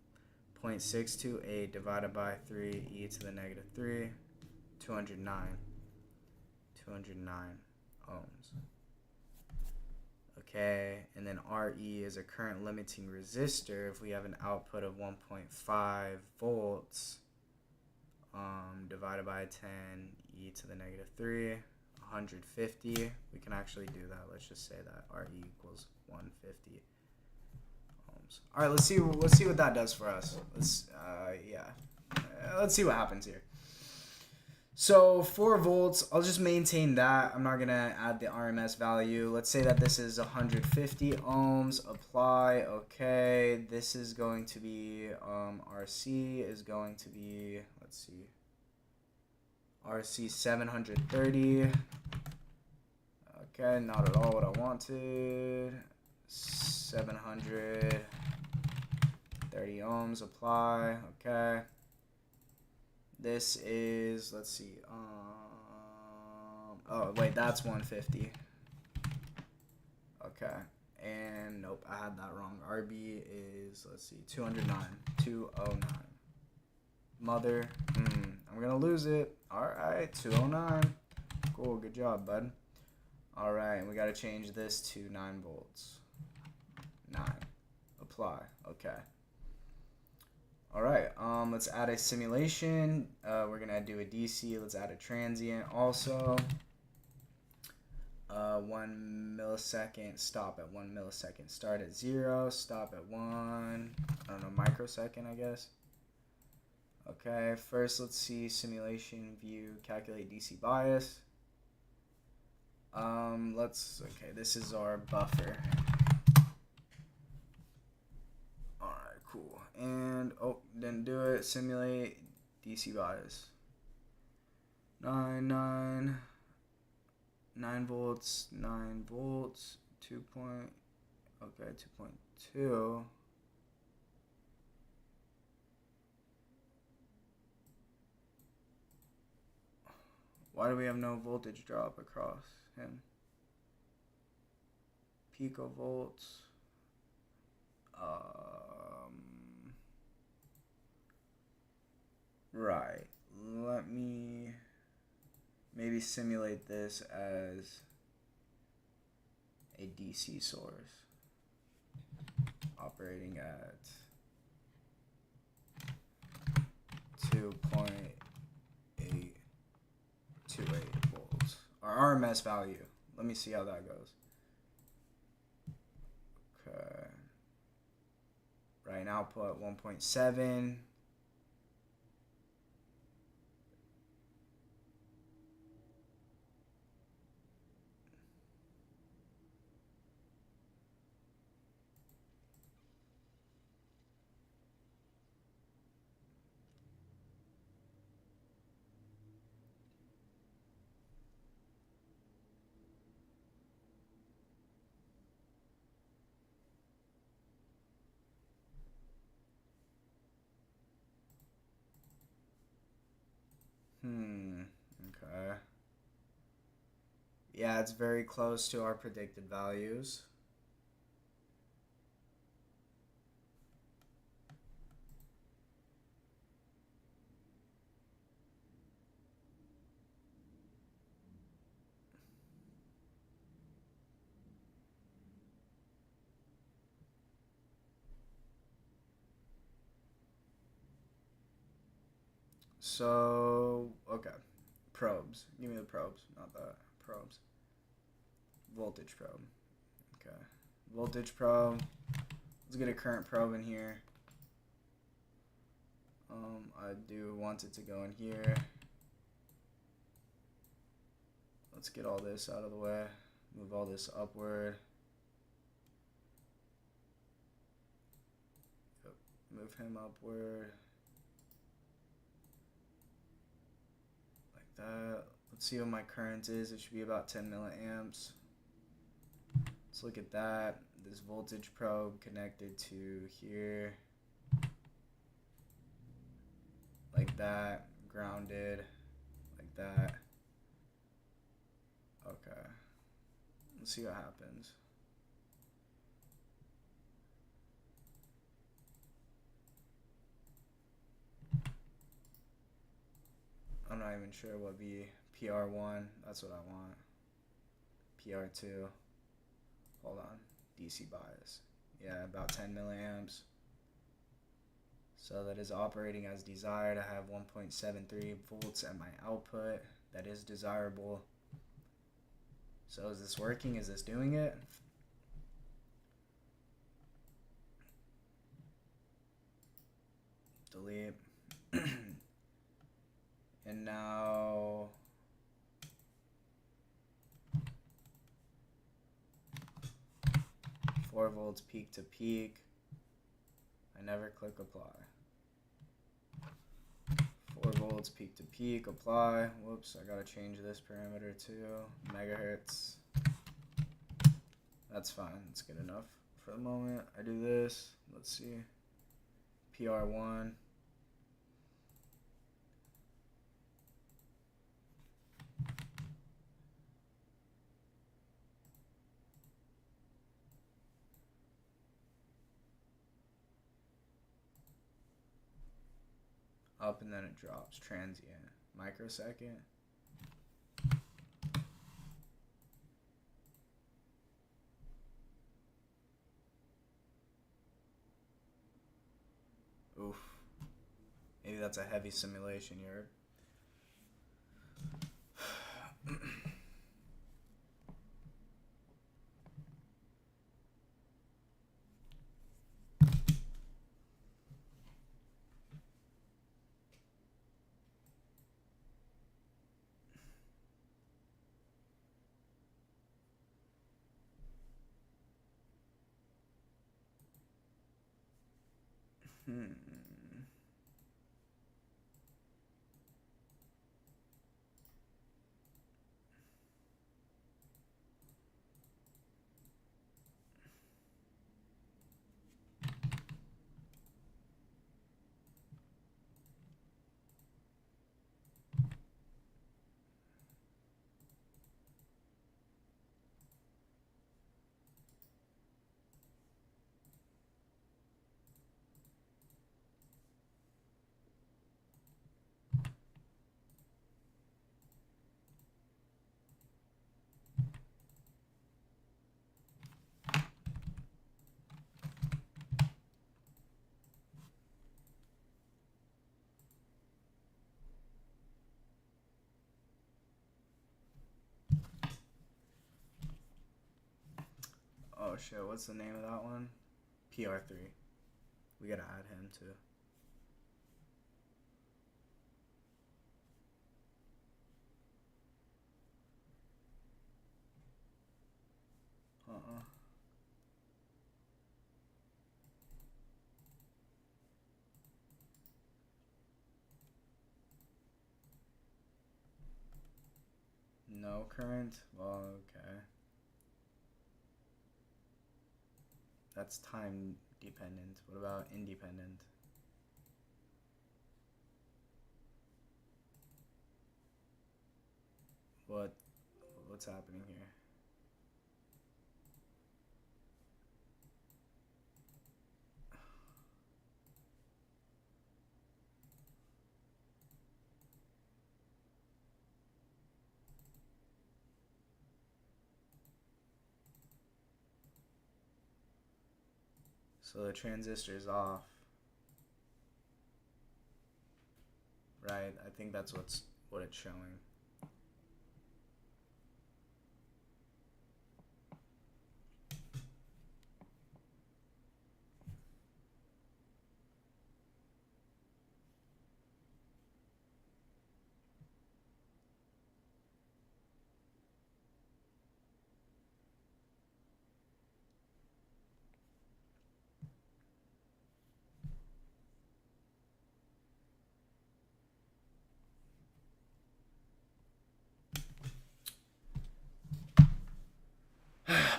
S1: 0.628 divided by 3 e to the negative 3, 209. 209 ohms. Okay, and then RE is a current limiting resistor. If we have an output of 1.5 volts, divided by 10, e to the negative 3, 150. We can actually do that. Let's just say that RE equals 150 ohms. All right, let's see what that does for us. Let's see what happens here. So 4 volts, I'll just maintain that. I'm not gonna add the RMS value. Let's say that this is 150 ohms. Apply. Okay, this is going to be RC is going to be, let's see, RC 730. Okay, not at all what I wanted. 730 ohms. Apply. Okay. This is, let's see, oh wait, that's 150. Okay, and nope, I had that wrong. RB is, let's see, 209. 209. Mother, I'm gonna lose it. Alright, 209. Cool, good job, bud. Alright, and we gotta change this to 9 volts. 9. Apply. Okay. Alright, let's add a simulation. We're gonna do a DC. Let's add a transient also. 1 millisecond, stop at 1 millisecond. Start at 0, stop at 1, I don't know, microsecond, I guess. Okay, first let's see simulation view, calculate DC bias. Okay, this is our buffer. Alright, cool. And, oh, didn't do it. Simulate DC bias. 9 volts, 9 volts, 2.2. Why do we have no voltage drop across him? Picovolts. Right. Let me maybe simulate this as a DC source operating at 2.828 volts. Our RMS value. Let me see how that goes. Okay. Right, output 1.7. Okay. Yeah, it's very close to our predicted values. So, okay. Probes. Give me the probes, not that. Probes. Voltage probe. Okay. Voltage probe. Let's get a current probe in here. I do want it to go in here. Let's get all this out of the way. Move all this upward. Yep. Move him upward. That. Let's see what my current is. It should be about 10 milliamps. Let's look at that. This voltage probe connected to here. Like that. Grounded. Like that. Okay. Let's see what happens. I'm not even sure what PR1, that's what I want. PR2, hold on, DC bias. Yeah, about 10 milliamps. So that is operating as desired. I have 1.73 volts at my output. That is desirable. So is this working? Is this doing it? Delete. And now 4 volts peak to peak. I never click apply. 4 volts peak to peak, apply. Whoops, I gotta change this parameter to megahertz. That's fine, that's good enough for the moment. I do this, let's see. PR1. Up and then it drops, transient, microsecond. Oof. Maybe that's a heavy simulation here. Oh shit, what's the name of that one? PR3. We gotta add him too. No current? Well, okay. That's time dependent. What about independent? What's happening here? So the transistor's off. Right, I think that's what it's showing.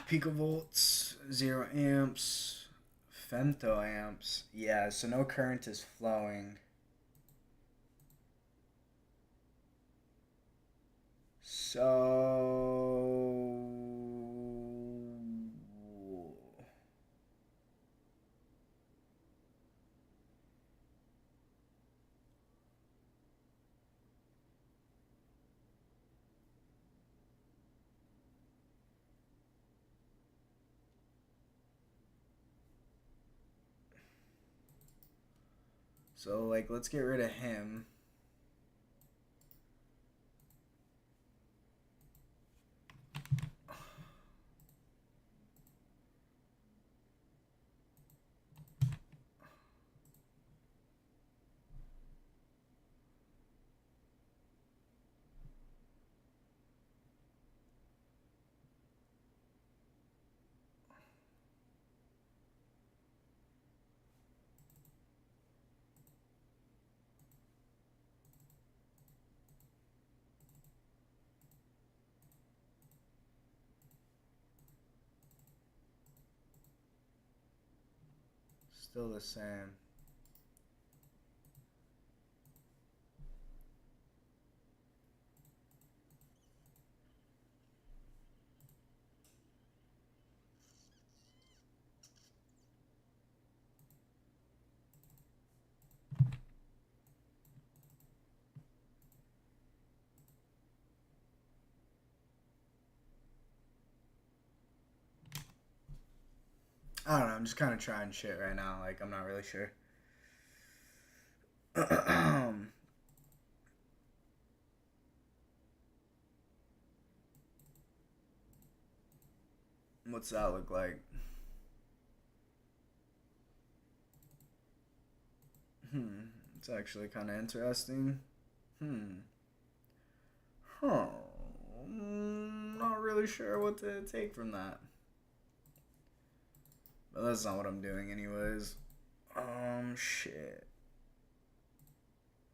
S1: Picovolts, 0 amps, femtoamps. Yeah, so no current is flowing. So So, like, let's get rid of him. Still the same. I don't know. I'm just kind of trying shit right now. Like, I'm not really sure. What's that look like? It's actually kind of interesting. Huh. Not really sure what to take from that. But that's not what I'm doing anyways. Shit.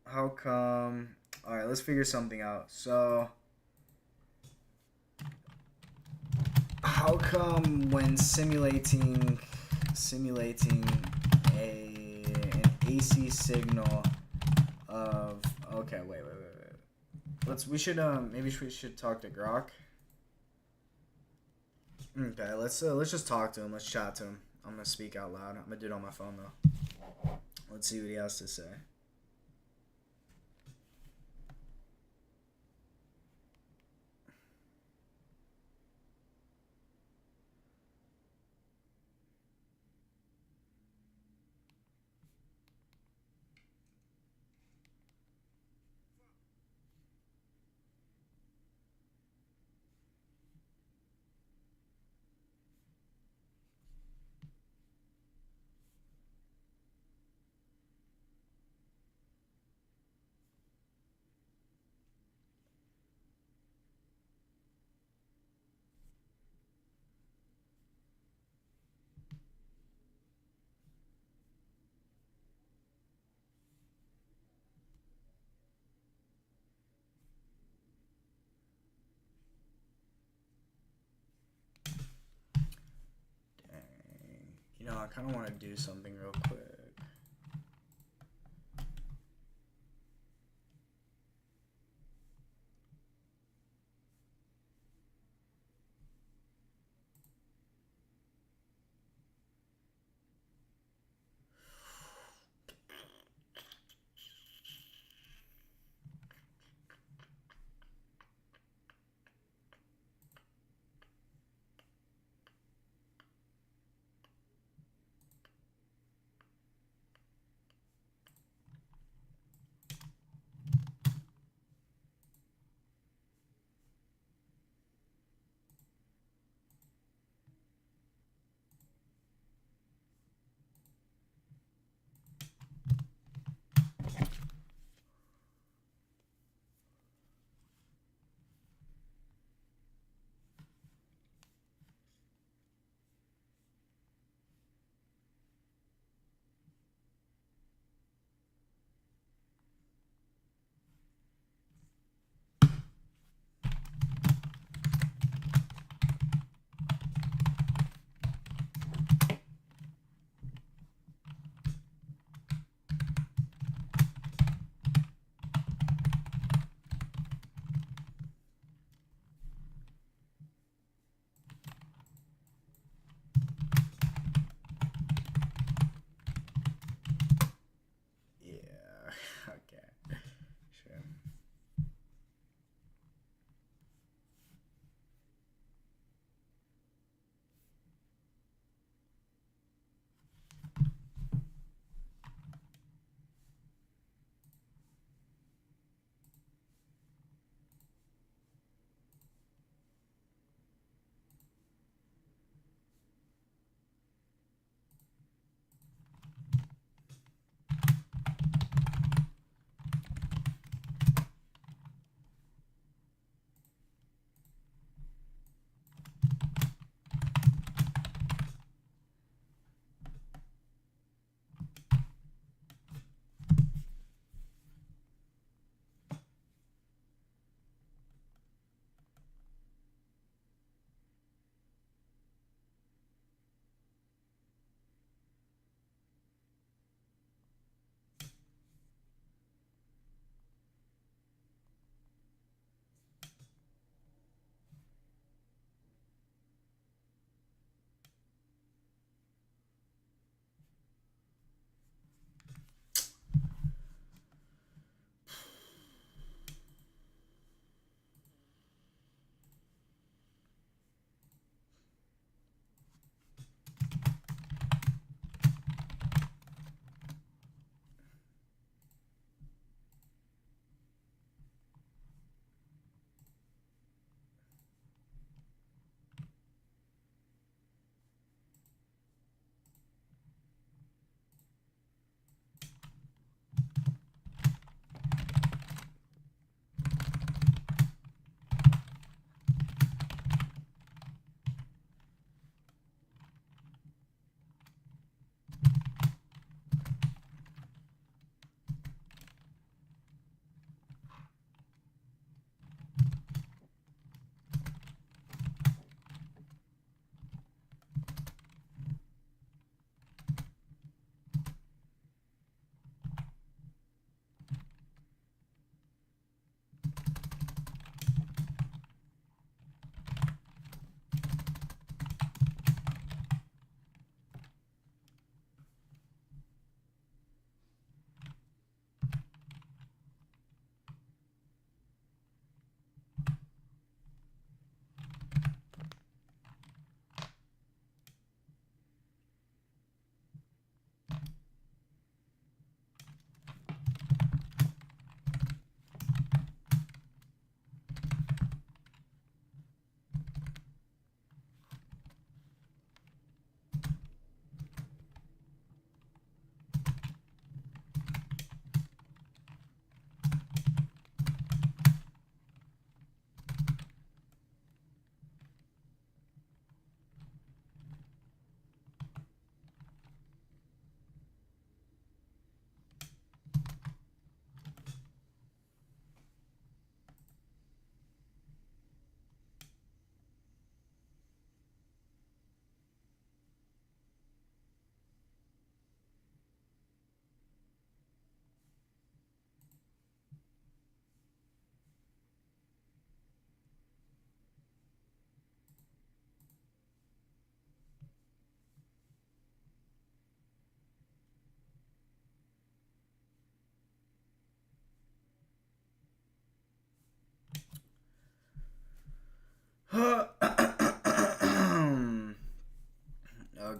S1: How come... Alright, let's figure something out. So... How come when simulating an AC signal of... Okay, wait. Maybe we should talk to Grok. Okay, let's just talk to him. Let's chat to him. I'm gonna speak out loud. I'm gonna do it on my phone though. Let's see what he has to say. I kind of want to do something real quick.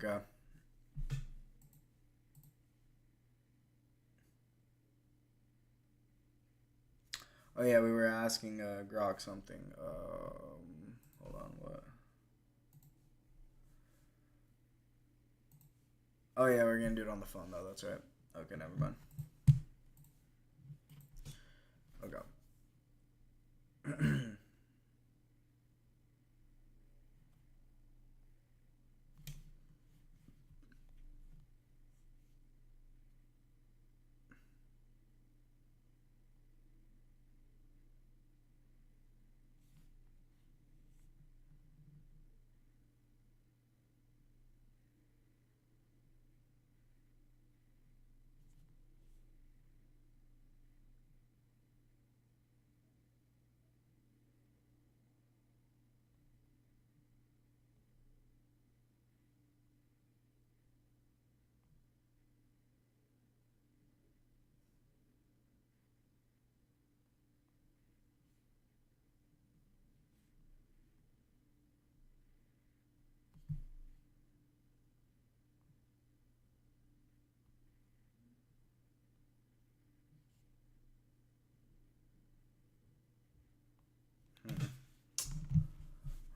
S1: Okay. Oh yeah, we were asking Grok something. Hold on, what? Oh yeah, we're gonna do it on the phone though. That's right. Okay, never mind. Okay.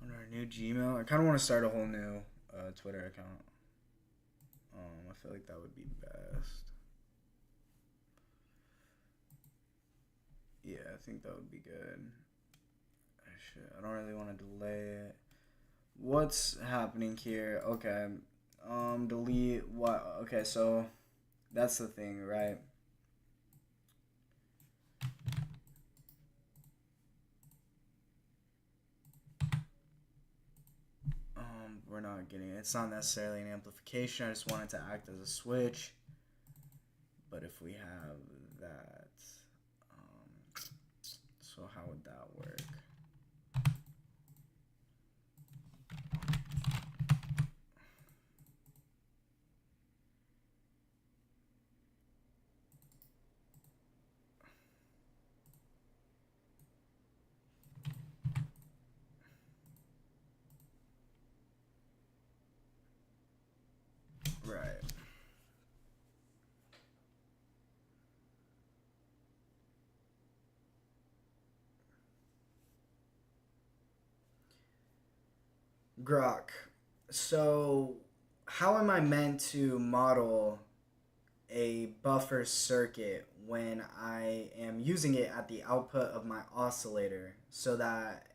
S1: On our new Gmail, I kind of want to start a whole new Twitter account. I feel like that would be best. Yeah, I think that would be good. I don't really want to delay it. What's happening here? Okay. Delete what? Okay, so that's the thing, right? We're not getting it. It's not necessarily an amplification. I just want it to act as a switch. But if we have that, so how would that work? Right. Grok. So, how am I meant to model a buffer circuit when I am using it at the output of my oscillator so that,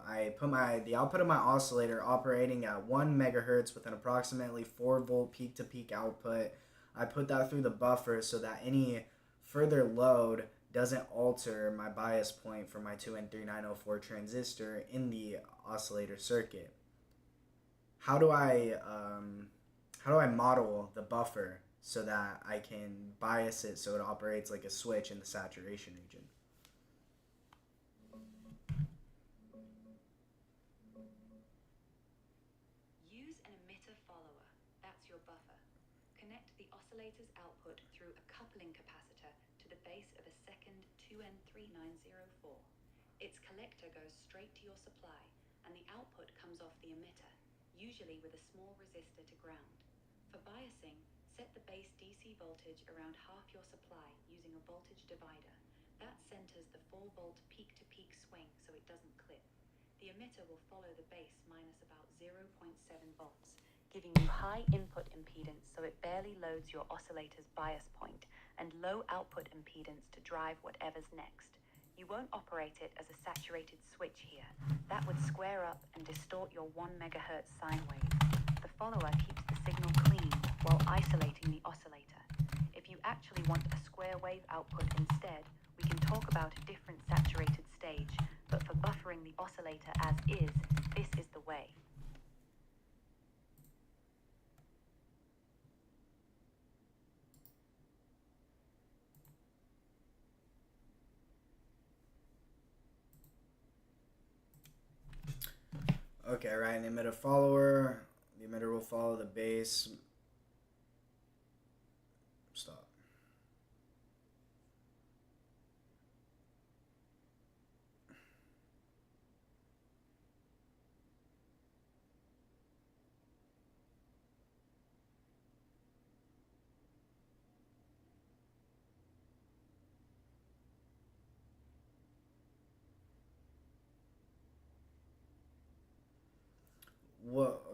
S1: I put the output of my oscillator operating at 1 megahertz with an approximately 4 volt peak to peak output. I put that through the buffer so that any further load doesn't alter my bias point for my 2N3904 transistor in the oscillator circuit. How do I model the buffer so that I can bias it so it operates like a switch in the saturation region?
S4: Use an emitter follower. That's your buffer. Connect the oscillator's output through a coupling capacitor to the base of a second 2N3904. Its collector goes straight to your supply, and the output comes off the emitter, usually with a small resistor to ground. For biasing, set the base DC voltage around half your supply using a voltage divider. That centers the 4-volt peak-to-peak swing so it doesn't clip. The emitter will follow the base minus about 0.7 volts, giving you high input impedance so it barely loads your oscillator's bias point, and low output impedance to drive whatever's next. You won't operate it as a saturated switch here. That would square up and distort your 1 megahertz sine wave. The follower keeps the signal clean while isolating the oscillator. If you actually want a square wave output instead, we can talk about a different saturated stage, but for buffering the oscillator as is, this is the way.
S1: Okay, right, an emitter follower. The emitter will follow the base. Stop.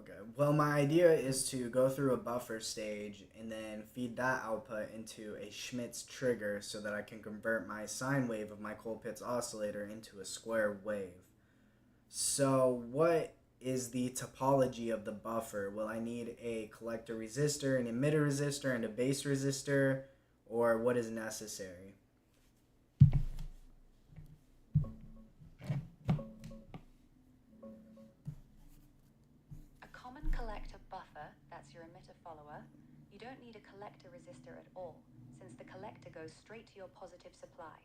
S1: Okay. Well, my idea is to go through a buffer stage and then feed that output into a Schmitt's trigger so that I can convert my sine wave of my Colpitts oscillator into a square wave. So, what is the topology of the buffer? Will I need a collector resistor, an emitter resistor, and a base resistor, or what is necessary?
S4: A common collector buffer, that's your emitter follower, you don't need a collector resistor at all, since the collector goes straight to your positive supply.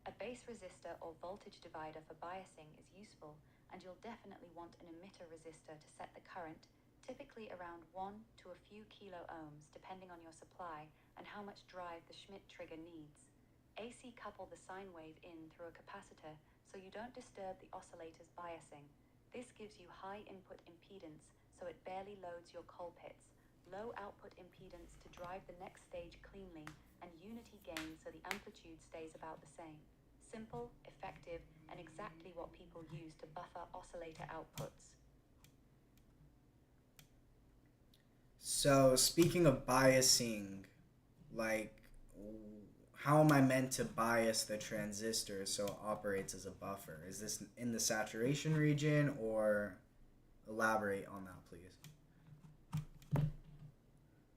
S4: A base resistor or voltage divider for biasing is useful, and you'll definitely want an emitter resistor to set the current, typically around 1 to a few kilo ohms, depending on your supply and how much drive the Schmitt trigger needs. AC couple the sine wave in through a capacitor so you don't disturb the oscillator's biasing. This gives you high input impedance so it barely loads your Colpitts, low output impedance to drive the next stage cleanly, and unity gain so the amplitude stays about the same. Simple, effective, and exactly what people use to buffer oscillator outputs.
S1: So, speaking of biasing, like, how am I meant to bias the transistor so it operates as a buffer? Is this in the saturation region, or elaborate on that, please?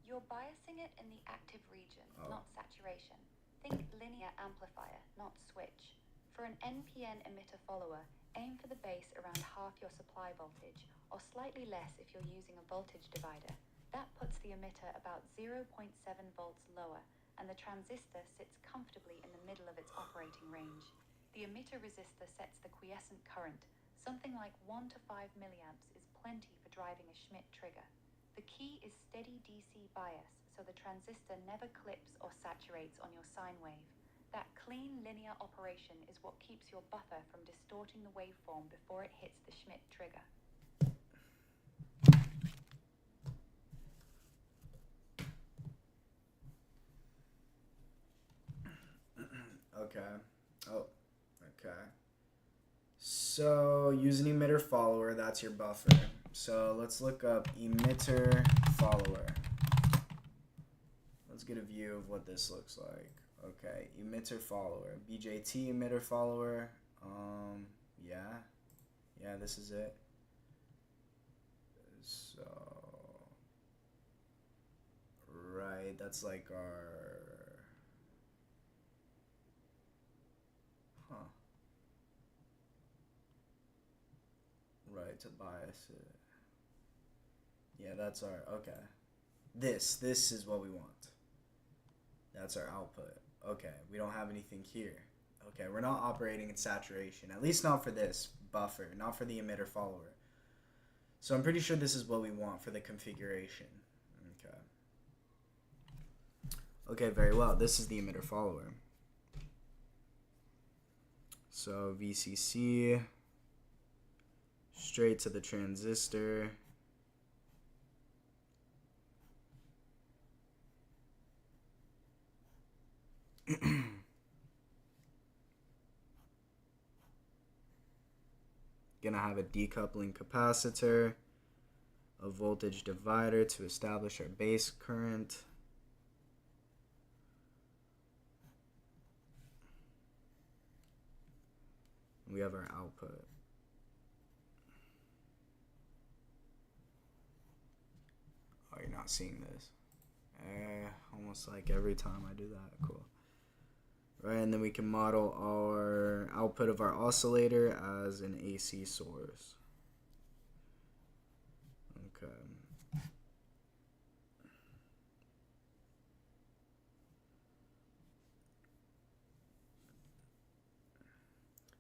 S4: You're biasing it in the active region,
S1: Oh.
S4: not saturation. Think linear amplifier, not switch. For an NPN emitter follower, aim for the base around half your supply voltage, or slightly less if you're using a voltage divider. That puts the emitter about 0.7 volts lower, and the transistor sits comfortably in the middle of its operating range. The emitter resistor sets the quiescent current. Something like 1 to 5 milliamps is plenty for driving a Schmitt trigger. The key is steady DC bias, so the transistor never clips or saturates on your sine wave. That clean linear operation is what keeps your buffer from distorting the waveform before it hits the Schmitt trigger.
S1: Okay. Oh, okay. So, use an emitter follower, that's your buffer. So, let's look up emitter follower. Let's get a view of what this looks like. Okay, emitter follower. BJT emitter follower. Yeah, this is it. So, right, that's like our... Huh. Right, to bias it. Yeah, that's our... Okay. This is what we want. That's our output. Okay, we don't have anything here. Okay, we're not operating in saturation. At least not for this buffer, not for the emitter follower. So I'm pretty sure this is what we want for the configuration. Okay. Okay, very well. This is the emitter follower. So VCC, straight to the transistor. Gonna have a decoupling capacitor, a voltage divider to establish our base current. We have our output. Oh, you're not seeing this. Almost like every time I do that. Cool. Right, and then we can model our output of our oscillator as an AC source. Okay.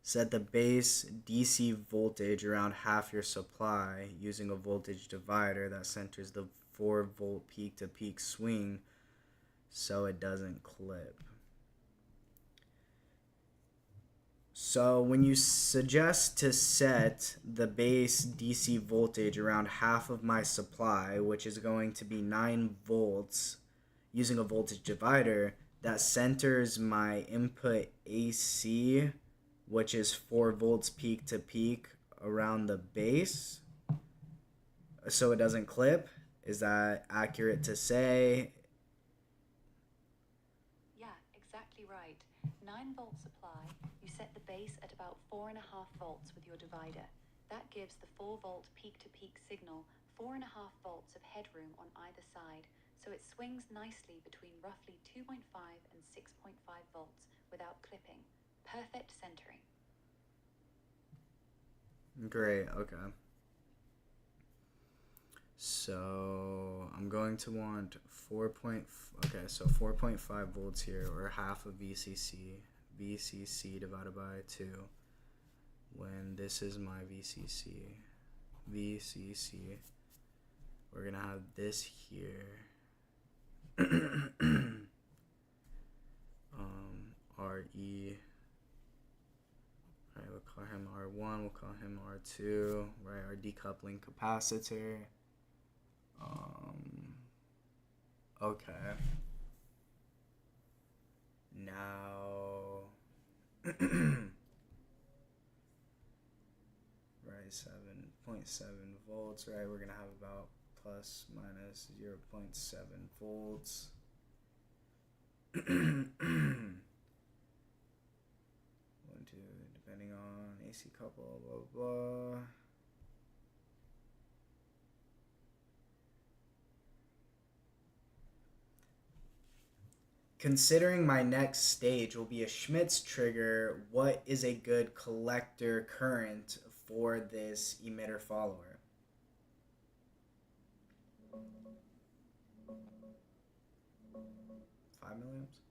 S1: Set the base DC voltage around half your supply using a voltage divider that centers the 4-volt peak-to-peak swing so it doesn't clip. So when you suggest to set the base DC voltage around half of my supply, which is going to be 9 volts, using a voltage divider that centers my input AC, which is 4 volts peak to peak around the base. so it doesn't clip. Is that accurate to say?
S4: Yeah, exactly right. 9 volt supply, you set the base at about 4.5 volts with your divider. That gives the 4 volt peak-to-peak signal 4.5 volts of headroom on either side, so it swings nicely between roughly 2.5 and 6.5 volts without clipping. Perfect centering.
S1: Great, okay. So I'm going to want 4.5 volts here, or half of VCC divided by 2, when this is my VCC, we're gonna have this here, RE, right, we'll call him R1, we'll call him R2, right, our decoupling capacitor. Okay. Now, right, 7.7 volts, right, we're gonna have about plus minus 0.7 volts. 1, 2, depending on AC couple, blah, blah. Considering my next stage will be a Schmitz trigger, what is a good collector current for this emitter follower? Five milliamps?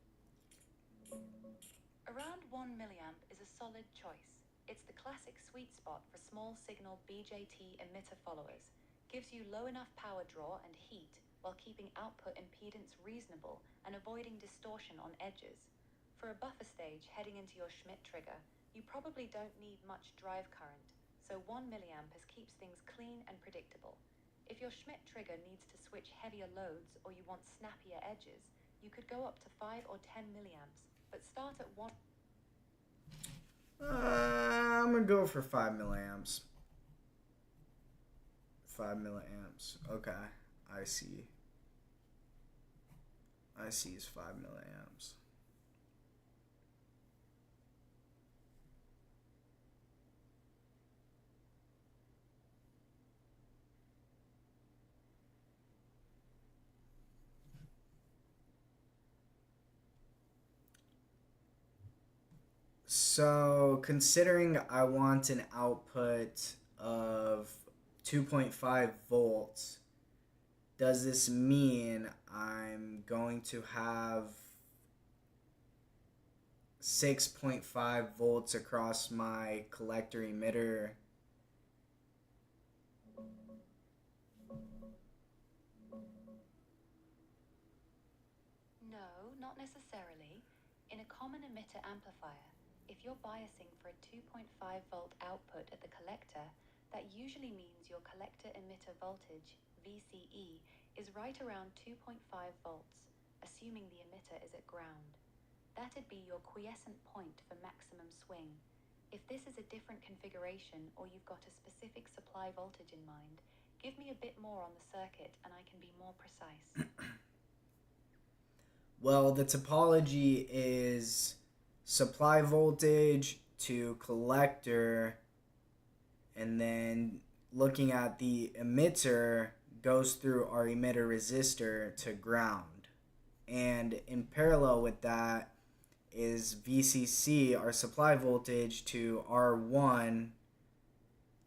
S4: Around 1 milliamp is a solid choice. It's the classic sweet spot for small signal BJT emitter followers. Gives you low enough power draw and heat while keeping output impedance reasonable and avoiding distortion on edges. For a buffer stage heading into your Schmitt trigger, you probably don't need much drive current, so 1 milliamp keeps things clean and predictable. If your Schmitt trigger needs to switch heavier loads or you want snappier edges, you could go up to 5 or 10 milliamps, but start at 1.
S1: I'm gonna go for 5 milliamps. 5 milliamps. Okay, I see. It's 5 milliamps. So, considering I want an output of 2.5 volts, does this mean I'm going to have 6.5 volts across my collector emitter?
S4: No, not necessarily. In a common emitter amplifier, if you're biasing for a 2.5 volt output at the collector, that usually means your collector emitter voltage, VCE, is right around 2.5 volts, assuming the emitter is at ground. That'd be your quiescent point for maximum swing. If this is a different configuration or you've got a specific supply voltage in mind, give me a bit more on the circuit and I can be more precise.
S1: Well, the topology is supply voltage to collector, and then looking at the emitter goes through our emitter resistor to ground. And in parallel with that is VCC, our supply voltage, to R1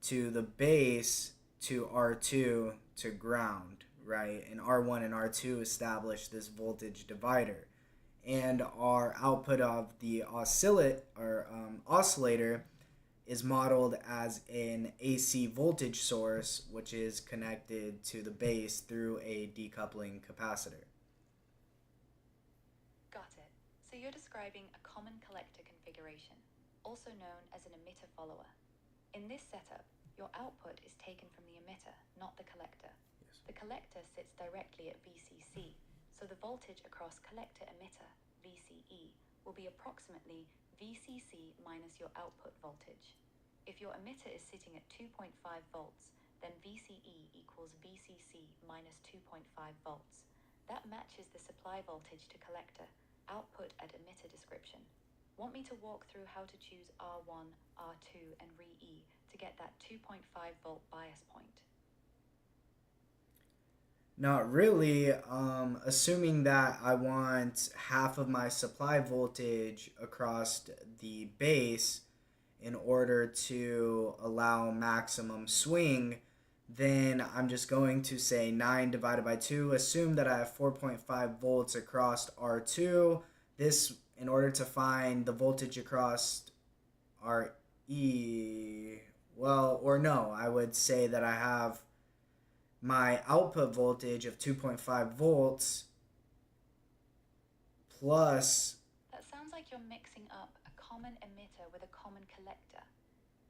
S1: to the base to R2 to ground, right? And R1 and R2 establish this voltage divider. And our output of the oscillator is modeled as an AC voltage source, which is connected to the base through a decoupling capacitor.
S4: Got it. So you're describing a common collector configuration, also known as an emitter follower. In this setup, your output is taken from the emitter, not the collector.
S1: Yes.
S4: The collector sits directly at VCC, so the voltage across collector-emitter, VCE, will be approximately VCC minus your output voltage. If your emitter is sitting at 2.5 volts, then VCE equals VCC minus 2.5 volts. That matches the supply voltage to collector, output at emitter description. Want me to walk through how to choose R1, R2, and Re-E to get that 2.5 volt bias point?
S1: Not really. Assuming that I want half of my supply voltage across the base in order to allow maximum swing, then I'm just going to say 9 divided by 2. Assume that I have 4.5 volts across R2. This, in order to find the voltage across RE, well, or no, I would say that I have my output voltage of 2.5 volts plus.
S4: That sounds like you're mixing up a common emitter with a common collector.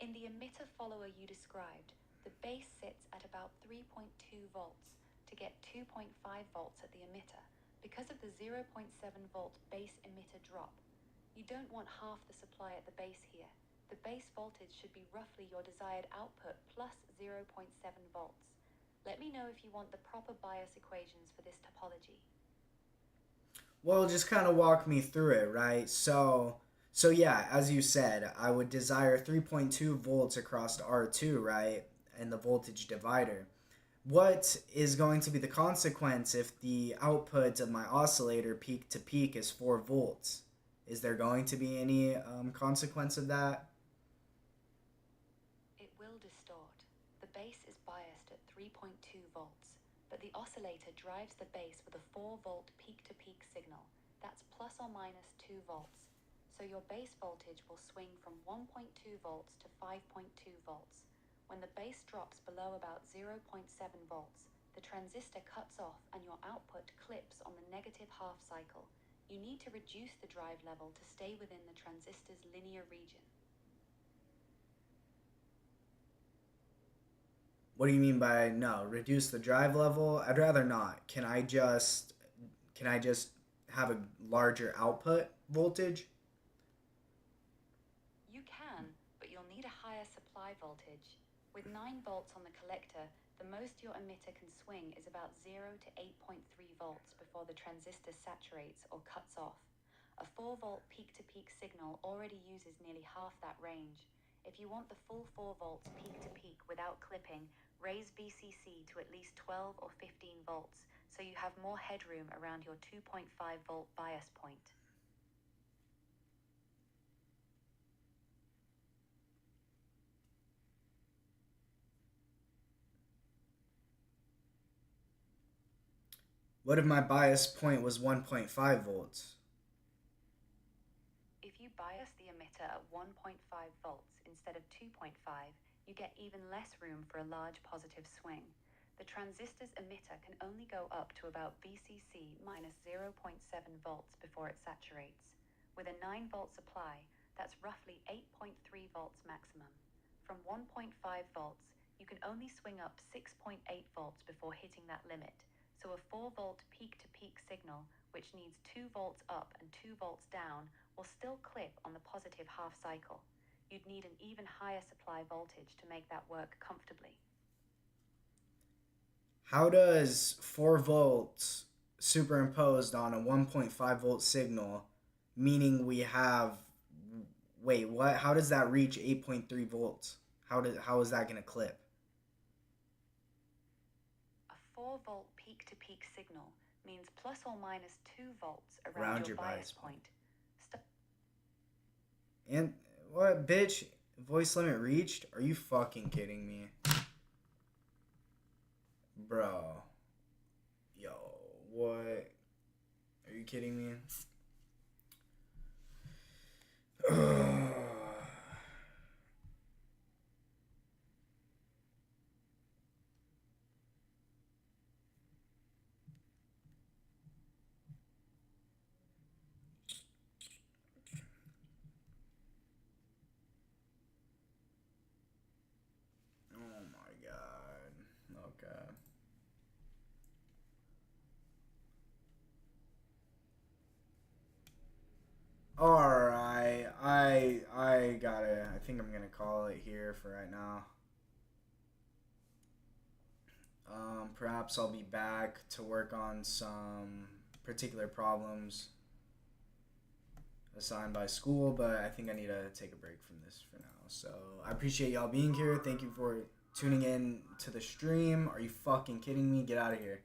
S4: In the emitter follower you described, the base sits at about 3.2 volts to get 2.5 volts at the emitter because of the 0.7 volt base emitter drop. You don't want half the supply at the base here. The base voltage should be roughly your desired output plus 0.7 volts. Let me know if you want the proper bias equations for this topology.
S1: Well, just kind of walk me through it, right? So yeah, as you said, I would desire 3.2 volts across R2, right? And the voltage divider. What is going to be the consequence if the output of my oscillator peak to peak is 4 volts? Is there going to be any consequence of that?
S4: It will distort. The base is biased at 3.2 volts, but the oscillator drives the base with a 4 volt peak-to-peak signal. That's plus or minus 2 volts. So your base voltage will swing from 1.2 volts to 5.2 volts. When the base drops below about 0.7 volts, the transistor cuts off and your output clips on the negative half cycle. You need to reduce the drive level to stay within the transistor's linear region.
S1: What do you mean by no? Reduce the drive level? I'd rather not. Can I just have a larger output voltage?
S4: You can, but you'll need a higher supply voltage. With 9 volts on the collector, the most your emitter can swing is about 0 to 8.3 volts before the transistor saturates or cuts off. A 4 volt peak-to-peak signal already uses nearly half that range. If you want the full 4 volts peak-to-peak without clipping, raise VCC to at least 12 or 15 volts, so you have more headroom around your 2.5 volt bias point.
S1: What if my bias point was 1.5 volts?
S4: If you bias the emitter at 1.5 volts instead of 2.5, you get even less room for a large positive swing. The transistor's emitter can only go up to about VCC minus 0.7 volts before it saturates. With a 9 volt supply, that's roughly 8.3 volts maximum. From 1.5 volts, you can only swing up 6.8 volts before hitting that limit. So a 4 volt peak-to-peak signal, which needs 2 volts up and 2 volts down, will still clip on the positive half cycle. You'd need an even higher supply voltage to make that work comfortably.
S1: How does 4 volts superimposed on a 1.5 volt signal, meaning we have, wait, what? How does that reach 8.3 volts? How is that going to clip?
S4: A 4 volt peak-to-peak signal means plus or minus 2 volts around your bias point.
S1: And what, bitch? Voice limit reached? Are you fucking kidding me? Bro. Yo, what? Are you kidding me? Oh my god. Okay. Alright. I got it. I think I'm gonna call it here for right now. Perhaps I'll be back to work on some particular problems assigned by school, but I think I need to take a break from this for now. So I appreciate y'all being here. Thank you for tuning in to the stream. Are you fucking kidding me? Get out of here.